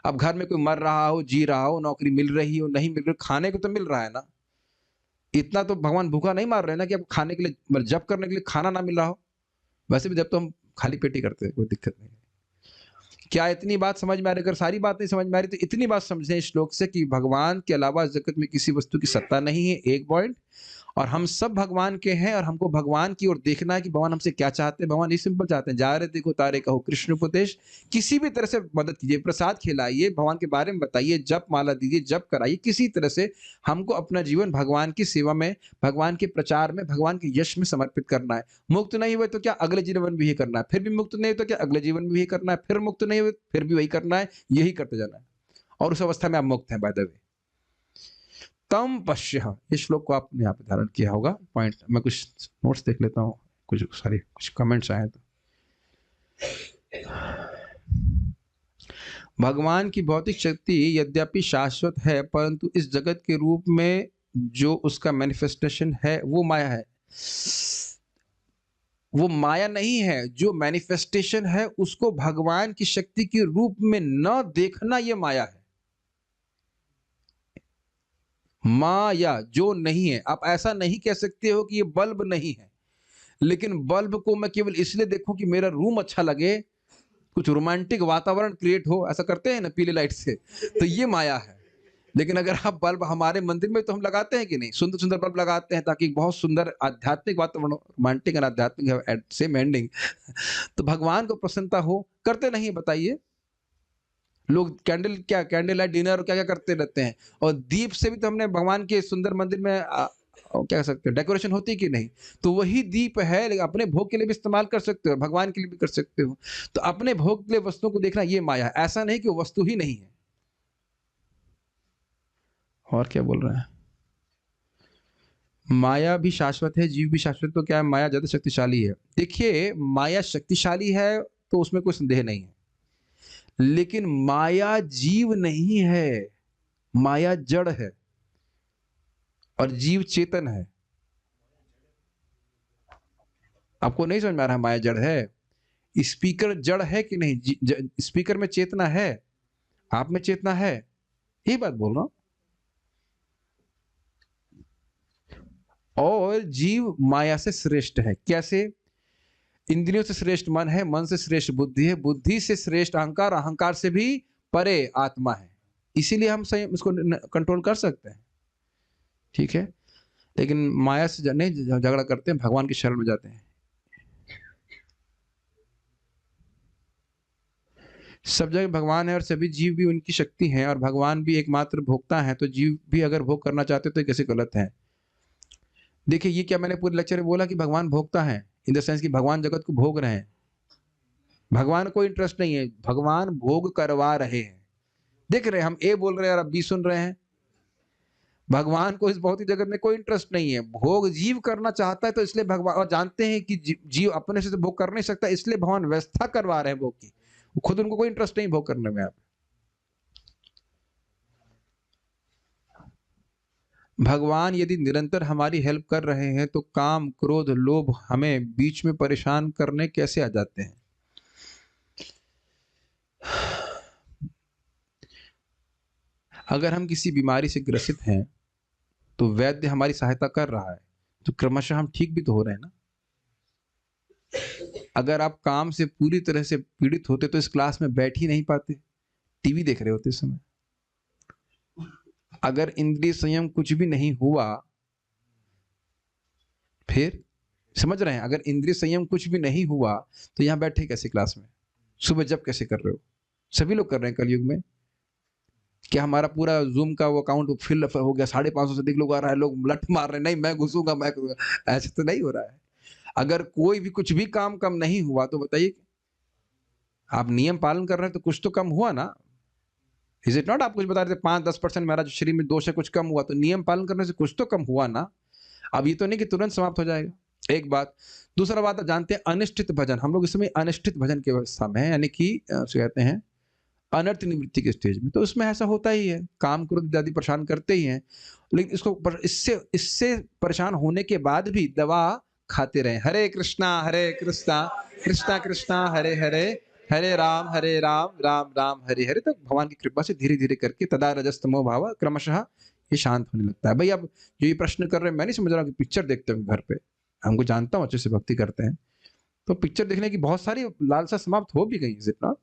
अब घर में कोई मर रहा हो, जी रहा हो, नौकरी मिल रही हो, नहीं मिल रही, खाने को तो मिल रहा है ना। इतना तो भगवान भूखा नहीं मार रहे ना कि अब खाने के लिए, जप करने के लिए खाना ना मिल रहा हो। वैसे भी जब तो हम खाली पेट ही करते हैं, कोई दिक्कत नहीं। क्या इतनी बात समझ में आ रही? अगर सारी बात नहीं समझ में आ रही तो इतनी बात समझें इस श्लोक से कि भगवान के अलावा इस जगत में किसी वस्तु की सत्ता नहीं है, एक पॉइंट। और हम सब भगवान के हैं, और हमको भगवान की ओर देखना है कि भगवान हमसे क्या चाहते हैं। भगवान ये सिंपल चाहते हैं, जा रहे देखो तारे कहो कृष्ण उपदेश। किसी भी तरह से मदद कीजिए, प्रसाद खिलाइए, भगवान के बारे में बताइए, जप माला दीजिए, जप कराइए, किसी तरह से हमको अपना जीवन भगवान की सेवा में, भगवान के प्रचार में, भगवान के यश में समर्पित करना है। मुक्त नहीं हुए तो क्या अगले जीवन भी यही करना है, फिर भी मुक्त नहीं हुए तो क्या अगले जीवन में भी यही करना है, फिर मुक्त नहीं हुए फिर भी वही करना है, यही करते जाना है। और उस अवस्था में आप मुक्त हैं। बाय द वे, तम पश्य, इस श्लोक को आपने यहाँ पे धारण किया होगा। पॉइंट मैं कुछ नोट्स देख लेता हूँ, कुछ कमेंट्स आए तो। भगवान की भौतिक शक्ति यद्यपि शाश्वत है, परंतु इस जगत के रूप में जो उसका मैनिफेस्टेशन है वो माया है। वो माया नहीं है, जो मैनिफेस्टेशन है उसको भगवान की शक्ति के रूप में न देखना, ये माया है। माया जो नहीं है। आप ऐसा नहीं कह सकते हो कि ये बल्ब नहीं है, लेकिन बल्ब को मैं केवल इसलिए देखूं कि मेरा रूम अच्छा लगे, कुछ रोमांटिक वातावरण क्रिएट हो, ऐसा करते हैं ना पीले लाइट से, तो ये माया है। लेकिन अगर आप बल्ब, हमारे मंदिर में तो हम लगाते हैं कि नहीं, सुंदर सुंदर बल्ब लगाते हैं ताकि बहुत सुंदर आध्यात्मिक वातावरण, रोमांटिक एंड आध्यात्मिक सेम एंडिंग तो भगवान को प्रसन्नता हो, करते नहीं? बताइए। लोग कैंडल लाइट डिनर क्या क्या करते रहते हैं, और दीप से भी तो हमने भगवान के सुंदर मंदिर में क्या कह सकते हैं, डेकोरेशन होती कि नहीं? तो वही दीप है, लेकिन अपने भोग के लिए भी इस्तेमाल कर सकते हो, भगवान के लिए भी कर सकते हो। तो अपने भोग के लिए वस्तुओं को देखना ये माया है, ऐसा नहीं कि वो वस्तु ही नहीं है। और क्या बोल रहे हैं? माया भी शाश्वत है, जीव भी शाश्वत। तो क्या है, माया ज्यादा शक्तिशाली है? देखिए, माया शक्तिशाली है तो उसमें कोई संदेह नहीं है, लेकिन माया जीव नहीं है। माया जड़ है और जीव चेतन है। आपको नहीं समझ में आ रहा? माया जड़ है। स्पीकर जड़ है कि नहीं? स्पीकर में चेतना है, आप में चेतना है, यही बात बोल रहा हूं। और जीव माया से श्रेष्ठ है। कैसे? इंद्रियों से श्रेष्ठ मन है, मन से श्रेष्ठ बुद्धि है, बुद्धि से श्रेष्ठ अहंकार, अहंकार से भी परे आत्मा है। इसीलिए हम सही इसको कंट्रोल कर सकते हैं, ठीक है? लेकिन माया से नहीं झगड़ा करते हैं, भगवान की शरण में जाते हैं। सब जगह भगवान है और सभी जीव भी उनकी शक्ति हैं, और भगवान भी एकमात्र भोक्ता है, तो जीव भी अगर भोग करना चाहते तो कैसे गलत है? देखिए, ये क्या मैंने पूरे लेक्चर में बोला कि भगवान भोक्ता है, इन द सेंस कि भगवान जगत को भोग रहे हैं। भगवान को इंटरेस्ट नहीं है, भगवान भोग करवा रहे हैं। देख रहे हैं, हम ए बोल रहे हैं और अब बी सुन रहे हैं। भगवान को इस भौतिक जगत में कोई इंटरेस्ट नहीं है। भोग जीव करना चाहता है, तो इसलिए भगवान, और जानते हैं कि जीव अपने से भोग कर नहीं सकता, इसलिए भगवान व्यवस्था करवा रहे हैं भोग की। खुद उनको कोई इंटरेस्ट नहीं भोग करने में। आप भगवान यदि निरंतर हमारी हेल्प कर रहे हैं तो काम क्रोध लोभ हमें बीच में परेशान करने कैसे आ जाते हैं? अगर हम किसी बीमारी से ग्रसित हैं तो वैद्य हमारी सहायता कर रहा है, तो क्रमशः हम ठीक भी तो हो रहे हैं ना। अगर आप काम से पूरी तरह से पीड़ित होते तो इस क्लास में बैठ ही नहीं पाते, टीवी देख रहे होते इस समय। अगर इंद्रिय संयम कुछ भी नहीं हुआ, फिर समझ रहे हैं, अगर इंद्रिय संयम कुछ भी नहीं हुआ तो यहां बैठे कैसे क्लास में, सुबह जब कैसे कर रहे हो? सभी लोग कर रहे हैं कलयुग में। क्या हमारा पूरा जूम का वो अकाउंट फिल हो गया, 550 से अधिक लोग आ रहा है, लोग लठ मार रहे हैं, नहीं मैं घुसूंगा मैं घुसूंगा, ऐसे तो नहीं हो रहा है। अगर कोई भी कुछ भी काम कम नहीं हुआ तो बताइए, आप नियम पालन कर रहे हैं तो कुछ तो कम हुआ ना। Is it not? आप कुछ बता रहे थे 5-10% मेरा जो शरीर में दोष है कुछ कम हुआ, तो नियम पालन करने से कुछ तो कम हुआ ना। अब ये तो नहीं कि तुरंत समाप्त हो जाएगा। एक बात। दूसरा बात, आप जानते हैं अनिष्टित भजन, हम लोग इस समय अनिष्टित भजन की अवस्था में है, यानी कि कहते हैं अनर्थ निवृत्ति के स्टेज में। तो उसमें ऐसा होता ही है, काम क्रोध आदि परेशान करते ही हैं, लेकिन इसको इससे परेशान होने के बाद भी दवा खाते रहे। हरे कृष्णा कृष्णा कृष्णा हरे हरे, हरे राम राम राम हरे हरे। तो भगवान की कृपा से धीरे धीरे करके तदा रजस्तमो भाव क्रमशः ये शांत होने लगता है। भाई अब जो ये प्रश्न कर रहे हैं, मैं नहीं समझ रहा हूँ कि पिक्चर देखते हैं घर पे, हमको जानता हूँ अच्छे से भक्ति करते हैं, तो पिक्चर देखने की बहुत सारी लालसा समाप्त हो भी गई जितना।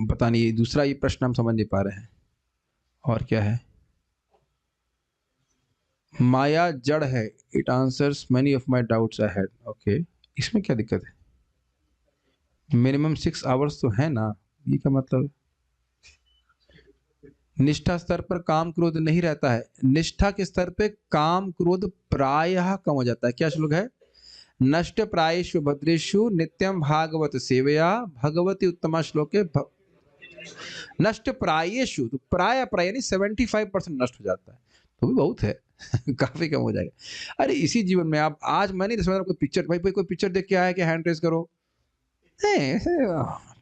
पता नहीं, दूसरा ये प्रश्न हम समझ नहीं पा रहे हैं। और क्या है? माया जड़ है, it answers many of my doubts I had. Okay, इसमें क्या दिक्कत है? मिनिमम 6 आवर्स तो है ना, ये क्या मतलब? निष्ठा स्तर पर काम क्रोध नहीं रहता है, निष्ठा के स्तर पे काम क्रोध प्रायः कम हो जाता है। क्या श्लोक है? नष्ट प्रायेषु भद्रेषु नित्यम भागवत सेवया भगवती उत्तमा श्लोके नष्ट प्रायेषु, तो प्राय प्राय यानी 75% नष्ट हो जाता है, तो भी बहुत है काफी कम हो जाएगा। अरे इसी जीवन में आप, आज मैं नहीं समझ रहा कोई पिक्चर, भाई कोई पिक्चर देख के आया कि हैंड रेज करो।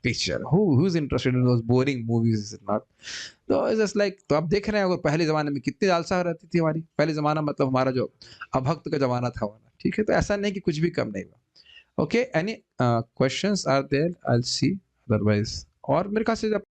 Picture, who is interested in those boring movies, is it not? तो इट्स जस्ट लाइक, तो आप देख रहे हैं अगर पहले जमाने में कितनी लालसा रहती थी हमारी, पहले जमाना मतलब हमारा जो अभक्त का जमाना था वाला, ठीक है? तो ऐसा नहीं कि कुछ भी कम नहीं हुआ। Okay, any questions are there? I will see, otherwise और मेरे ख्याल से